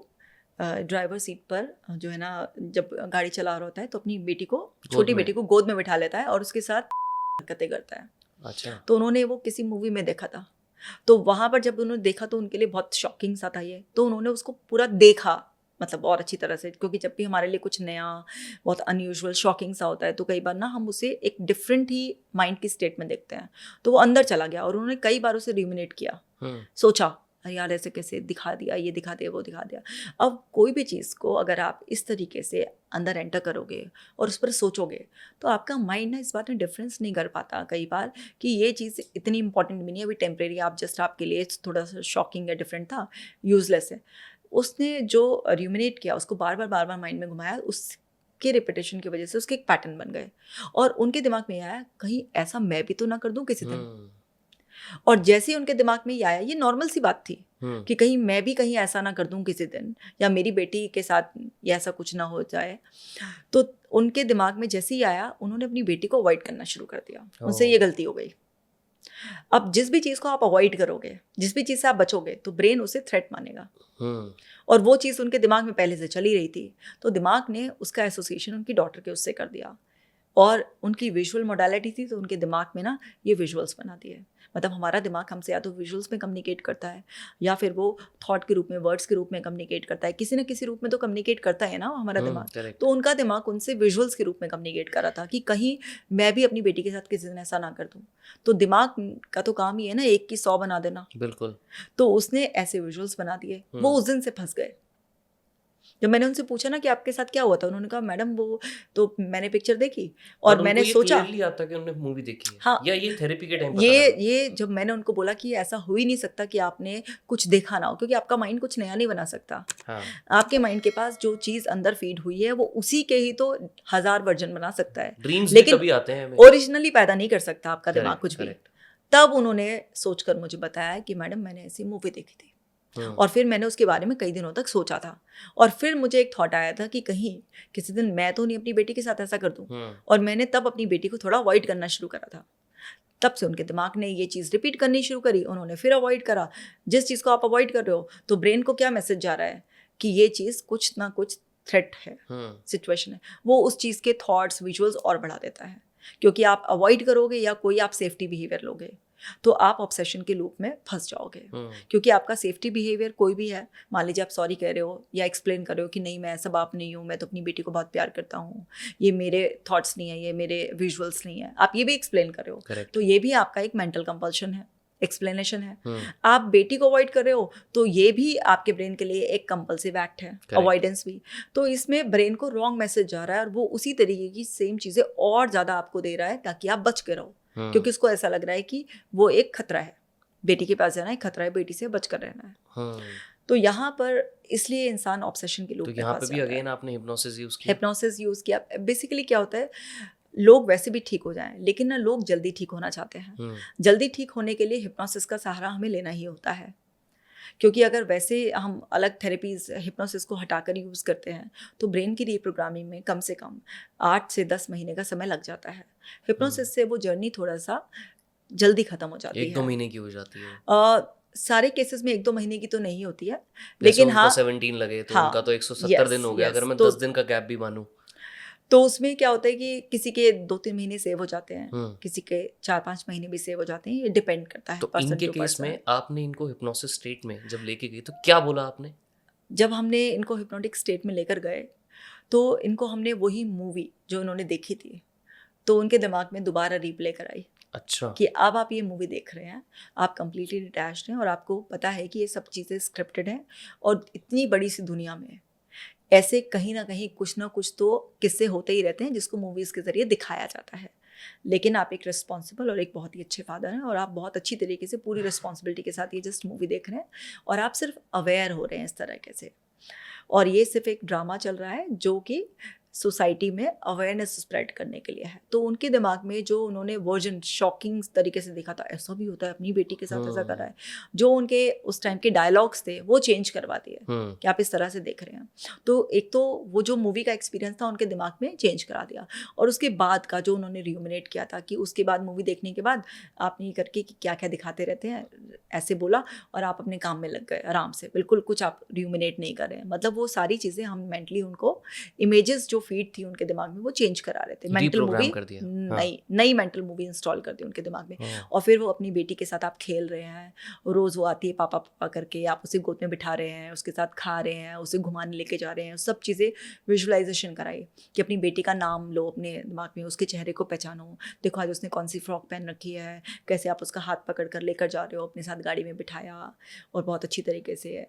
ड्राइवर सीट पर जो है ना, जब गाड़ी चला रहा होता है तो अपनी बेटी को, छोटी बेटी को गोद में बिठा लेता है और उसके साथ हरकतें करता है। अच्छा। तो उन्होंने वो किसी मूवी में देखा था। तो वहाँ पर जब उन्होंने देखा तो उनके लिए बहुत शॉकिंग सा था ये। तो उन्होंने उसको पूरा देखा, मतलब और अच्छी तरह से, क्योंकि जब भी हमारे लिए कुछ नया, बहुत अनयूजुअल, शॉकिंग सा होता है तो कई बार ना हम उसे एक डिफरेंट ही माइंड की स्टेट में देखते हैं। तो वो अंदर चला गया और उन्होंने कई बार उसे रिमिनेट किया, सोचा अरे यार ऐसे कैसे दिखा दिया, ये दिखा दिया, वो दिखा दिया। अब कोई भी चीज़ को अगर आप इस तरीके से अंदर एंटर करोगे और उस पर सोचोगे, तो आपका माइंड ना इस बात में डिफरेंस नहीं कर पाता कई बार कि ये चीज़ इतनी इंपॉर्टेंट भी नहीं है, अभी टेम्परेरी, आप जस्ट आपके लिए थोड़ा सा शॉकिंग या डिफरेंट था, यूजलेस है। उसने जो रिमिनेट किया, उसको बार बार माइंड में घुमाया, उसके रिपीटेशन की वजह से उसके एक पैटर्न बन गए और उनके दिमाग में आया कहीं ऐसा मैं भी तो ना कर दूं किसी दिन। और जैसे ही उनके दिमाग में ये आया, ये नॉर्मल सी बात थी कि कहीं मैं भी कहीं ऐसा ना कर दूं किसी दिन, या मेरी बेटी के साथ ये ऐसा कुछ ना हो जाए। तो उनके दिमाग में जैसे ही आया, उन्होंने अपनी बेटी को अवॉइड करना शुरू कर दिया। उनसे ये गलती हो गई। अब जिस भी चीज़ को आप अवॉइड करोगे, जिस भी चीज़ से आप बचोगे, तो ब्रेन उसे थ्रेट मानेगा। और वो चीज़ उनके दिमाग में पहले से चली रही थी, तो दिमाग ने उसका एसोसिएशन उनकी डॉटर के उससे कर दिया। और उनकी विजुअल मोडालिटी थी, तो उनके दिमाग में ना ये विजुअल्स बना दिए। मतलब हमारा दिमाग हमसे या तो विजुअल्स में कम्युनिकेट करता है, या फिर वो थॉट के रूप में, वर्ड्स के रूप में कम्युनिकेट करता है। किसी न किसी रूप में तो कम्युनिकेट करता है ना हमारा दिमाग। तो उनका दिमाग उनसे विजुअल्स के रूप में कम्युनिकेट कर रहा था कि कहीं मैं भी अपनी बेटी के साथ किसी दिन ऐसा ना कर दूँ। तो दिमाग का तो काम ही है ना 1 की 100 बना देना। बिल्कुल। तो उसने ऐसे विजुअल्स बना दिए, वो उस दिन से फंस गए। जब मैंने उनसे पूछा ना कि आपके साथ क्या हुआ था, उन्होंने कहा मैडम वो तो मैंने पिक्चर देखी और मैंने ये सोचा क्लियरली आता कि उन्होंने मूवी देखी है। हाँ, या ये थेरेपी के टाइम पता लगा? ये जब मैंने उनको बोला कि ऐसा हो ही नहीं सकता कि आपने कुछ देखा ना हो, क्योंकि आपका माइंड कुछ नया नहीं बना सकता। हाँ। आपके माइंड के पास जो चीज़ अंदर फीड हुई है वो उसी के ही तो 1000 वर्जन बना सकता है, ड्रीम्स भी लेकिन तभी आते हैं हमें। ओरिजिनली पैदा नहीं कर सकता आपका दिमाग कुछ भी। तब उन्होंने सोचकर मुझे बताया कि मैडम मैंने ऐसी मूवी देखी थी, और फिर मैंने उसके बारे में कई दिनों तक सोचा था। और फिर मुझे एक थॉट आया था कि कहीं किसी दिन मैं तो नहीं अपनी बेटी के साथ ऐसा कर दूं। और मैंने तब अपनी बेटी को थोड़ा अवॉइड करना शुरू करा था। तब से उनके दिमाग ने ये चीज़ रिपीट करनी शुरू करी, उन्होंने फिर अवॉइड करा। जिस चीज़ को आप अवॉइड कर रहे हो, तो ब्रेन को क्या मैसेज जा रहा है कि ये चीज़ कुछ ना कुछ थ्रेट है, सिचुएशन है। वो उस चीज़ के थॉट्स, विजुअल्स और बढ़ा देता है, क्योंकि आप अवॉइड करोगे या कोई आप सेफ्टी बिहेवियर लोगे, तो आप ऑब्सेशन के लूप में फंस जाओगे। क्योंकि आपका सेफ्टी बिहेवियर कोई भी है, मान लीजिए आप सॉरी कह रहे हो या एक्सप्लेन कर रहे हो कि नहीं मैं ऐसा बाप नहीं हूँ, मैं तो अपनी बेटी को बहुत प्यार करता हूँ, ये मेरे थॉट्स नहीं है, ये मेरे विजुअल्स नहीं है, आप ये भी एक्सप्लेन कर रहे हो। तो ये भी आपका एक मेंटल कंपल्शन है, एक्सप्लेनेशन है। आप बेटी को अवॉइड कर रहे हो, तो ये भी आपके ब्रेन के लिए एक कंपल्सिव एक्ट है, अवॉइडेंस भी। तो इसमें ब्रेन को रॉन्ग मैसेज जा रहा है, और वो उसी तरीके की सेम चीज़ें और ज़्यादा आपको दे रहा है ताकि आप बच के रहो। क्योंकि उसको ऐसा लग रहा है कि वो एक खतरा है, बेटी के पास जाना एक खतरा है, बेटी से बच कर रहना है। तो यहाँ पर इसलिए इंसान ऑब्सेशन के लूप में फंस जाता है। तो यहाँ पे भी अगेन आपने हिप्नोसिस यूज किया। बेसिकली क्या होता है, लोग वैसे भी ठीक हो जाएं, लेकिन ना लोग जल्दी ठीक होना चाहते हैं। जल्दी ठीक होने के लिए हिप्नोसिस का सहारा हमें लेना ही होता है, क्योंकि अगर वैसे हम अलग थेरेपीज हिप्नोसिस को हटाकर यूज़ करते हैं, तो ब्रेन की रीप्रोग्रामिंग में कम से कम 8 से 10 महीने का समय लग जाता है। हिप्नोसिस से वो जर्नी थोड़ा सा जल्दी ख़त्म हो जाती है, 1-2 महीने की हो जाती है। सारे केसेस में 1-2 महीने की तो नहीं होती है, लेकिन हाँ 17 लगे तो उनका तो 170 दिन हो गया। अगर मैं 10 दिन का गैप भी मानूं, तो उसमें क्या होता है कि किसी के 2-3 महीने सेव हो जाते हैं, किसी के 4-5 महीने भी सेव हो जाते हैं, ये डिपेंड करता है। तो इनके केस में आपने इनको हिप्नोसिस स्टेट में जब लेके गई तो क्या बोला आपने? जब हमने इनको हिप्नोटिक स्टेट में लेकर गए, तो इनको हमने वही मूवी जो इन्होंने देखी थी, तो उनके दिमाग में दोबारा रिप्ले कराई। अच्छा। कि अब आप ये मूवी देख रहे हैं, आप कंप्लीटली डिटैच्ड हैं, और आपको पता है कि ये सब चीज़ें स्क्रिप्टेड हैं, और इतनी बड़ी सी दुनिया में ऐसे कहीं ना कहीं कुछ ना कुछ तो किस्से होते ही रहते हैं जिसको मूवीज़ के ज़रिए दिखाया जाता है। लेकिन आप एक रिस्पॉन्सिबल और एक बहुत ही अच्छे फादर हैं, और आप बहुत अच्छी तरीके से पूरी रिस्पॉन्सिबिलिटी के साथ ये जस्ट मूवी देख रहे हैं, और आप सिर्फ अवेयर हो रहे हैं इस तरह से। और ये सिर्फ एक ड्रामा चल रहा है जो कि सोसाइटी में अवेयरनेस स्प्रेड करने के लिए है। तो उनके दिमाग में जो उन्होंने वर्जन शॉकिंग तरीके से देखा था, ऐसा भी होता है, अपनी बेटी के साथ ऐसा कर रहा है, जो उनके उस टाइम के डायलॉग्स थे वो चेंज करवा दिए कि आप इस तरह से देख रहे हैं। तो एक तो वो जो मूवी का एक्सपीरियंस था उनके दिमाग में चेंज करा दिया, और उसके बाद का जो उन्होंने रियूमिनेट किया था कि उसके बाद मूवी देखने के बाद आपने ये करके कि क्या क्या दिखाते रहते हैं, ऐसे बोला, और आप अपने काम में लग गए आराम से, बिल्कुल कुछ आप रियूमिनेट नहीं कर रहे हैं। मतलब वो सारी चीज़ें हम मेंटली उनको इमेजेस जो फीड थी उनके दिमाग में वो चेंज करा रहे थे। मेंटल मूवी नई मेंटल मूवी इंस्टॉल कर दी उनके दिमाग में। और फिर वो अपनी बेटी के साथ आप खेल रहे हैं, रोज़ वो आती है पापा पापा करके, आप उसे गोद में बिठा रहे हैं, उसके साथ खा रहे हैं, उसे घुमाने लेके जा रहे हैं, सब चीज़ें विजुअलाइजेशन कराई कि अपनी बेटी का नाम लो अपने दिमाग में, उसके चेहरे को पहचानो, देखो आज उसने कौन सी फ्रॉक पहन रखी है, कैसे आप उसका हाथ पकड़ कर लेकर जा रहे हो, अपने साथ गाड़ी में बिठाया और बहुत अच्छी तरीके से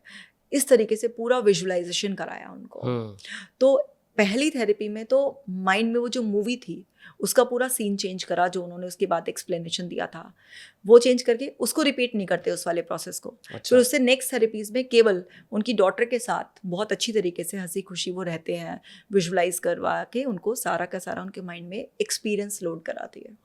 इस तरीके से पूरा विजुअलाइजेशन कराया उनको। तो पहली थेरेपी में तो माइंड में वो जो मूवी थी उसका पूरा सीन चेंज करा, जो उन्होंने उसके बाद एक्सप्लेनेशन दिया था वो चेंज करके उसको रिपीट नहीं करते उस वाले प्रोसेस को। फिर उससे नेक्स्ट थेरेपीज में केवल उनकी डॉटर के साथ बहुत अच्छी तरीके से हंसी खुशी वो रहते हैं, विजुअलाइज करवा के उनको सारा का सारा उनके माइंड में एक्सपीरियंस लोड कराती है।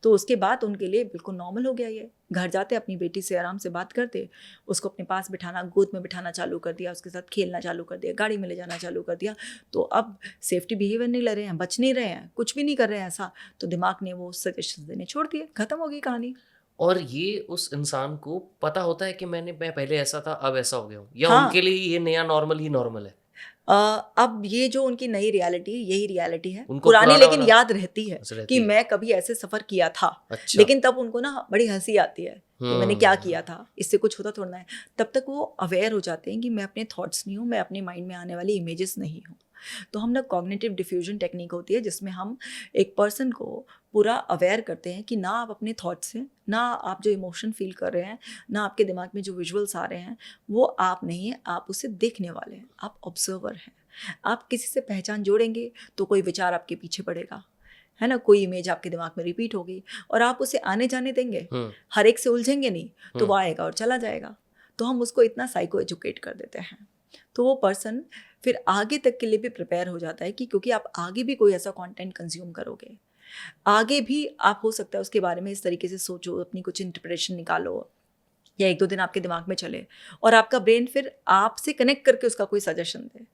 तो उसके बाद उनके लिए बिल्कुल नॉर्मल हो गया ये। घर जाते अपनी बेटी से आराम से बात करते, उसको अपने पास बिठाना, गोद में बिठाना चालू कर दिया, उसके साथ खेलना चालू कर दिया, गाड़ी में ले जाना चालू कर दिया। तो अब सेफ्टी बिहेवियर नहीं ले रहे हैं, बच नहीं रहे हैं, कुछ भी नहीं कर रहे हैं ऐसा, तो दिमाग ने वो सजेशन देने छोड़ दिए, खत्म हो गई कहानी। और ये उस इंसान को पता होता है कि मैं पहले ऐसा था अब ऐसा हो गया हूँ, या हाँ। उनके लिए ये नया नॉर्मल ही नॉर्मल है? अब ये जो उनकी नई रियलिटी है यही रियलिटी है, उनको पुरानी पुराना लेकिन वाला याद रहती है रहती कि है। मैं कभी ऐसे सफर किया था। अच्छा। लेकिन तब उनको ना बड़ी हंसी आती है कि मैंने क्या किया था, इससे कुछ होता थोड़ा ना है। तब तक वो अवेयर हो जाते हैं कि मैं अपने थॉट्स नहीं हूँ, मैं अपने माइंड में आने वाली इमेजेस नहीं हूँ। तो हम ना कॉग्निटिव डिफ्यूजन टेक्निक होती है जिसमें हम एक पर्सन को पूरा अवेयर करते हैं कि ना आप अपने थॉट्स हैं, ना आप जो इमोशन फील कर रहे हैं, ना आपके दिमाग में जो विजुअल्स आ रहे हैं वो आप नहीं हैं, आप उसे देखने वाले हैं, आप ऑब्जर्वर हैं। आप किसी से पहचान जोड़ेंगे तो कोई विचार आपके पीछे पड़ेगा, है ना, कोई इमेज आपके दिमाग में रिपीट होगी और आप उसे आने जाने देंगे, हर एक से उलझेंगे नहीं, तो वो आएगा और चला जाएगा। तो हम उसको इतना साइको एजुकेट कर देते हैं, तो वो पर्सन फिर आगे तक के लिए भी प्रिपेयर हो जाता है कि क्योंकि आप आगे भी कोई ऐसा कंटेंट कंज्यूम करोगे, आगे भी आप हो सकता है उसके बारे में इस तरीके से सोचो, अपनी कुछ इंटरप्रिटेशन निकालो, या 1-2 दिन आपके दिमाग में चले और आपका ब्रेन फिर आपसे कनेक्ट करके उसका कोई सजेशन दे।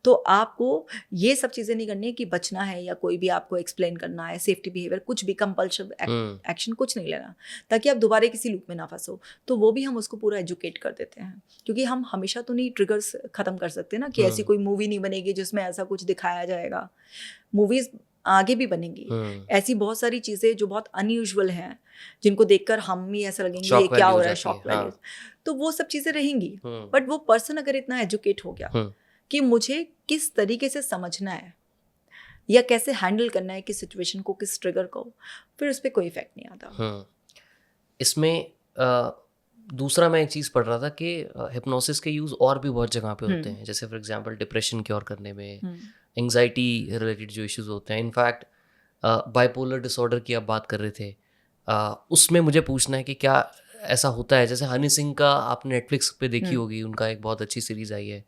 तो आपको ये सब चीज़ें नहीं करनी है कि बचना है या कोई भी आपको एक्सप्लेन करना है, सेफ्टी बिहेवियर कुछ भी, कंपल्सिव एक्शन कुछ नहीं लेना, ताकि आप दोबारा किसी लूप में ना फंसो। तो वो भी हम उसको पूरा एजुकेट कर देते हैं, क्योंकि हम हमेशा तो नहीं ट्रिगर्स ख़त्म कर सकते ना, कि ऐसी कोई मूवी नहीं बनेगी जिसमें ऐसा कुछ दिखाया जाएगा। मूवीज़ आगे भी बनेंगी, ऐसी बहुत सारी चीज़ें जो बहुत अनयूजुअल हैं, जिनको देखकर हम ही ऐसा लगेंगे ये क्या हो रहा है, शॉक वैल्यूज, तो वो सब चीज़ें रहेंगी। बट वो पर्सन अगर इतना एजुकेट हो गया कि मुझे किस तरीके से समझना है या कैसे हैंडल करना है किस सिचुएशन को, किस ट्रिगर को, फिर उस पर कोई इफेक्ट नहीं आता। इसमें दूसरा मैं एक चीज़ पढ़ रहा था कि हिप्नोसिस के यूज़ और भी बहुत जगह पे होते हैं, जैसे फॉर एग्जांपल डिप्रेशन क्योर करने में, एंग्जाइटी रिलेटेड जो इश्यूज होते हैं। इनफैक्ट बाइपोलर डिसऑर्डर की आप बात कर रहे थे, उसमें मुझे पूछना है कि क्या ऐसा होता है? जैसे हनी सिंह का आपने नेटफ्लिक्स पे देखी होगी, उनका एक बहुत अच्छी सीरीज़ आई है,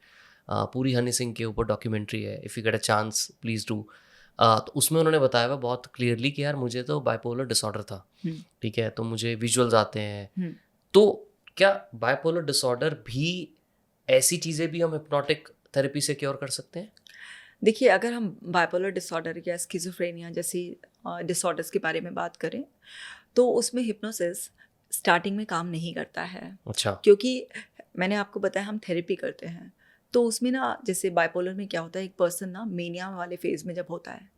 पूरी हनी सिंह के ऊपर डॉक्यूमेंट्री है, if you get a chance please do. तो उसमें उन्होंने बताया हुआ बहुत क्लियरली कि यार मुझे तो बाइपोलर डिसऑर्डर था, ठीक है, तो मुझे विजुअल्स आते हैं। तो क्या बाइपोलर डिसऑर्डर भी, ऐसी चीज़ें भी हम हिप्नोटिक थेरेपी से क्योर कर सकते हैं? देखिए, अगर हम बाइपोलर डिसऑर्डर या स्किज़ोफ्रेनिया जैसी डिसऑर्डर्स के बारे में बात करें, तो उसमें हिप्नोसिस स्टार्टिंग में काम नहीं करता है। अच्छा। क्योंकि मैंने आपको बताया हम थेरेपी करते हैं, तो उसमें ना जैसे बाइपोलर में क्या होता है, एक पर्सन ना मेनिया वाले फेज़ में जब होता है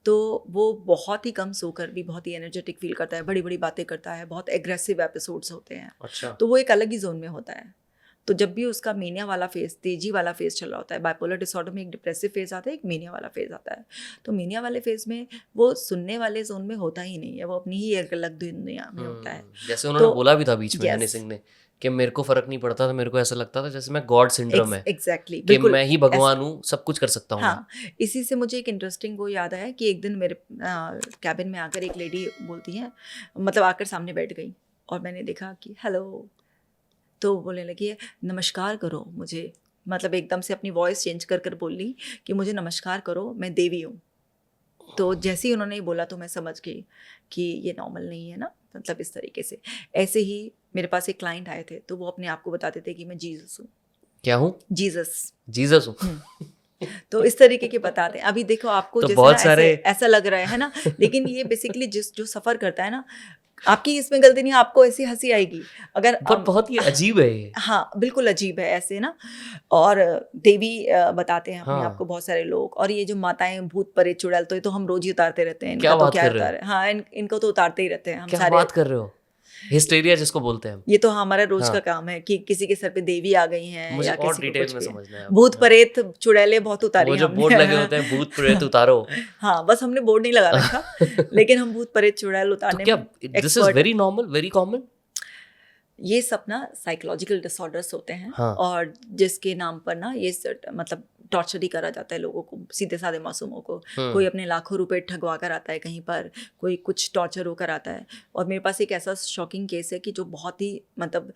तो वो बहुत ही कम सोकर भी बहुत ही एनर्जेटिक फील करता है, बड़ी बड़ी बातें करता है, बहुत एग्रेसिव एपिसोड्स होते हैं। अच्छा। तो वो एक अलग ही जोन में होता है। तो जब भी उसका मेनिया वाला फेज़, तेजी वाला फेज़ चल रहा होता है, बाइपोलर डिसऑर्डर में एक डिप्रेसिव फेज़ आता है, एक मेनिया वाला फेज़ आता है। तो मेनिया वाले फेज़ में वो सुनने वाले जोन में होता ही नहीं है, वो अपनी ही एक अलग दुनिया में होता है। जैसे उन्होंने तो बोला भी था बीच में, हनी yes, सिंह ने, कि मेरे को फ़र्क नहीं पड़ता था, मेरे को ऐसा लगता था जैसे मैं गॉड सिंड्रोम है, एग्जैक्टली, कि बिल्कुल मैं ही भगवान हूँ, सब कुछ कर सकता हूँ। हाँ, इसी से मुझे एक इंटरेस्टिंग वो याद आया कि एक दिन मेरे कैबिन में आकर एक लेडी बोलती है, मतलब आकर सामने बैठ गई और मैंने देखा कि हेलो, तो बोलने लगी नमस्कार करो मुझे, मतलब एकदम से अपनी वॉइस चेंज कर कर बोली कि मुझे नमस्कार करो, मैं देवी हूँ। तो जैसे ही उन्होंने बोला तो मैं समझ गई कि ये नॉर्मल नहीं है ना, मतलब इस तरीके से। ऐसे ही मेरे पास एक क्लाइंट आए थे, तो वो अपने आप को बताते थे कि मैं जीसस हूँ। क्या हूँ? जीसस हूँ। तो इस तरीके के बताते हैं। अभी देखो आपको तो जैसे बहुत ना सारे ऐसा लग रहा है ना, लेकिन ये बेसिकली जो सफ़र करता है ना, आपकी इसमें गलती नहीं, आपको ऐसी हंसी आएगी अगर पर बहुत ही अजीब है ये। हाँ, बिल्कुल अजीब है ऐसे ना। और देवी बताते हैं अपने आप को बहुत सारे लोग, और ये जो माताएं भूत प्रेत चुड़ैल, तो ये तो हम रोज ही उतारते रहते हैं, क्या इनका तो बात क्या कर रहे हो? उतारे, हाँ इनको तो उतारते ही रहते हैं हम क्या सारे। बात कर रहे हो? हिस्टेरिया जिसको बोलते हैं हम। ये तो हमारा रोज हाँ। का काम है कि किसी के सर पे देवी आ गई हैं मुझे या और किसी को डिटेल कुछ में भी समझना है। भूत प्रेत चुड़ैले बहुत उतारी वो हैं जो हमने। बोर्ड लगे होते हैं, भूत प्रेत उतारो। हाँ, बस हमने बोर्ड नहीं लगा रखा, लेकिन हम भूत प्रेत चुड़ैल तो उतारने क्या में this is expert. Very normal, very common? ये सब ना साइकोलॉजिकल डिसऑर्डर्स होते हैं। हाँ। और जिसके नाम पर ना ये मतलब टॉर्चर ही करा जाता है लोगों को, सीधे साधे मासूमों को। कोई अपने लाखों रुपए ठगवा कर आता है कहीं पर, कोई कुछ टॉर्चर होकर आता है। और मेरे पास एक ऐसा शॉकिंग केस है कि जो बहुत ही मतलब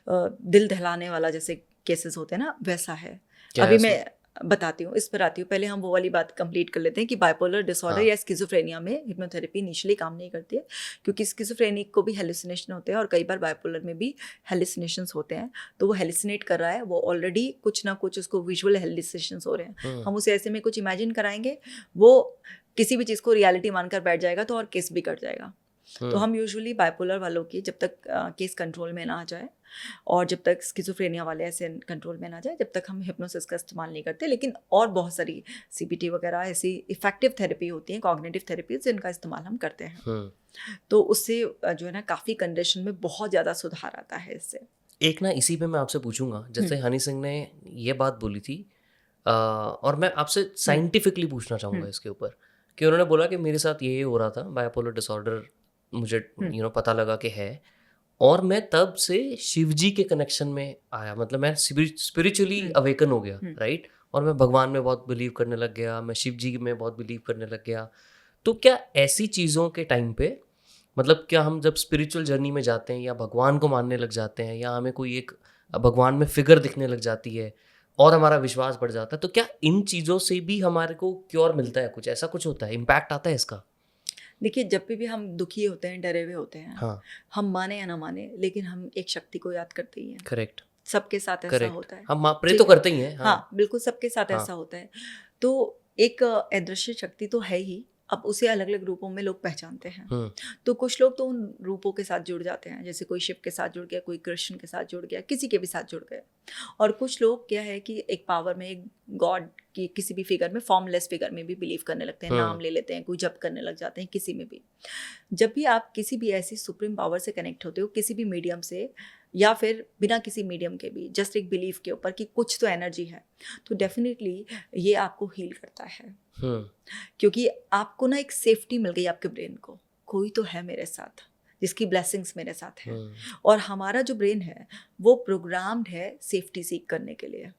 दिल दहलाने वाला, जैसे केसेस होते हैं ना, वैसा है। अभी मैं बताती हूँ, इस पर आती हूँ। पहले हम वो वाली बात कंप्लीट कर लेते हैं कि बाइपोलर डिसऑर्डर हाँ। या स्किज़ोफ्रेनिया में हिप्नोथेरेपी इनिशियली काम नहीं करती है, क्योंकि स्किज़ोफ्रेनिक को भी हेलुसिनेशन होते हैं और कई बार बाइपोलर में भी हेलुसिनेशंस होते हैं। तो वो हेलुसिनेट कर रहा है, वो ऑलरेडी कुछ ना कुछ उसको विजुअल हेलुसिनेशंस हो रहे हैं, हम उसे ऐसे में कुछ इमेजिन कराएंगे, वो किसी भी चीज़ को रियलिटी मानकर बैठ जाएगा, तो और केस भी कट जाएगा। तो हम यूजुअली बाइपोलर वालों की जब तक केस कंट्रोल में ना आ जाए और जब तक स्किज़ोफ्रेनिया वाले ऐसे कंट्रोल में ना जाए, जब तक हम हिप्नोसिस का इस्तेमाल नहीं करते। लेकिन और बहुत सारी सीबीटी वगैरह ऐसी इफेक्टिव थेरेपी होती हैं, कॉग्निटिव थेरेपीज, जिनका इस्तेमाल हम करते हैं। तो उससे जो है ना काफ़ी कंडीशन में बहुत ज़्यादा सुधार आता है इससे। एक ना इसी पे मैं आपसे पूछूंगा, जैसे हनी सिंह ने ये बात बोली थी, और मैं आपसे साइंटिफिकली पूछना चाहूँगा इसके ऊपर, कि उन्होंने बोला कि मेरे साथ ये हो रहा था, बाइपोलर डिसऑर्डर मुझे पता लगा कि है, और मैं तब से शिव जी के कनेक्शन में आया, मतलब मैं स्पिरिचुअली अवेकन हो गया, राइट, और मैं भगवान में बहुत बिलीव करने लग गया, मैं शिव जी में बहुत बिलीव करने लग गया। तो क्या ऐसी चीज़ों के टाइम पे, मतलब क्या हम जब स्पिरिचुअल जर्नी में जाते हैं या भगवान को मानने लग जाते हैं या हमें कोई एक भगवान में फिगर दिखने लग जाती है और हमारा विश्वास बढ़ जाता है, तो क्या इन चीज़ों से भी हमारे को क्योर मिलता है, कुछ ऐसा कुछ होता है, इम्पैक्ट आता है इसका? देखिए, जब भी हम दुखी होते हैं, डरे हुए होते हैं, हाँ, हम माने या ना माने, लेकिन हम एक शक्ति को याद करते ही हैं। करेक्ट, सबके साथ ऐसा करेक्ट, होता है। हम प्रे तो ठीक है? करते ही हैं। हाँ, हाँ, बिल्कुल सबके साथ हाँ, ऐसा होता है। तो एक अदृश्य शक्ति तो है ही, अब उसे अलग-अलग रूपों में लोग पहचानते हैं। तो कुछ लोग तो उन रूपों के साथ जुड़ जाते हैं, जैसे कोई शिव के साथ जुड़ गया, कोई कृष्ण के साथ जुड़ गया, किसी के भी साथ जुड़ गए। और कुछ लोग क्या है कि एक पावर में, एक गॉड की किसी भी फिगर में, फॉर्मलेस फिगर में भी बिलीव करने लगते हैं, नाम ले लेते हैं, कोई जप करने लग जाते हैं किसी में भी। जब भी आप किसी भी ऐसी सुप्रीम पावर से कनेक्ट होते हो, किसी भी मीडियम से या फिर बिना किसी मीडियम के भी, जस्ट एक बिलीफ के ऊपर कि कुछ तो एनर्जी है, तो डेफिनेटली ये आपको हील करता है। क्योंकि आपको ना एक सेफ्टी मिल गई आपके ब्रेन को, कोई तो है मेरे साथ जिसकी ब्लेसिंग्स मेरे साथ है। और हमारा जो ब्रेन है वो प्रोग्राम्ड है सेफ्टी सीख करने के लिए।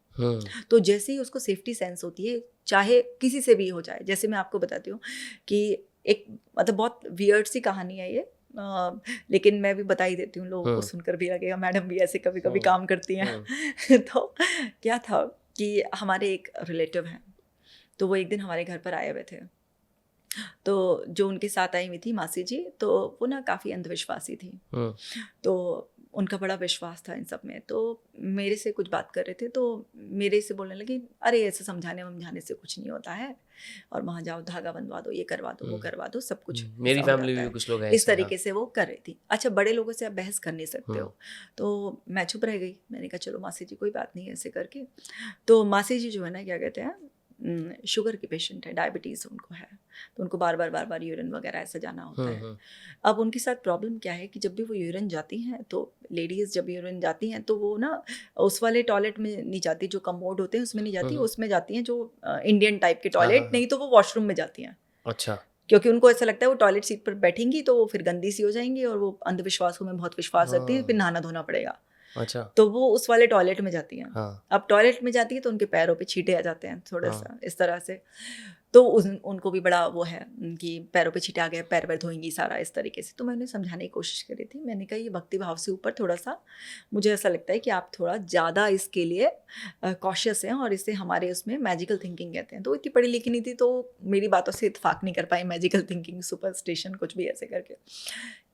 तो जैसे ही उसको सेफ्टी सेंस होती है, चाहे किसी से भी हो जाए, जैसे मैं आपको बताती हूँ कि एक मतलब बहुत वियर्ड सी कहानी है ये, लेकिन मैं भी बता ही देती हूँ, लोगों को सुनकर भी लगेगा मैडम भी ऐसे कभी कभी काम करती हैं। तो क्या था कि हमारे एक रिलेटिव हैं, तो वो एक दिन हमारे घर पर आए हुए थे। तो जो उनके साथ आई हुई थी मासी जी, तो वो ना काफ़ी अंधविश्वासी थी। तो उनका बड़ा विश्वास था इन सब में। तो मेरे से कुछ बात कर रहे थे, तो मेरे से बोलने लगी, अरे ऐसे समझाने से कुछ नहीं होता है, और वहाँ जाओ, धागा बंधवा दो, ये करवा दो, वो करवा दो, सब कुछ मेरी फैमिली में भी कुछ लोग हैं इस तरीके से वो कर रही थी। अच्छा, बड़े लोगों से आप बहस कर नहीं सकते हो। तो मैं चुप रह गई, मैंने कहा चलो मासी जी कोई बात नहीं, ऐसे करके। तो मासी जी जो है ना, क्या कहते हैं, शुगर की पेशेंट है, डायबिटीज़ उनको है, तो उनको बार बार यूरिन वगैरह ऐसा जाना होता है। अब उनके साथ प्रॉब्लम क्या है कि जब भी वो यूरिन जाती हैं, तो लेडीज़ जब यूरिन जाती हैं तो वो ना उस वाले टॉयलेट में नहीं जाती जो कमोड होते हैं, उसमें नहीं जाती, उसमें जाती हैं जो इंडियन टाइप के टॉयलेट, नहीं तो वो वॉशरूम में जाती हैं। अच्छा। क्योंकि उनको ऐसा लगता है वो टॉयलेट सीट पर बैठेंगी तो वो फिर गंदी सी हो जाएंगी, और वो अंधविश्वासों में बहुत विश्वास रखती है, फिर नहाना धोना पड़ेगा। अच्छा। तो वो उस वाले टॉयलेट में जाती हैं। हाँ। अब टॉयलेट में जाती है तो उनके पैरों पे छींटे आ जाते हैं थोड़ा सा इस तरह से। तो उनको भी बड़ा वो है कि पैरों पे छींटे आ गए, पैर पैर धोएंगी सारा, इस तरीके से। तो मैं उन्हें समझाने की कोशिश करी थी, मैंने कहा ये भक्ति भाव से ऊपर थोड़ा सा मुझे ऐसा लगता है कि आप थोड़ा ज़्यादा इसके लिए कॉशियस हैं, और इसे हमारे उसमें मैजिकल थिंकिंग कहते हैं। तो इतनी पढ़ी लिखी नहीं थी, तो मेरी बातों से इत्तेफाक नहीं कर पाई, मैजिकल थिंकिंग, सुपरस्टिशन, कुछ भी ऐसे करके।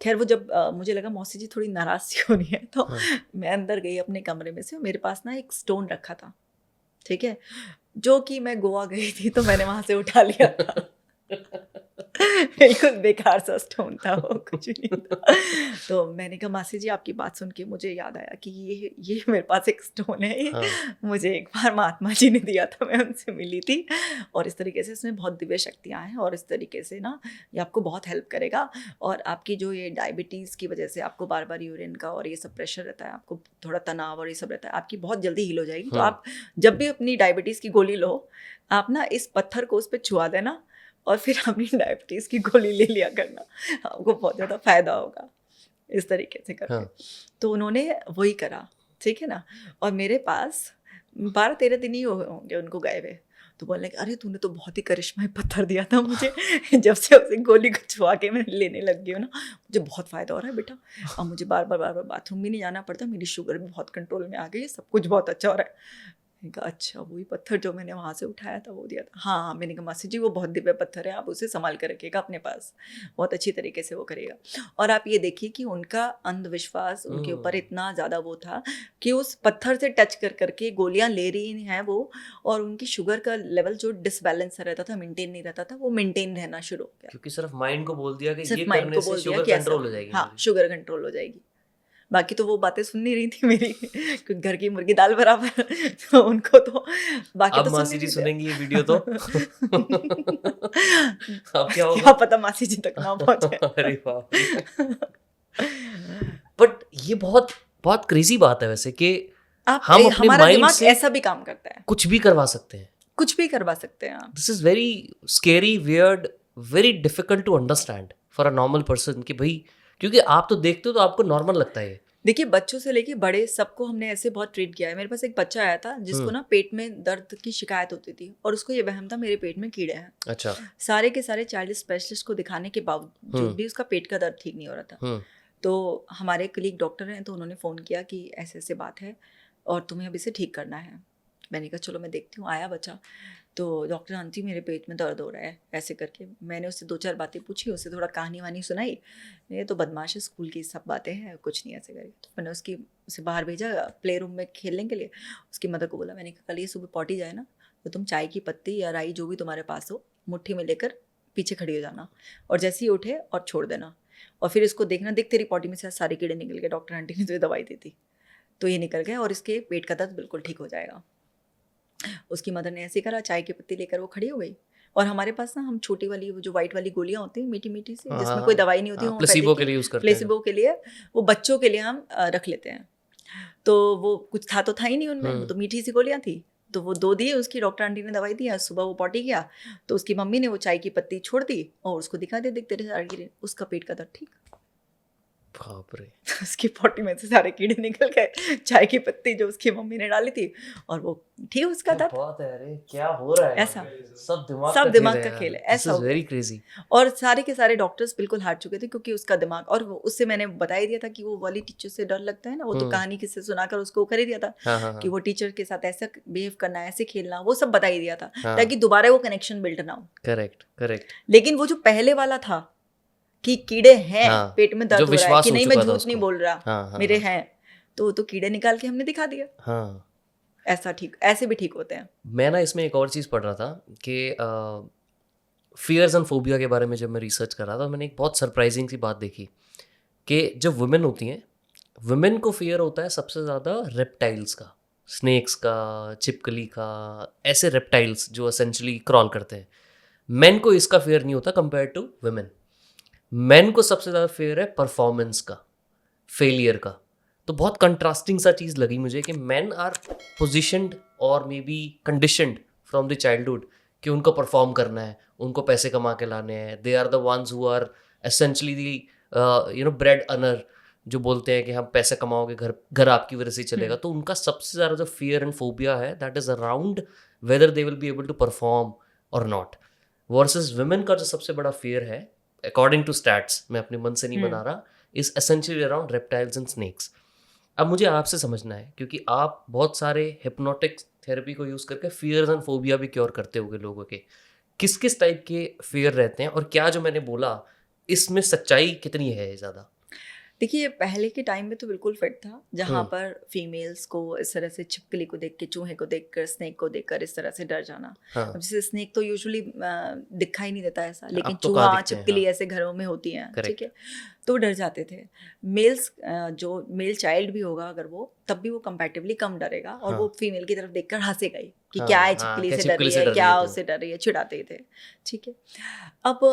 खैर वो जब मुझे लगा मौसी जी थोड़ी नाराज़ सी हो रही है, तो मैं अंदर गई अपने कमरे में से, मेरे पास ना एक स्टोन रखा था, ठीक है, जो कि मैं गोवा गई थी तो मैंने वहाँ से उठा लिया था। बिल्कुल बेकार सा स्टोन था वो, कुछ नहीं था। तो मैंने कहा मासी जी आपकी बात सुन के मुझे याद आया कि ये मेरे पास एक स्टोन है, ये मुझे एक बार महात्मा जी ने दिया था, मैं उनसे मिली थी, और इस तरीके से इसमें बहुत दिव्य शक्तियाँ हैं, और इस तरीके से ना ये आपको बहुत हेल्प करेगा। और आपकी जो ये डायबिटीज़ की वजह से आपको बार बार यूरिन का और ये सब प्रेशर रहता है, आपको थोड़ा तनाव और ये सब रहता है, आपकी बहुत जल्दी हील हो जाएगी। तो आप जब भी अपनी डायबिटीज़ की गोली लो, आप ना इस पत्थर को उस पर छुआ देना, और फिर अपनी डायबिटीज़ की गोली ले लिया करना, आपको बहुत ज़्यादा फ़ायदा होगा इस तरीके से करके। तो उन्होंने वही करा, ठीक है ना। और मेरे पास 12-13 दिन ही होंगे उनको गए हुए, तो बोलने लगे, अरे तूने तो बहुत ही करिश्माई पत्थर दिया था मुझे। जब से उसे गोली को छुआ के मैं लेने लग गई हूँ ना, मुझे बहुत फ़ायदा हो रहा है बेटा। अब मुझे बार बार बाथरूम भी नहीं जाना पड़ता, मेरी शुगर भी बहुत कंट्रोल में आ गई है, सब कुछ बहुत अच्छा हो रहा है। मैंने कहा अच्छा वही पत्थर जो मैंने वहाँ से उठाया था वो दिया था। हाँ हाँ, मैंने कहा मासी जी वो बहुत दिव्य पत्थर है, आप उसे संभाल कर रखिएगा अपने पास, बहुत अच्छी तरीके से वो करेगा। और आप ये देखिए कि उनका अंधविश्वास उनके ऊपर इतना ज़्यादा वो था कि उस पत्थर से टच कर करके गोलियाँ ले रही हैं वो, और उनकी शुगर का लेवल जो डिसबैलेंस रहता था, मेंटेन नहीं रहता था, वो मेंटेन रहना शुरू हो गया। क्योंकि सिर्फ माइंड को बोल दिया कि ये सिर्फ माइंड करने को से बोल दिया शुगर कि ऐसा, कंट्रोल हो जाएगी हाँ मेरी। शुगर कंट्रोल हो जाएगी। बाकी तो वो बातें सुन नहीं रही थी मेरी क्योंकि घर की मुर्गी दाल बराबर तो उनको तो बाकी अब तो मासी जी सुन सुनेंगी ये वीडियो तो अब क्या क्या होगा? पता मासी जी तक ना पहुंचे। अरे बाप रे। बट ये बहुत बहुत क्रेजी बात है वैसे कि हम अपने हमारा माइंड दिमाग से ऐसा भी काम करता है, कुछ भी करवा सकते हैं। कुछ भी करवा सकते हैं आप। This is very scary, weird, very difficult to understand for a normal person कि भाई, क्योंकि आप तो देखते हो तो आपको नॉर्मल लगता है ये। देखिए बच्चों से लेके बड़े सबको हमने ऐसे बहुत ट्रीट किया है। मेरे पास एक बच्चा आया था जिसको ना पेट में दर्द की शिकायत होती थी, और उसको ये वहम था मेरे पेट में कीड़े हैं। अच्छा। सारे के सारे चाइल्ड स्पेशलिस्ट को दिखाने के बावजूद भी उसका पेट का दर्द ठीक नहीं हो रहा था। तो हमारे कलीग डॉक्टर हैं, तो उन्होंने फ़ोन किया कि ऐसे ऐसे बात है और तुम्हें अब इसे ठीक करना है। मैंने कहा चलो मैं देखती हूँ। आया बच्चा, तो डॉक्टर आंटी मेरे पेट में दर्द हो रहा है ऐसे करके। मैंने उससे 2-4 बातें पूछी, उससे थोड़ा कहानी वहानी सुनाई। ये तो बदमाश है, स्कूल की सब बातें हैं, कुछ नहीं ऐसे करके। तो मैंने उसे बाहर भेजा प्ले रूम में खेलने के लिए। उसकी मदर को बोला, मैंने कहा कल ये सुबह पॉटी जाए ना तो तुम चाय की पत्ती या राई जो भी तुम्हारे पास हो मुट्ठी में लेकर पीछे खड़ी हो जाना, और जैसे ही उठे और छोड़ देना, और फिर इसको देखना, देख तेरी पॉटी में से सारे कीड़े निकल गए, डॉक्टर आंटी ने तुझे दवाई दी थी तो ये निकल गए और इसके पेट का दर्द बिल्कुल ठीक हो जाएगा। उसकी मदर ने ऐसे करा, चाय की पत्ती लेकर वो खड़ी हो गई। और हमारे पास ना हम छोटी वाली वो जो वाइट वाली गोलियां होती हैं मीठी मीठी सी, जिसमें कोई दवाई नहीं होती, प्लेसिबो के लिए यूज करते हैं। प्लेसिबो के लिए, वो बच्चों के लिए हम रख लेते हैं। तो वो कुछ था तो था ही नहीं उनमें, वो तो मीठी सी गोलियां थी। तो वो 2 दिए, उसकी डॉक्टर आंटी ने दवाई दी। सुबह वो पॉटी गया तो उसकी मम्मी ने वो चाय की पत्ती छोड़ दी और उसको दिखा दे, देख तेरे सारे कीड़े, उसका पेट का दर्द ठीक। बाप रे। उसकी पॉटी में से सारे कीड़े निकल गए, चाय की पत्ती जो उसकी मम्मी ने डाली थी, और वो ठीक उसका दर्द। बहुत है। अरे क्या हो रहा है ऐसा सब दिमाग का खेल है, ऐसा हो वेरी गया। क्रेजी। और सारे के सारे डॉक्टर्स बिल्कुल हार चुके थे क्योंकि उसका दिमाग, और उससे मैंने बता ही दिया था कि वो वाली टीचर से डर लगता है ना, वो तो कहानी किससे सुनाकर उसको कर ही दिया था। हाँ। कि वो टीचर के साथ ऐसा बिहेव करना, ऐसे खेलना, वो सब बता ही दिया था ताकि दोबारा वो कनेक्शन बिल्ड ना हो। करेक्ट। लेकिन वो जो पहले वाला था कि कीड़े हैं, पेट में दर्द हो रहा है, कि नहीं मैं झूठ नहीं बोल रहा, मेरे हैं, तो कीड़े निकाल के हमने दिखा दिया। हाँ, ऐसे भी ठीक होते हैं। मैं ना इसमें एक और चीज़ पढ़ रहा था कि फियर्स एंड फोबिया के बारे में जब मैं रिसर्च कर रहा था, मैंने एक बहुत सरप्राइजिंग सी बात देखी कि जब वुमेन होती हैं, वुमेन को फियर होता है सबसे ज़्यादा रेप्टाइल्स का, स्नेक्स का, छिपकली का, ऐसे रेप्टाइल्स जो एसेंशली क्रॉल करते हैं। मेन को इसका फियर नहीं होता कंपेयर टू वुमेन। मेन को सबसे ज़्यादा फेयर है परफॉर्मेंस का, फेलियर का। तो बहुत कंट्रास्टिंग सा चीज़ लगी मुझे कि मेन आर पोजिशनड और may be conditioned from the childhood कि उनको परफॉर्म करना है, उनको पैसे कमा के लाने हैं। They are the ones who are essentially the bread earner, जो बोलते हैं कि हम पैसे कमाओगे, घर आपकी वजह से चलेगा। तो उनका सबसे ज़्यादा जो फियर एंड फोबिया है that is around whether they will be able to perform और नॉट। वर्सेस वुमेन का जो सबसे बड़ा फियर है, अकॉर्डिंग टू स्टैट्स, मैं अपने मन से नहीं बना रहा, is essentially around reptiles and snacks. अब मुझे आपसे समझना है, क्योंकि आप बहुत सारे हिप्नोटिक थेरेपी को यूज़ करके फियर्स एंड फोबिया भी क्योर करते होगे लोगों के। किस किस टाइप के फियर रहते हैं, और क्या जो मैंने बोला इसमें सच्चाई कितनी है ज़्यादा? देखिए पहले के टाइम में तो बिल्कुल फिट था, जहाँ पर फीमेल्स को इस तरह से छिपकली को देख के, चूहे को देखकर, स्नेक को देखकर इस तरह से डर जाना। अब जैसे स्नेक तो यूजुअली दिखा ही नहीं देता ऐसा, लेकिन तो चूहा, छिपकली ऐसे घरों में होती हैं, ठीक है, तो डर जाते थे। मेल्स जो मेल चाइल्ड भी होगा अगर वो, तब भी वो कंपैरेटिवली कम डरेगा, और वो फीमेल की तरफ देखकर हंसेगा ही कि क्या है, छिपकली से डर रही है, क्या उससे डर रही है, चिढ़ाते थे, ठीक है। अब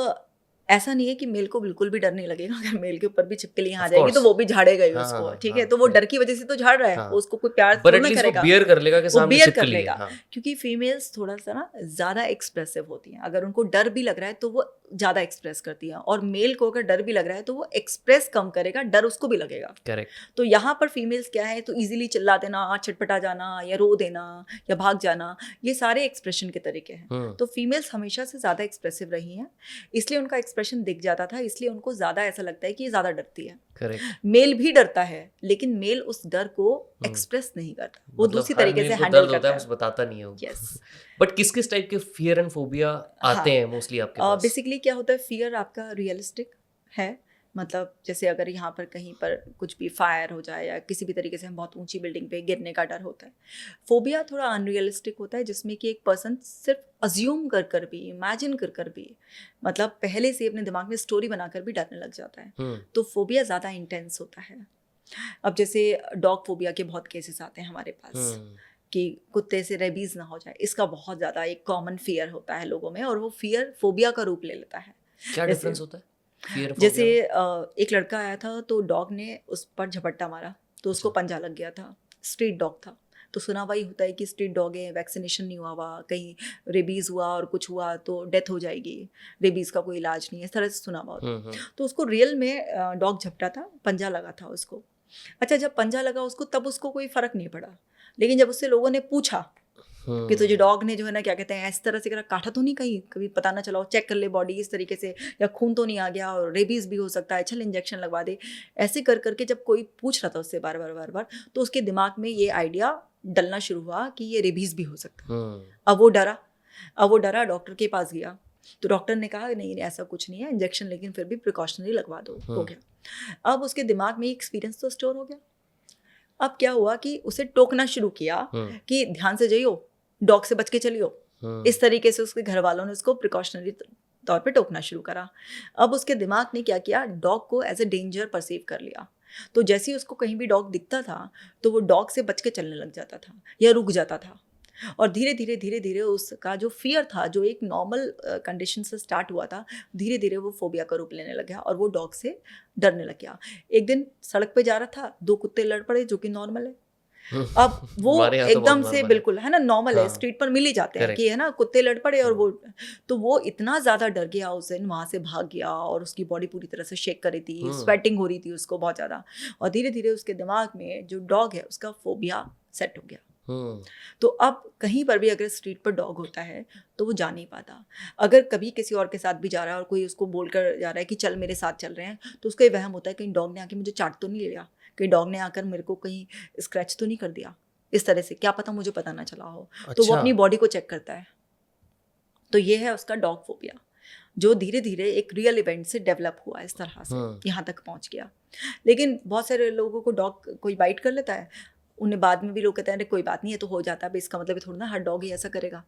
ऐसा नहीं है कि मेल को बिल्कुल भी डर नहीं लगेगा। अगर मेल के ऊपर भी छिपकली आ जाएगी तो वो भी झाड़ेगा ही उसको, ठीक है। तो वो डर की वजह से तो झाड़ रहा है, उसको कोई प्यार थोड़ा ना करेगा, बियर कर लेगा कि सामने छिपकली है। क्योंकि फीमेल्स थोड़ा सा ना ज़्यादा एक्सप्रेसिव होती हैं। अगर उनको डर भी लग रहा है तो वो ज़्यादा एक्सप्रेस करती है, और मेल को अगर डर भी लग रहा है तो वो एक्सप्रेस कम करेगा, डर उसको भी लगेगा। करेक्ट। तो यहाँ पर फीमेल्स क्या है, तो इजीली चिल्ला देना, छटपटा जाना, या रो देना, या भाग जाना, ये सारे एक्सप्रेशन के तरीके हैं। तो फीमेल्स हमेशा से ज़्यादा एक्सप्रेसिव रही हैं, इसलिए उनका एक्सप्रेशन दिख जाता था, इसलिए उनको ज़्यादा ऐसा लगता है कि ये ज़्यादा डरती है। करेक्ट। मेल भी डरता है, लेकिन मेल उस डर को एक्सप्रेस नहीं करता, वो मतलब दूसरी हर तरीके मेल से को हैंडल दर्द होता करता है, है। बस बताता नहीं है वो। यस। बट किस किस टाइप के फियर एंड फोबिया आते हैं मोस्टली आपके पास? बेसिकली क्या होता है, फियर आपका रियलिस्टिक है, मतलब जैसे अगर यहाँ पर कहीं पर कुछ भी फायर हो जाए या किसी भी तरीके से हम बहुत ऊंची बिल्डिंग पे गिरने का डर होता है। फोबिया थोड़ा अनरियलिस्टिक होता है, जिसमें कि एक पर्सन सिर्फ अज्यूम कर कर भी, इमेजिन कर कर भी, मतलब पहले से अपने दिमाग में स्टोरी बनाकर भी डरने लग जाता है। तो फोबिया ज़्यादा इंटेंस होता है। अब जैसे डॉग फोबिया के बहुत केसेस आते हैं हमारे पास, कि कुत्ते से रेबीज ना हो जाए, इसका बहुत ज़्यादा एक कॉमन फियर होता है लोगों में, और वो फियर फोबिया का रूप ले लेता है। क्या जैसे- डिफरेंस होता है फियर जैसे फोबिया? एक लड़का आया था, तो डॉग ने उस पर झपट्टा मारा, तो उसको पंजा लग गया था। स्ट्रीट डॉग था, तो सुना वही होता है कि स्ट्रीट डॉग है, वैक्सीनेशन नहीं हुआ, कहीं रेबीज़ हुआ और कुछ हुआ तो डेथ हो जाएगी, रेबीज़ का कोई इलाज नहीं है, इस तरह से सुना हुआ होता है। तो उसको रियल में डॉग झपटा था, पंजा लगा था उसको। अच्छा, जब पंजा लगा उसको, तब उसको कोई फ़र्क नहीं पड़ा, लेकिन जब उससे लोगों ने पूछा कि तुझे डॉग ने जो है ना, क्या कहते हैं, इस तरह से काटा तो नहीं कहीं, कभी पता ना चला, चेक कर ले बॉडी इस तरीके से, या खून तो नहीं आ गया, और रेबीज़ भी हो सकता है, चल इंजेक्शन लगवा दे, ऐसे कर करके जब कोई पूछ रहा था उससे बार बार, तो उसके दिमाग में ये आइडिया डलना शुरू हुआ कि ये रेबीज़ भी हो सकता है। अब वो डरा, डॉक्टर के पास गया, तो डॉक्टर ने कहा नहीं ऐसा कुछ नहीं है, इंजेक्शन लेकिन फिर भी प्रिकॉशनरी लगवा दो। हो गया। अब उसके दिमाग में एक्सपीरियंस तो स्टोर हो गया। अब क्या हुआ कि उसे टोकना शुरू किया कि ध्यान से जाइयो, डॉग से बच के चलियो, इस तरीके से उसके घर वालों ने उसको प्रिकॉशनरी तौर पे टोकना शुरू करा। अब उसके दिमाग ने क्या किया, डॉग को एज ए डेंजर परसीव कर लिया। तो जैसे ही उसको कहीं भी डॉग दिखता था, तो वो डॉग से बच के चलने लग जाता था या रुक जाता था, और धीरे धीरे उसका जो फियर था, जो एक नॉर्मल कंडीशन से स्टार्ट हुआ था, धीरे धीरे वो फोबिया का रूप लेने लग गया, और वो डॉग से डरने लग गया। एक दिन सड़क पे जा रहा था, 2 कुत्ते लड़ पड़े, जो कि नॉर्मल है। अब वो एकदम से बिल्कुल है ना, नॉर्मल है, स्ट्रीट पर मिल ही जाते हैं कि है ना, कुत्ते लड़ पड़े, और वो इतना ज़्यादा डर गया उस दिन, वहाँ से भाग गया, और उसकी बॉडी पूरी तरह से शेक कर रही थी, स्वेटिंग हो रही थी उसको बहुत ज़्यादा, और धीरे धीरे उसके दिमाग में जो डॉग है उसका फोबिया सेट हो गया। तो अब कहीं पर भी अगर स्ट्रीट पर डॉग होता है तो वो जा नहीं पाता। अगर कभी किसी और के साथ भी जा रहा है और कोई उसको बोलकर जा रहा है कि चल मेरे साथ चल रहे हैं, तो उसको ये वहम होता है कहीं डॉग ने आके मुझे चाट तो नहीं लिया, कहीं डॉग ने आकर मेरे को कहीं स्क्रैच तो नहीं कर दिया, इस तरह से क्या पता मुझे पता ना चला हो। तो वो अपनी बॉडी को चेक करता है। तो ये है उसका डॉग फोबिया, जो धीरे धीरे एक रियल इवेंट से डेवलप हुआ, इस तरह से यहाँ तक पहुँच गया। लेकिन बहुत सारे लोगों को डॉग कोई बाइट कर लेता है, उन्हें बाद में भी लोग कहते हैं अरे कोई बात नहीं है, तो हो जाता है, इसका मतलब थोड़ा ना हर डॉग ही ऐसा करेगा,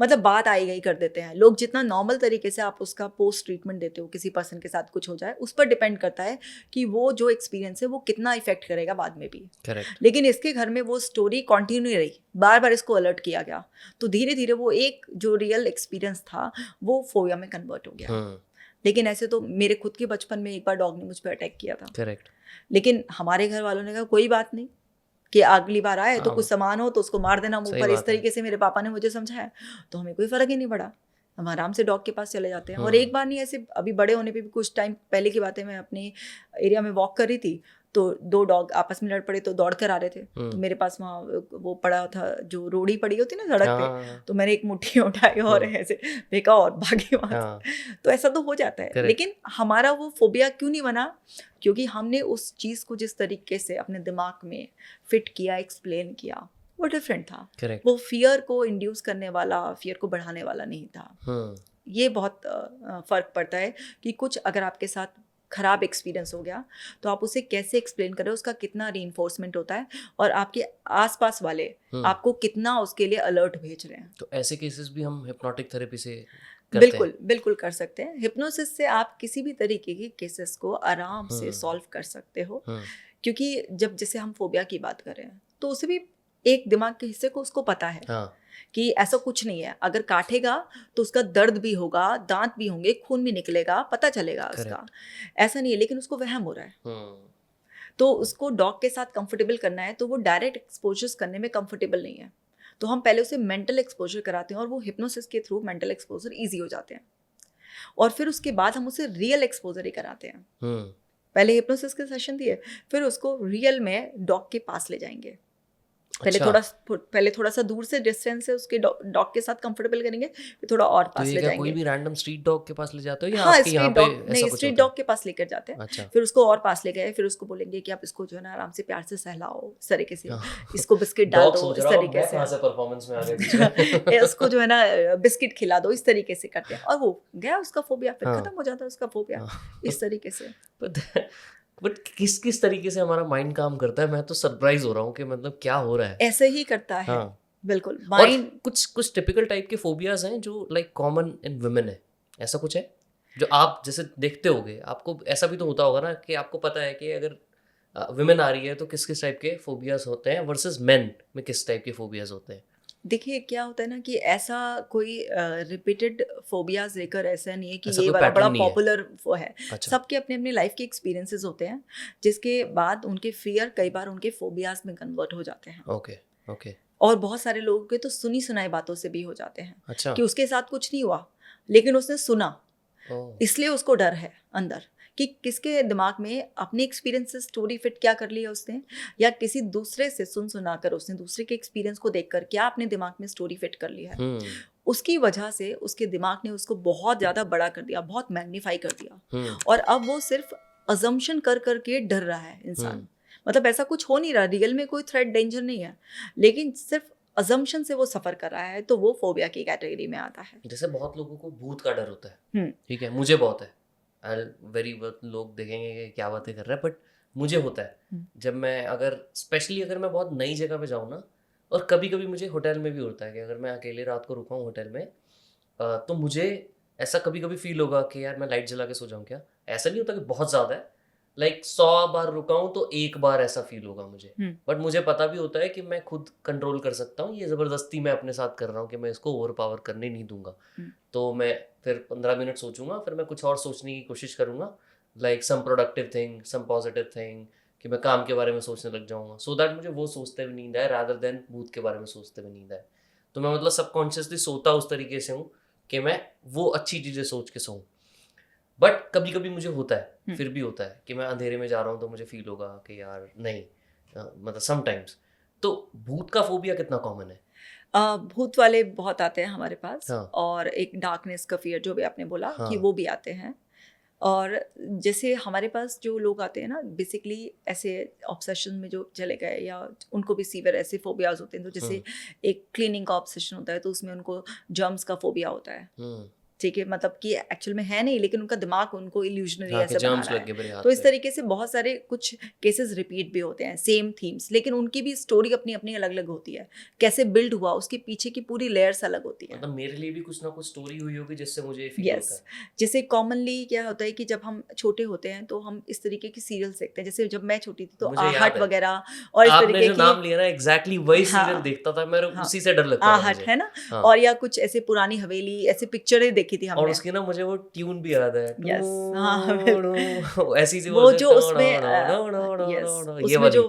मतलब बात आई गई कर देते हैं लोग। जितना नॉर्मल तरीके से आप उसका पोस्ट ट्रीटमेंट देते हो, किसी पर्सन के साथ कुछ हो जाए, उस पर डिपेंड करता है कि वो जो एक्सपीरियंस है वो कितना इफेक्ट करेगा बाद में भी। लेकिन इसके घर में वो स्टोरी कंटिन्यू रही, बार बार इसको अलर्ट किया गया, तो धीरे धीरे वो एक जो रियल एक्सपीरियंस था वो फोबिया में कन्वर्ट हो गया। लेकिन ऐसे तो मेरे खुद के बचपन में एक बार डॉग ने मुझ पर अटैक किया था, लेकिन हमारे घर वालों ने कहा कोई बात नहीं, कि अगली बार आए तो कुछ सामान हो तो उसको मार देना मुंह पर, इस तरीके से मेरे पापा ने मुझे समझाया, तो हमें कोई फर्क ही नहीं पड़ा, हम आराम से डॉग के पास चले जाते हैं। और एक बार नहीं, ऐसे अभी बड़े होने पे भी कुछ टाइम पहले की बात है, मैं अपने एरिया में वॉक कर रही थी, तो 2 डॉग आपस में लड़ पड़े, तो दौड़ कर आ रहे थे, तो मेरे पास वहाँ वो पड़ा था, जो रोड़ी पड़ी होती ना सड़क पे, तो मैंने एक मुट्ठी उठाई और ऐसे फेंका और भागी वहाँ से। तो ऐसा तो हो जाता है, लेकिन हमारा वो फोबिया क्यों नहीं बना, क्योंकि हमने उस चीज़ को जिस तरीके से अपने दिमाग में फिट किया, एक्सप्लेन किया, वो डिफरेंट था। वो फियर को इंड्यूस करने वाला, फियर को बढ़ाने वाला नहीं था। ये बहुत फ़र्क पड़ता है कि कुछ अगर आपके साथ खराब एक्सपीरियंस हो गया तो आप उसे कैसे एक्सप्लेन करें, उसका कितना रीइंफोर्समेंट होता है, और आपके आसपास वाले आपको कितना उसके लिए अलर्ट भेज रहे हैं। तो ऐसे केसेस भी हम हिप्नोटिक थेरेपी से बिल्कुल कर सकते हैं। हिप्नोसिस से आप किसी भी तरीके के केसेस को आराम से सॉल्व कर सकते हो, क्योंकि जब जैसे हम फोबिया की बात कर रहे हैं, तो उसे भी एक दिमाग के हिस्से को उसको पता है कि ऐसा कुछ नहीं है, अगर काटेगा तो उसका दर्द भी होगा, दांत भी होंगे, खून भी निकलेगा, पता चलेगा उसका, ऐसा नहीं है, लेकिन उसको वहम हो रहा है। तो उसको डॉग के साथ कंफर्टेबल करना है, तो वो डायरेक्ट एक्सपोजर्स करने में कंफर्टेबल नहीं है, तो हम पहले उसे मेंटल एक्सपोजर कराते हैं, और वो हिप्नोसिस के थ्रू मेंटल एक्सपोजर ईजी हो जाते हैं। और फिर उसके बाद हम उसे रियल एक्सपोजर ही कराते हैं। हम्म। पहले हिप्नोसिस के सेशन दिए, फिर उसको रियल में डॉग के पास ले जाएंगे। अच्छा, पहले थोड़ा सा दूर से डिस्टेंस से उसके डॉग के साथ कंफर्टेबल करेंगे, फिर थोड़ा और तो पास ये ले क्या कोई जाएंगे। भी रैंडम स्ट्रीट डॉग के पास ले जाते हो या हाँ, आपके यहाँ स्ट्रीट पे डॉग ऐसा नहीं, कुछ स्ट्रीट होता डॉग के पास लेकर जाते हैं। है? अच्छा। फिर उसको और पास ले गए, फिर उसको बोलेंगे कि आप इसको जो है ना आराम से प्यार से सहलाओ, इस तरीके से, इसको बिस्किट डाल डॉग दो, सोच इस रहा हूँ तरीके मैं से, कहाँ से परफॉर्मेंस में आ गया बीच में। उसको जो है ना बिस्किट खिला दो, इस तरीके से करते हैं। और वो गया उसका फोबिया, फिर हाँ, खत्म हो जाता है उसका फोबिया, हाँ। इस तरीके से। बट किस किस तरीके से हमारा माइंड काम करता है, मैं तो सरप्राइज हो रहा हूँ कि मतलब क्या हो रहा है। ऐसे ही करता है, हाँ। बिल्कुल। और माइंड कुछ कुछ टिपिकल टाइप के फोबियाज हैं जो लाइक कॉमन इन वुमेन है, ऐसा कुछ है जो आप जैसे देखते होगे? आपको ऐसा भी तो होता होगा ना कि आपको पता है कि अगर वुमेन आ रही है तो किस किस टाइप के फोबियाज होते हैं वर्सेस मेन में किस टाइप के फोबियाज होते हैं। देखिए क्या होता है ना कि ऐसा कोई रिपीटेड फोबियाज लेकर ऐसा नहीं है कि ऐसा ये कोई वाला बड़ा पैटर्न नहीं है। पॉपुलर वो है। अच्छा। सबके अपने अपने लाइफ के एक्सपीरियंसेस होते हैं, जिसके बाद उनके फियर कई बार उनके फोबियाज में कन्वर्ट हो जाते हैं। ओके। ओके। और बहुत सारे लोगों के तो सुनी सुनाई बातों से भी हो जाते हैं अच्छा। कि उसके साथ कुछ नहीं हुआ, लेकिन उसने सुना, ओह। इसलिए उसको डर है अंदर कि किसके दिमाग में अपने एक्सपीरियंस से स्टोरी फिट क्या कर लिया उसने, या किसी दूसरे से सुन सुनाकर उसने दूसरे के एक्सपीरियंस को देखकर क्या अपने दिमाग में स्टोरी फिट कर लिया है। हम्म। उसकी वजह से उसके दिमाग ने उसको बहुत ज़्यादा बड़ा कर दिया, बहुत मैग्नीफाई कर दिया, हम्म। और अब वो सिर्फ अजम्पशन कर करके डर रहा है इंसान। मतलब ऐसा कुछ हो नहीं रहा, रियल में कोई थ्रेट डेंजर नहीं है, लेकिन सिर्फ अजम्पशन से वो सफ़र कर रहा है, तो वो फोबिया की कैटेगरी में आता है। जैसे बहुत लोगों को भूत का डर होता है, हम्म। ठीक है, मुझे बहुत है। वेरी लोग देखेंगे कि क्या बातें कर रहा है, बट मुझे होता है। जब मैं अगर स्पेशली अगर मैं बहुत नई जगह पे जाऊँ ना, और कभी कभी मुझे होटल में भी होता है कि अगर मैं अकेले रात को रुका हूँ होटल में, तो मुझे ऐसा कभी कभी फील होगा कि यार मैं लाइट जला के सो जाऊँ क्या। ऐसा नहीं होता कि बहुत ज़्यादा है, लाइक 100 बार रुका हूँ तो एक बार ऐसा फील होगा मुझे। बट मुझे पता भी होता है कि मैं खुद कंट्रोल कर सकता हूँ, ये ज़बरदस्ती मैं अपने साथ कर रहा हूँ कि मैं इसको ओवर पावर करने नहीं दूंगा। तो मैं फिर 15 मिनट सोचूंगा, फिर मैं कुछ और सोचने की कोशिश करूंगा, like some productive thing, some positive thing, कि मैं काम के बारे में सोचने लग जाऊंगा, सो दैट मुझे वो सोचते हुए नींद आए रादर देन भूत के बारे में सोचते हुए नींद आए। तो मैं मतलब सबकॉन्शियसली सोता उस तरीके से हूँ कि मैं वो अच्छी चीज़ें सोच के सोऊं। बट कभी कभी मुझे होता है, फिर भी होता है कि मैं अंधेरे में जा रहा हूँ तो मुझे फील होगा कि यार नहीं, मतलब समटाइम्स। तो भूत का फोबिया कितना कॉमन है? भूत वाले बहुत आते हैं हमारे पास, हाँ। और एक डार्कनेस का फियर जो भी आपने बोला हाँ। कि वो भी आते हैं। और जैसे हमारे पास जो लोग आते हैं ना, बेसिकली ऐसे ऑब्सेशन में जो चले गए, या उनको भी सीवियर ऐसे फोबियाज होते हैं, तो जैसे एक क्लीनिंग का ऑब्सेशन होता है, तो उसमें उनको जर्म्स का फोबिया होता है। ठीक है, मतलब कि एक्चुअल में है नहीं, लेकिन उनका दिमाग उनको इल्यूजनरी हाँ, ऐसे बना जर्म्स रहा लग गए मेरे है। हाथ तो इस पे। तरीके से बहुत सारे कुछ केसेस रिपीट भी होते हैं, सेम थीम्स, लेकिन उनकी भी स्टोरी अपनी अपनी अलग अलग होती है। कैसे बिल्ड हुआ, उसके पीछे की पूरी लेयर्स अलग होती है। मतलब मेरे लिए भी कुछ ना कुछ स्टोरी हुई होगी जिससे मुझे फील यस, होता है। जैसे कॉमनली क्या होता है कि जब हम छोटे होते हैं तो हम इस तरीके की सीरियल्स देखते हैं। जैसे जब मैं छोटी थी तो मुझे याद आहट है, वगैरह और इस आपने तरीके जो की, नाम लिया ना एग्जैक्टली वही सीरियल हाँ देखता था मैं, हाँ, उसी से डर लगता था आहट मुझे। है ना। हाँ। और या कुछ ऐसे पुरानी हवेली, ऐसे पिक्चरें देखी थी और हमने। उसकी ना मुझे वो ट्यून भी याद है, यस, हाँ, ऐसी सी वो बोलते जो उसमें यस, ये उसमें वाली। जो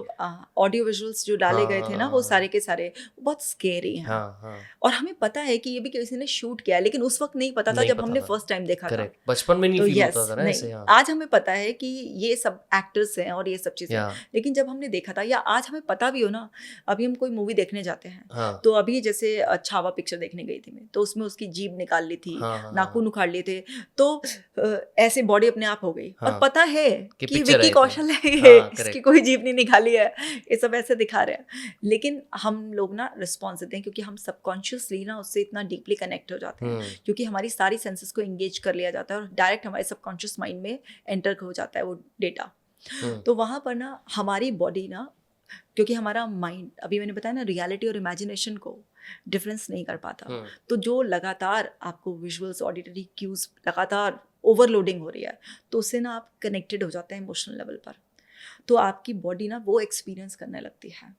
ऑडियो विजुअल्स जो डाले हाँ गए थे ना, वो सारे के सारे बहुत स्केरी हैं। हाँ हाँ। और हमें पता है कि ये भी किसी ने शूट किया है, लेकिन उस वक्त नहीं पता था नहीं जब पता हमने था, फर्स्ट टाइम देखा था। करेक्ट, बचपन में नहीं तो फील होता यस, था ना नहीं, ऐसे। हाँ। आज हमें पता है कि ये सब एक्टर्स हैं और ये सब चीज़ें, या लेकिन जब हमने देखा था, या आज हमें पता भी हो ना, अभी हम कोई मूवी देखने जाते हैं, हाँ तो अभी जैसे छावा पिक्चर देखने गई थी मैं, तो उसमें उसकी जीभ निकाल ली थी, हाँ हाँ नाखून उखाड़ लिए थे, तो ऐसे बॉडी अपने आप हो गई, और हाँ पता है कि कि पिक्चर विक्की है कौशल है ये, हाँ इसकी करेक्ट। कोई जीभ नहीं निकाली है, ये सब ऐसे दिखा रहे हैं। लेकिन हम लोग ना रिस्पॉन्स देते हैं, क्योंकि हम सबकॉन्शियसली ना उससे इतना डीपली कनेक्ट हो जाते हैं, क्योंकि हमारी सारी सेंसेस को एंगेज कर लिया जाता है और डायरेक्ट हमारे सबकॉन्शियस माइंड में एंटर हो जाता है वो डेटा। तो वहाँ पर ना हमारी बॉडी ना, क्योंकि हमारा माइंड, अभी मैंने बताया ना, रियलिटी और इमेजिनेशन को डिफरेंस नहीं कर पाता, तो जो लगातार आपको विजुअल्स, ऑडिटरी क्यूज लगातार ओवरलोडिंग हो रही है, तो उससे ना आप कनेक्टेड हो जाते हैं इमोशनल लेवल पर, तो आपकी बॉडी ना वो एक्सपीरियंस करने लगती है।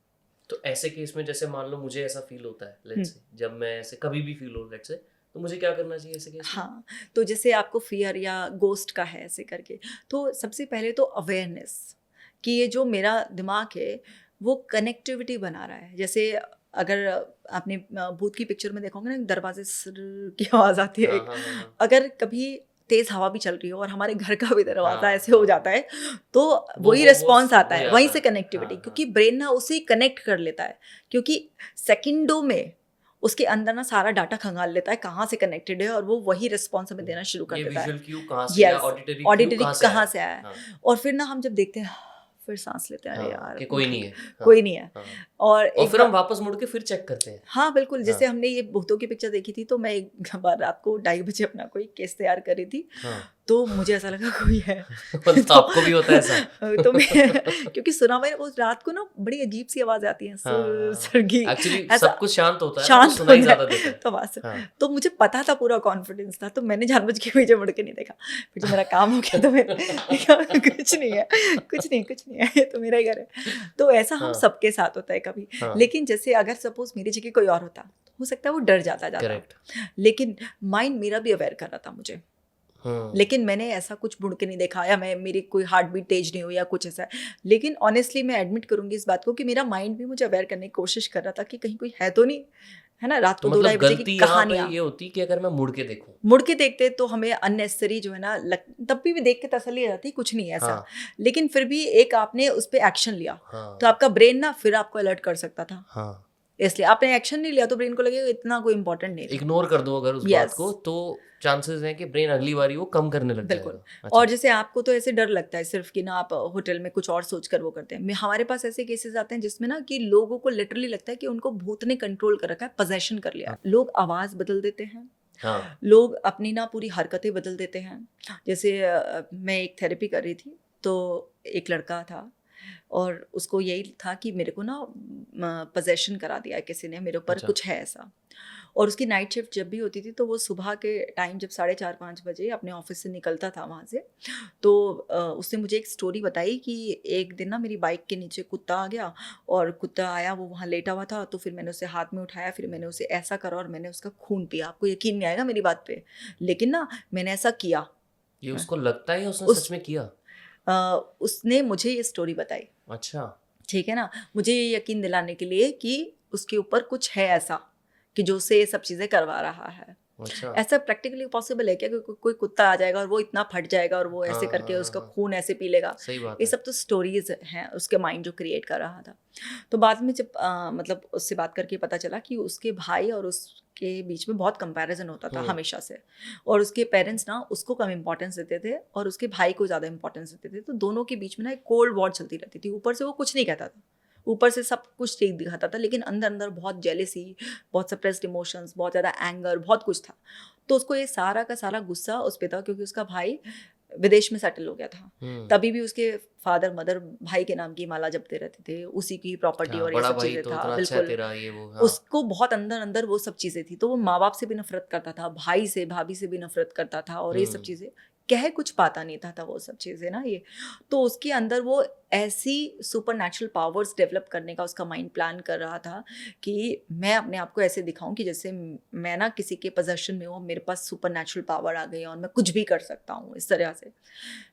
तो ऐसे केस में जैसे मान लो मुझे ऐसा फील होता है, लेट्स से, जब मैं ऐसे कभी भी फील हो लेट्स से, तो मुझे क्या करना चाहिए ऐसे केस में? हाँ, तो जैसे आपको फियर या गोस्ट का है ऐसे करके, तो सबसे पहले तो अवेयरनेस कि ये जो मेरा दिमाग है वो कनेक्टिविटी बना रहा है। जैसे अगर आपने भूत की पिक्चर में देखोगे ना, दरवाजे की आवाज़ आती है हाँ एक, हाँ हाँ हाँ। अगर कभी तेज हवा भी चल रही हो और हमारे घर का भी दरवाजा हाँ, ऐसे हो हाँ। जाता है, तो वो वही वो रिस्पॉन्स आता हो है, जाता वहीं है। से कनेक्टिविटी, हाँ, क्योंकि ब्रेन ना उसे कनेक्ट कर लेता है, क्योंकि सेकंडों में उसके अंदर ना सारा डाटा खंगाल लेता है कहाँ से कनेक्टेड है, और वो वही रिस्पॉन्स हमें देना शुरू कर ये देता है। विजुअल क्यू कहाँ से या यस, ऑडिटरी क्यू ऑडिटरी कहाँ से कहाँ आया? से आया है, हाँ, और फिर ना हम जब देखते हैं फिर सांस लेते हैं, अरे हाँ, यार कि कोई नहीं है। हाँ, कोई नहीं है। हाँ। और और एक फिर हम बार, वापस मुड़ के फिर चेक करते हैं। हाँ बिल्कुल, हाँ, जैसे हमने ये भूतों की पिक्चर देखी थी, तो मैं एक बार रात को 2:30 बजे अपना कोई केस तैयार कर रही थी, हाँ। तो मुझे ऐसा लगा कोई है। मतलब आपको भी होता है ऐसा? तो मैं क्योंकि सुना मैंने उस रात को ना बड़ी अजीब सी आवाज आती है, सुर हाँ, सुर की, एक्चुअली ऐसा सब कुछ शांत होता है ना, तो शांत सुनाई होता ज़्यादा है देता है। तो आवाज से, हाँ। तो मुझे पता था, पूरा कॉन्फिडेंस था, तो मैंने जानबूझ के पीछे मुड़ के नहीं देखा। फिर जब मेरा काम हो गया तो मैंने देखा कुछ नहीं है, कुछ नहीं है, ये तो मेरा ही घर है। तो ऐसा हम हाँ, सबके साथ होता है कभी। हाँ, लेकिन जैसे अगर सपोज मेरी जगह कोई और होता, हो सकता है वो डर जाता जाता, करेक्ट। लेकिन माइंड मेरा भी अवेयर कर रहा था मुझे। हुँ, लेकिन मैंने ऐसा कुछ मुड़ के नहीं देखा, या मैं मेरी कोई हार्ट बीट तेज नहीं हुई या कुछ ऐसा। लेकिन ऑनेस्टली मैं एडमिट करूंगी इस बात को कि मेरा माइंड भी मुझे अवेयर करने की कोशिश कर रहा था कि कहीं कोई है तो नहीं, है ना, रात तो को 2-2:30 मतलब बजे की गलती यहाँ पे कहानियां। ये होती कि अगर मैं मुड़ के देखूँ। मुड़ के देखते तो हमें अननेसेसरी जो है ना तब भी देख के तसल्ली आ जाती, कुछ नहीं है ऐसा। हाँ, लेकिन फिर भी एक आपने उस पर एक्शन लिया, हाँ, तो आपका ब्रेन ना फिर आपको अलर्ट कर सकता था। हाँ। इसलिए आपने एक्शन नहीं लिया तो ब्रेन को लगेगा इतना कोई इंपॉर्टेंट नहीं था। इग्नोर कर दो अगर उस बात यस, को, तो चांसेस हैं कि ब्रेन अगली बारी वो कम करने लग बिल्कुल। जाएगा। और अच्छा। जैसे आपको तो ऐसे डर लगता है सिर्फ कि ना आप होटल में कुछ और सोच कर वो करते हैं, हमारे पास ऐसे केसेस आते हैं जिसमें ना कि लोगों को लिटरली लगता है कि उनको भूत ने कंट्रोल कर रखा है, पोजेशन कर लिया है। लोग आवाज बदल देते हैं, हाँ, लोग अपनी ना पूरी हरकतें बदल देते हैं। जैसे मैं एक थेरेपी कर रही थी, तो एक लड़का था और उसको यही था कि मेरे को ना पोजेशन करा दिया है किसी ने, मेरे ऊपर अच्छा। कुछ है ऐसा। और उसकी नाइट शिफ्ट जब भी होती थी तो वो सुबह के टाइम जब 4:30-5 बजे अपने ऑफिस से निकलता था वहाँ से, तो उसने मुझे एक स्टोरी बताई कि एक दिन ना मेरी बाइक के नीचे कुत्ता आ गया, और कुत्ता आया, वो वहाँ लेटा हुआ था, तो फिर मैंने उसे हाथ में उठाया, फिर मैंने उसे ऐसा करा और मैंने उसका खून पिया। आपको यकीन नहीं आएगा मेरी बात पे, लेकिन ना मैंने ऐसा किया। ये उसको लगता है या उसने उस सच में किया? उसने मुझे ये स्टोरी बताई, अच्छा। ठीक है ना, मुझे ये यकीन दिलाने के लिए कि उसके ऊपर कुछ है ऐसा कि जो उसे ये सब चीज़ें करवा रहा है। अच्छा। ऐसा प्रैक्टिकली पॉसिबल है क्या कि कोई कुत्ता आ जाएगा और वो इतना फट जाएगा और वो हाँ, ऐसे करके हाँ, उसका हाँ, खून ऐसे पी लेगा? सही बात ये है। सब तो स्टोरीज हैं उसके माइंड जो क्रिएट कर रहा था। तो बाद में जब मतलब उससे बात करके पता चला कि उसके भाई और उसके बीच में बहुत कंपैरिजन होता था हमेशा से, और उसके पेरेंट्स ना उसको कम इंपॉर्टेंस देते थे और उसके भाई को ज़्यादा इंपॉर्टेंस देते थे। तो दोनों के बीच में ना एक कोल्ड वॉर चलती रहती थी। ऊपर से वो कुछ नहीं कहता था, ऊपर से सब कुछ ठीक दिखाता था, लेकिन अंदर अंदर बहुत जेलेसी, बहुत सप्रेस्ड इमोशंस, बहुत ज़्यादा एंगर, बहुत कुछ था। तो उसको ये सारा का सारा गुस्सा उस पे था, क्योंकि उसका भाई विदेश में सेटल हो गया था। तभी भी उसके फादर मदर भाई के नाम की माला जपते रहते थे, उसी की प्रॉपर्टी हाँ, और ये बड़ा सब भाई चीज़ें तो था। इतना अच्छा है बिल्कुल, तेरा, ये वो। हाँ। उसको बहुत अंदर अंदर वो सब चीज़ें थी। तो वो माँ बाप से भी नफरत करता था, भाई से, भाभी से भी नफरत करता था, और ये सब चीज़ें कह कुछ पाता नहीं था वो सब चीज़ें ना ये। तो उसके अंदर वो ऐसी सुपर नेचुरल पावर्स डेवलप करने का उसका माइंड प्लान कर रहा था कि मैं अपने आप को ऐसे दिखाऊं कि जैसे मैं ना किसी के पोजेशन में हूँ, मेरे पास सुपर नेचुरल पावर आ गई है और मैं कुछ भी कर सकता हूँ इस तरह से।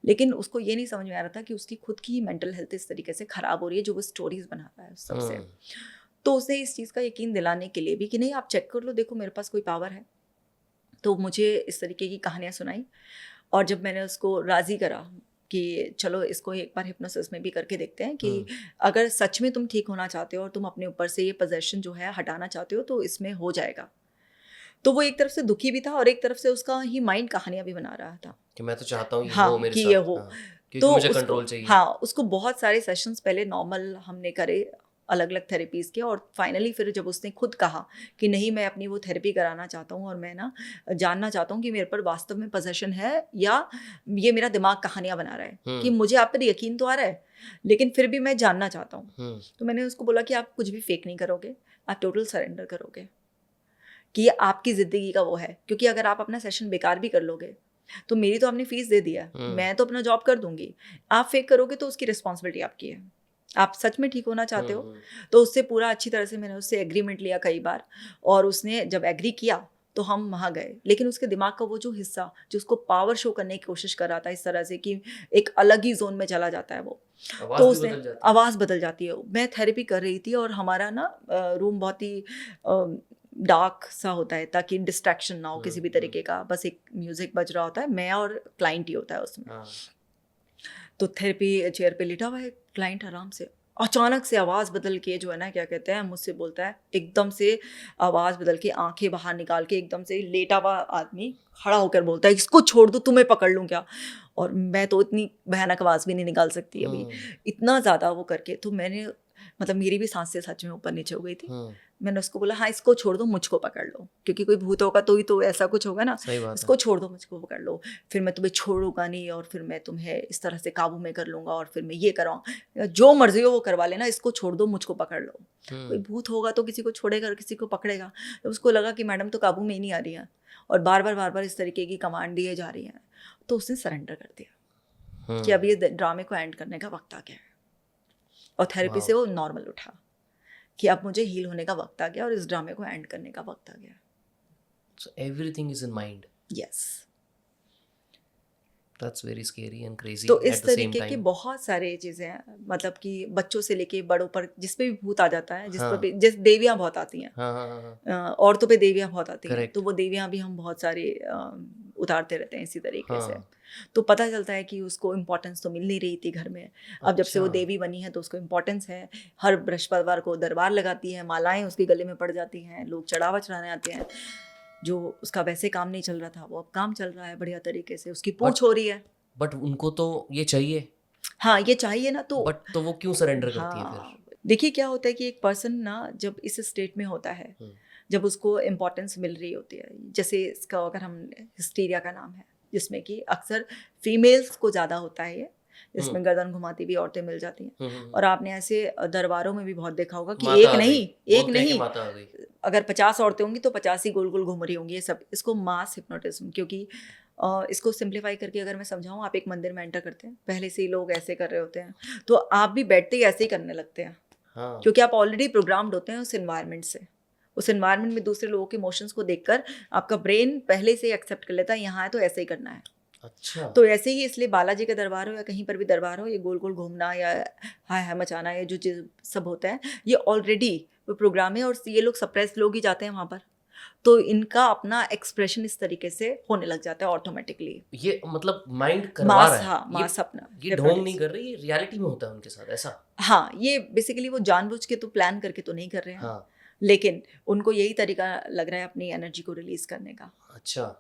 लेकिन उसको ये नहीं समझ में आ रहा था कि उसकी खुद की मेंटल हेल्थ इस तरीके से ख़राब हो रही है जो वो स्टोरीज बना रहा है उस सबसे। तो उसे इस चीज़ का यकीन दिलाने के लिए भी कि नहीं आप चेक कर लो, देखो मेरे पास कोई पावर है, तो मुझे इस तरीके की कहानियाँ सुनाई। और जब मैंने उसको राज़ी करा कि चलो इसको एक बार हिप्नोसिस में भी करके देखते हैं कि अगर सच में तुम ठीक होना चाहते हो और तुम अपने ऊपर से ये पोजेशन जो है हटाना चाहते हो तो इसमें हो जाएगा। तो वो एक तरफ से दुखी भी था और एक तरफ से उसका ही माइंड कहानियाँ भी बना रहा था। कि मैं तो चाहता हूँ ये हो हाँ, मेरे कि ये साथ। हो। हाँ, क्योंकि तो मुझे उसको, कंट्रोल चाहिए। हाँ, उसको बहुत सारे सेशंस पहले नॉर्मल हमने करे, अलग अलग थेरेपीज़ के, और फाइनली फिर जब उसने खुद कहा कि नहीं मैं अपनी वो थेरेपी कराना चाहता हूँ और मैं ना जानना चाहता हूँ कि मेरे पर वास्तव में पोजेशन है या ये मेरा दिमाग कहानियाँ बना रहा है, कि मुझे आप पर यकीन तो आ रहा है लेकिन फिर भी मैं जानना चाहता हूँ। तो मैंने उसको बोला कि आप कुछ भी फेक नहीं करोगे, आप टोटल सरेंडर करोगे कि ये आपकी ज़िंदगी का वो है। क्योंकि अगर आप अपना सेशन बेकार भी कर लोगे तो मेरी तो आपने फीस दे दिया, मैं तो अपना जॉब कर दूंगी। आप फेक करोगे तो उसकी रिस्पॉन्सिबिलिटी आपकी है। आप सच में ठीक होना चाहते हो तो उससे पूरा अच्छी तरह से मैंने उससे एग्रीमेंट लिया कई बार, और उसने जब एग्री किया तो हम वहाँ गए। लेकिन उसके दिमाग का वो जो हिस्सा जो उसको पावर शो करने की कोशिश कर रहा था इस तरह से कि एक अलग ही जोन में चला जाता है वो, तो उसने आवाज़ बदल जाती है। मैं थेरेपी कर रही थी और हमारा ना रूम बहुत ही डार्क सा होता है ताकि डिस्ट्रैक्शन ना हो किसी भी तरीके का, बस एक म्यूजिक बज रहा होता है, मैं और क्लाइंट ही होता है उसमें। हाँ। तो थेरेपी चेयर पे लेटा हुआ है क्लाइंट, आराम से अचानक से आवाज़ बदल के जो है ना क्या कहते हैं मुझसे बोलता है, एकदम से आवाज़ बदल के आंखें बाहर निकाल के एकदम से लेटा हुआ आदमी खड़ा होकर बोलता है, इसको छोड़ दो, तुम्हें पकड़ लूँ क्या? और मैं तो इतनी भयानक आवाज़ भी नहीं निकाल सकती अभी, इतना ज़्यादा वो करके। तो मैंने मतलब मेरी भी सांसें सच में ऊपर नीचे हो गई थी। मैंने उसको बोला, हाँ इसको छोड़ दो, मुझको पकड़ लो, क्योंकि कोई भूत होगा तो ही तो ऐसा कुछ होगा ना, इसको छोड़ दो, मुझको पकड़ लो, फिर मैं तुम्हें छोड़ूंगा नहीं और फिर मैं तुम्हें इस तरह से काबू में कर लूंगा और फिर मैं ये कराऊँ, जो मर्जी हो वो करवा लेना, इसको छोड़ दो, मुझको पकड़ लो। कोई भूत होगा तो किसी को छोड़ेगा, किसी को पकड़ेगा। तो उसको लगा कि मैडम तो काबू में ही नहीं आ रही है और बार बार इस तरीके की कमांड दिए जा रही हैं, तो उसने सरेंडर कर दिया कि अब ये ड्रामे को एंड करने का वक्त आ गया है। और थेरेपी से वो नॉर्मल उठा कि अब मुझे हील होने का वक्त आ गया और इस ड्रामे को एंड करने का वक्त आ गया। So everything is in mind. Yes. That's very scary and crazy. तो इस तरीके की बहुत सारे चीज़ें हैं, मतलब कि बच्चों से लेके बड़ों पर जिस पे भी भूत आ जाता है, जिस पर जिस देवियाँ बहुत आती हैं, औरतों पे देवियाँ बहुत आती हैं, तो वो देवियाँ भी हम बहुत सारे उतारते रहते हैं इसी तरीके से। तो पता चलता है कि उसको इम्पोर्टेंस तो मिल नहीं रही थी घर में, अब जब से वो देवी बनी है तो उसको इम्पोर्टेंस है। हर बृहस्पतिवार को दरबार लगाती है, मालाएं उसके गले में पड़ जाती हैं, लोग चढ़ावा चढ़ाने आते हैं। जो उसका वैसे काम नहीं चल रहा था वो अब काम चल रहा है बढ़िया तरीके से, उसकी पूछ हो रही है। बट उनको तो ये चाहिए। हाँ ये चाहिए ना, तो बट तो वो क्यों सरेंडर करती है फिर? देखिए क्या होता है कि एक पर्सन ना जब इस स्टेट में होता है, जब उसको इम्पोर्टेंस मिल रही होती है, जैसे इसका अगर हम हिस्टीरिया का नाम है, जिसमें कि अक्सर फीमेल्स को ज़्यादा होता है ये, जिसमें गर्दन घुमाती भी औरतें मिल जाती हैं। और आपने ऐसे दरबारों में भी बहुत देखा होगा कि एक नहीं अगर 50 औरतें होंगी तो 50 ही गोल गोल घूम रही होंगी। ये सब, इसको मास हिप्नोटिज्म, क्योंकि इसको सिंप्लीफाई करके अगर मैं समझाऊँ, आप एक मंदिर में एंटर करते हैं, पहले से ही लोग ऐसे कर रहे होते हैं, तो आप भी बैठते ही ऐसे ही करने लगते हैं। क्योंकि आप ऑलरेडी प्रोग्राम्ड होते हैं उस एनवायरनमेंट से। उस एनवायरनमेंट में दूसरे लोगों के इमोशंस को देखकर आपका ब्रेन पहले से ही एक्सेप्ट कर लेता है, यहाँ है तो ऐसे ही करना है। अच्छा। तो ऐसे ही इसलिए बालाजी का दरबार हो या कहीं पर भी दरबार हो, ये गोल गोल घूमना या हाय हाय मचाना, ये जो चीज़ सब होता है, ये ऑलरेडी वो प्रोग्राम है। और ये लोग सप्रेस लोग ही जाते हैं वहाँ पर, तो इनका अपना एक्सप्रेशन इस तरीके से होने लग जाता है ऑटोमेटिकली। ये मतलब माइंड करवा रहा है। हाँ, मास अपना, ये ढोंग नहीं कर रही, ये रियलिटी में होता है उनके साथ ऐसा। हाँ, ये बेसिकली वो जानबूझ के तो प्लान करके तो नहीं कर रहे हैं। हाँ। लेकिन उनको यही तरीका लग रहा है अपनी एनर्जी को रिलीज करने का। अच्छा।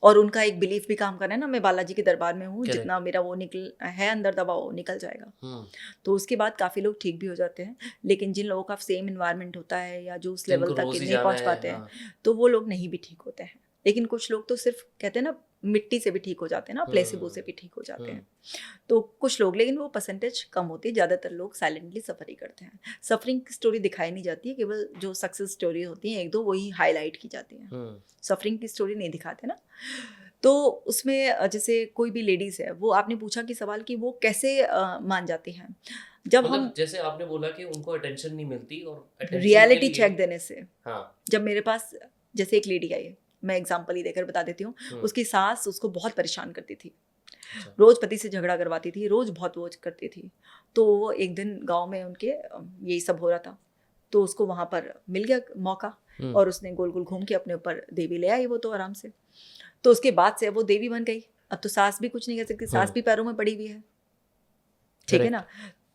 और उनका एक बिलीफ भी काम कर रहा है ना, मैं बालाजी के दरबार में हूँ, जितना मेरा वो निकल है अंदर दबा वो निकल जाएगा। तो उसके बाद काफ़ी लोग ठीक भी हो जाते हैं। लेकिन जिन लोगों का सेम इन्वायरमेंट होता है या जो उस लेवल तक नहीं पहुँच पाते हैं, तो वो लोग नहीं भी ठीक होते हैं। लेकिन कुछ लोग तो सिर्फ कहते हैं ना मिट्टी से भी ठीक हो जाते हैं ना, प्लेसिबो से भी ठीक हो जाते हैं। तो कुछ लोग, लेकिन वो परसेंटेज कम होती है। ज़्यादातर लोग साइलेंटली सफ़र ही करते हैं। सफरिंग की स्टोरी दिखाई नहीं जाती है, केवल जो सक्सेस स्टोरी होती हैं एक दो वही हाईलाइट की जाती हैं। सफरिंग की स्टोरी नहीं दिखाते ना। तो उसमें जैसे कोई भी लेडीज़ है, वो आपने पूछा कि सवाल कि वो कैसे मान जाती हैं, जब मतलब हम जैसे आपने बोला कि उनको अटेंशन नहीं मिलती और रियलिटी चेक देने से। हाँ। जब मेरे पास जैसे एक लेडी आई, मैं एग्जांपल ही देकर बता देती हूँ। उसकी सास उसको बहुत परेशान करती थी। अच्छा। रोज पति से झगड़ा करवाती थी, रोज बहुत वो करती थी। तो वो एक दिन गांव में उनके यही सब हो रहा था, तो उसको वहाँ पर मिल गया मौका और उसने गोल गोल घूम के अपने ऊपर देवी ले आई वो तो आराम से। तो उसके बाद से वो देवी बन गई। अब तो सास भी कुछ नहीं कर सकती, सास भी पैरों में पड़ी हुई है, ठीक है ना।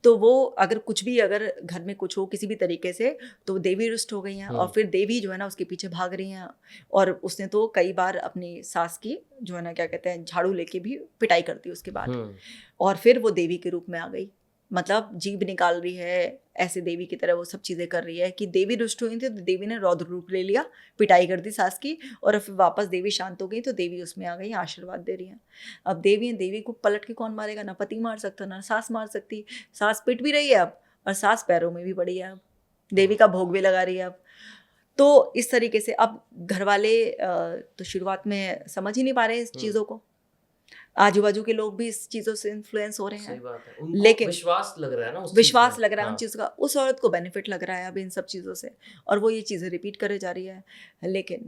तो वो अगर कुछ भी, अगर घर में कुछ हो किसी भी तरीके से, तो देवी रुष्ट हो गई हैं और फिर देवी जो है ना उसके पीछे भाग रही हैं। और उसने तो कई बार अपनी सास की जो है ना क्या कहते हैं झाड़ू लेके भी पिटाई कर दी उसके बाद। और फिर वो देवी के रूप में आ गई, मतलब जीभ निकाल रही है ऐसे देवी की तरह वो सब चीज़ें कर रही है कि देवी रुष्ट हुई थी तो देवी ने रौद्र रूप ले लिया, पिटाई कर दी सास की। और फिर वापस देवी शांत हो गई तो देवी उसमें आ गई, आशीर्वाद दे रही हैं। अब देवी को पलट के कौन मारेगा? ना पति मार सकता ना सास मार सकती। सास पिट भी रही है अब, और सास पैरों में भी पड़ी है, अब देवी का भोग भी लगा रही है अब। तो इस तरीके से अब घर वाले तो शुरुआत में समझ ही नहीं पा रहे इस चीज़ों को, आजू बाजू के लोग भी इस चीज़ों से इन्फ्लुएंस हो रहे हैं। सही बात है। उनको लेकिन विश्वास लग रहा है ना, विश्वास लग रहा है उन चीज़ों का, उस औरत को बेनिफिट लग रहा है अब इन सब चीज़ों से, और वो ये चीज़ें रिपीट करे जा रही है। लेकिन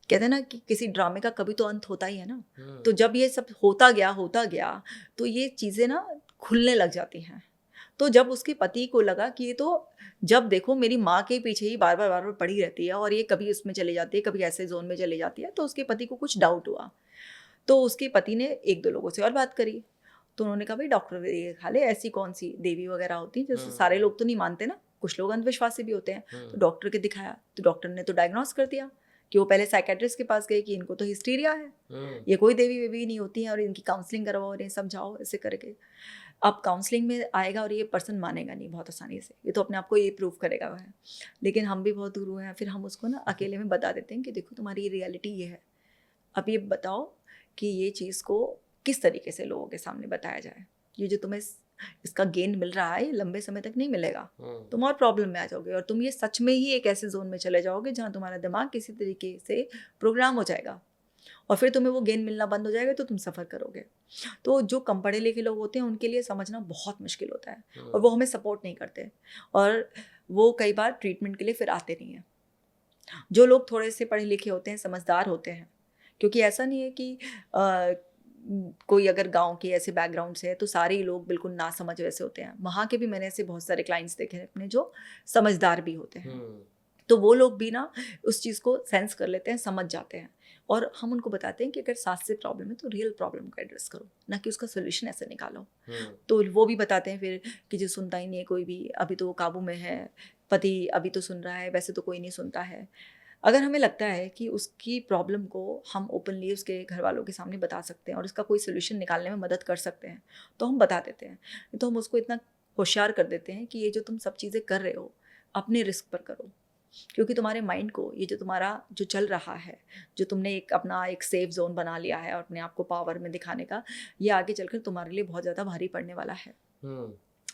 कहते हैं ना कि किसी ड्रामे का कभी तो अंत होता ही है ना। तो जब ये सब होता गया तो ये चीज़ें ना खुलने लग जाती हैं। तो जब उसके पति को लगा कि ये तो जब देखो मेरी माँ के पीछे ही बार बार पड़ी रहती है और ये कभी उसमें चली जाती है, कभी ऐसे जोन में चली जाती है, तो उसके पति को कुछ डाउट हुआ। तो उसके पति ने 1-2 लोगों से और बात करी, तो उन्होंने कहा भाई डॉक्टर दिखा ले, ऐसी कौन सी देवी वगैरह होती है जैसे सारे लोग तो नहीं मानते ना, कुछ लोग अंधविश्वासी भी होते हैं। तो डॉक्टर के दिखाया तो डॉक्टर ने तो डायग्नोस कर दिया कि वो पहले साइकेट्रिस्ट के पास गए कि इनको तो हिस्टीरिया है, ये कोई देवी वेवी नहीं होती है और इनकी काउंसलिंग करवाओ और ये समझाओ ऐसे करके। अब काउंसलिंग में आएगा और ये पर्सन मानेगा नहीं बहुत आसानी से, ये तो अपने आप को ये प्रूव करेगा वह है। लेकिन हम भी बहुत गुरु हैं, फिर हम उसको ना अकेले में बता देते हैं कि देखो तुम्हारी रियलिटी ये है, अब ये बताओ कि ये चीज़ को किस तरीके से लोगों के सामने बताया जाए। ये जो तुम्हें इसका गेन मिल रहा है ये लंबे समय तक नहीं मिलेगा, तुम और प्रॉब्लम में आ जाओगे और तुम ये सच में ही एक ऐसे जोन में चले जाओगे जहाँ तुम्हारा दिमाग किसी तरीके से प्रोग्राम हो जाएगा और फिर तुम्हें वो गेन मिलना बंद हो जाएगा, तो तुम सफ़र करोगे। तो जो कम पढ़े लिखे लोग होते हैं उनके लिए समझना बहुत मुश्किल होता है और वो हमें सपोर्ट नहीं करते और वो कई बार ट्रीटमेंट के लिए फिर आते नहीं हैं। जो लोग थोड़े से पढ़े लिखे होते हैं, समझदार होते हैं, क्योंकि ऐसा नहीं है कि कोई अगर गांव के ऐसे बैकग्राउंड से है तो सारे ही लोग बिल्कुल ना समझ वैसे होते हैं। वहाँ के भी मैंने ऐसे बहुत सारे क्लाइंट्स देखे हैं अपने जो समझदार भी होते हैं, तो वो लोग भी ना उस चीज़ को सेंस कर लेते हैं, समझ जाते हैं और हम उनको बताते हैं कि अगर सांस से प्रॉब्लम है तो रियल प्रॉब्लम को एड्रेस करो, ना कि उसका सोल्यूशन ऐसे निकालो। तो वो भी बताते हैं फिर कि जो सुनता ही नहीं है कोई भी, अभी तो वो काबू में है, पति अभी तो सुन रहा है, वैसे तो कोई नहीं सुनता है। अगर हमें लगता है कि उसकी प्रॉब्लम को हम ओपनली उसके घर वालों के सामने बता सकते हैं और उसका कोई सोल्यूशन निकालने में मदद कर सकते हैं तो हम बता देते हैं। तो हम उसको इतना होशियार कर देते हैं कि ये जो तुम सब चीज़ें कर रहे हो अपने रिस्क पर करो, क्योंकि तुम्हारे माइंड को ये जो तुम्हारा जो चल रहा है, जो तुमने एक अपना एक सेफ जोन बना लिया है और अपने आप को पावर में दिखाने का, ये आगे चलकर तुम्हारे लिए बहुत ज़्यादा भारी पड़ने वाला है।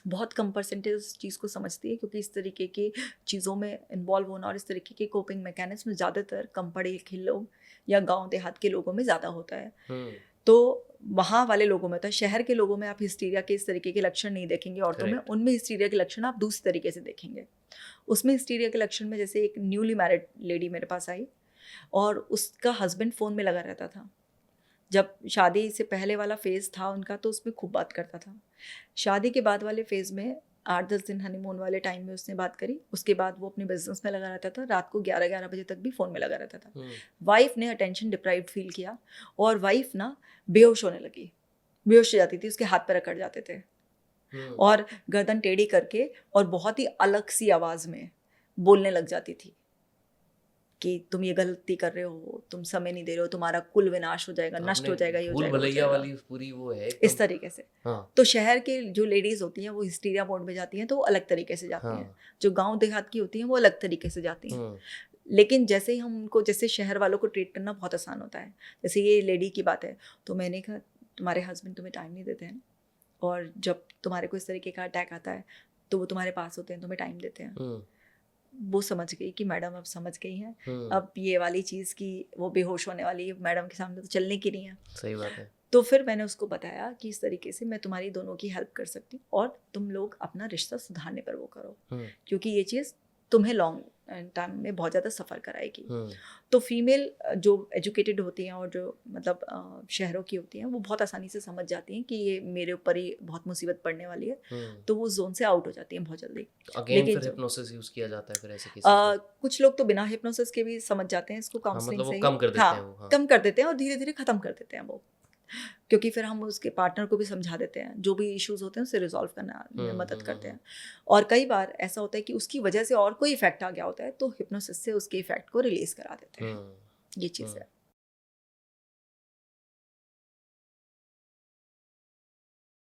बहुत कम परसेंटेज उस चीज़ को समझती है, क्योंकि इस तरीके की चीज़ों में इन्वॉल्व होना और इस तरीके के कोपिंग मैकेनिज्म ज़्यादातर कम पढ़े लिखे लोग या गांव देहात के लोगों में ज़्यादा होता है। तो वहाँ वाले लोगों में होता है, शहर के लोगों में आप हिस्टीरिया के इस तरीके के लक्षण नहीं देखेंगे औरतों में, उनमें हिस्टीरिया के लक्षण आप दूसरे तरीके से देखेंगे। उसमें हिस्टीरिया के लक्षण में जैसे एक न्यूली मैरिड लेडी मेरे पास आई और उसका हस्बैंड फ़ोन में लगा रहता था। जब शादी से पहले वाला फेज़ था उनका तो उसमें खूब बात करता था। शादी के बाद वाले फेज़ में 8-10 दिन हनीमून वाले टाइम में उसने बात करी, उसके बाद वो अपने बिजनेस में लगा रहता था, रात को 11-11 बजे तक भी फ़ोन में लगा रहता था। वाइफ ने अटेंशन डिप्राइव्ड फील किया और वाइफ ना बेहोश होने लगी, बेहोश हो जाती थी, उसके हाथ पैर अकड़ जाते थे और गर्दन टेढ़ी करके और बहुत ही अलग सी आवाज़ में बोलने लग जाती थी कि तुम ये गलती कर रहे हो, तुम समय नहीं दे रहे हो, तुम्हारा कुल विनाश हो जाएगा, नष्ट हो जाएगा, ये हो जाएगा, भलैया वाली पूरी वो है इस तरीके से। तो शहर के जो लेडीज होती हैं वो हिस्टीरिया मोड में जाती हैं तो वो अलग तरीके से जाती हैं, जो गांव देहात की होती हैं वो अलग तरीके से जाती हैं। लेकिन जैसे ही हम उनको, जैसे शहर वालों को ट्रीट करना बहुत आसान होता है, जैसे ये लेडी की बात है, तो मैंने कहा तुम्हारे हस्बैंड तुम्हें टाइम नहीं देते हैं और जब तुम्हारे को इस तरीके का अटैक आता है तो वो तुम्हारे पास होते हैं, तुम्हें टाइम देते हैं। वो समझ गई कि मैडम अब समझ गई हैं, अब ये वाली चीज़ की वो बेहोश होने वाली मैडम के सामने तो चलने की नहीं है। सही बात है। तो फिर मैंने उसको बताया कि इस तरीके से मैं तुम्हारी दोनों की हेल्प कर सकती हूँ और तुम लोग अपना रिश्ता सुधारने पर वो करो, क्योंकि ये चीज़ तुम्हें लॉन्ग टाइम में बहुत ज़्यादा सफ़र कराएगी। तो फीमेल जो एजुकेटेड होती हैं और जो मतलब शहरों की होती हैं वो बहुत आसानी से समझ जाती हैं कि ये मेरे ऊपर ही बहुत मुसीबत पड़ने वाली है, तो वो जोन से आउट हो जाती हैं बहुत जल्दी। लेकिन फिर हिप्नोसिस यूज़ किया जाता है फिर ऐसे केसेस में? कुछ लोग तो बिना हिप्नोसिस के भी समझ जाते हैं इसको, काउंसलिंग से कम कर देते हैं वो, कम कर देते हैं और धीरे धीरे ख़त्म कर देते हैं वो, क्योंकि फिर हम उसके पार्टनर को भी समझा देते हैं, जो भी इश्यूज होते हैं उसे रिजॉल्व करना में मदद करते हैं। और कई बार ऐसा होता है कि उसकी वजह से और कोई इफेक्ट आ गया होता है तो हिप्नोसिस से उसके इफेक्ट को रिलीज करा देते हैं। ये चीज़ है।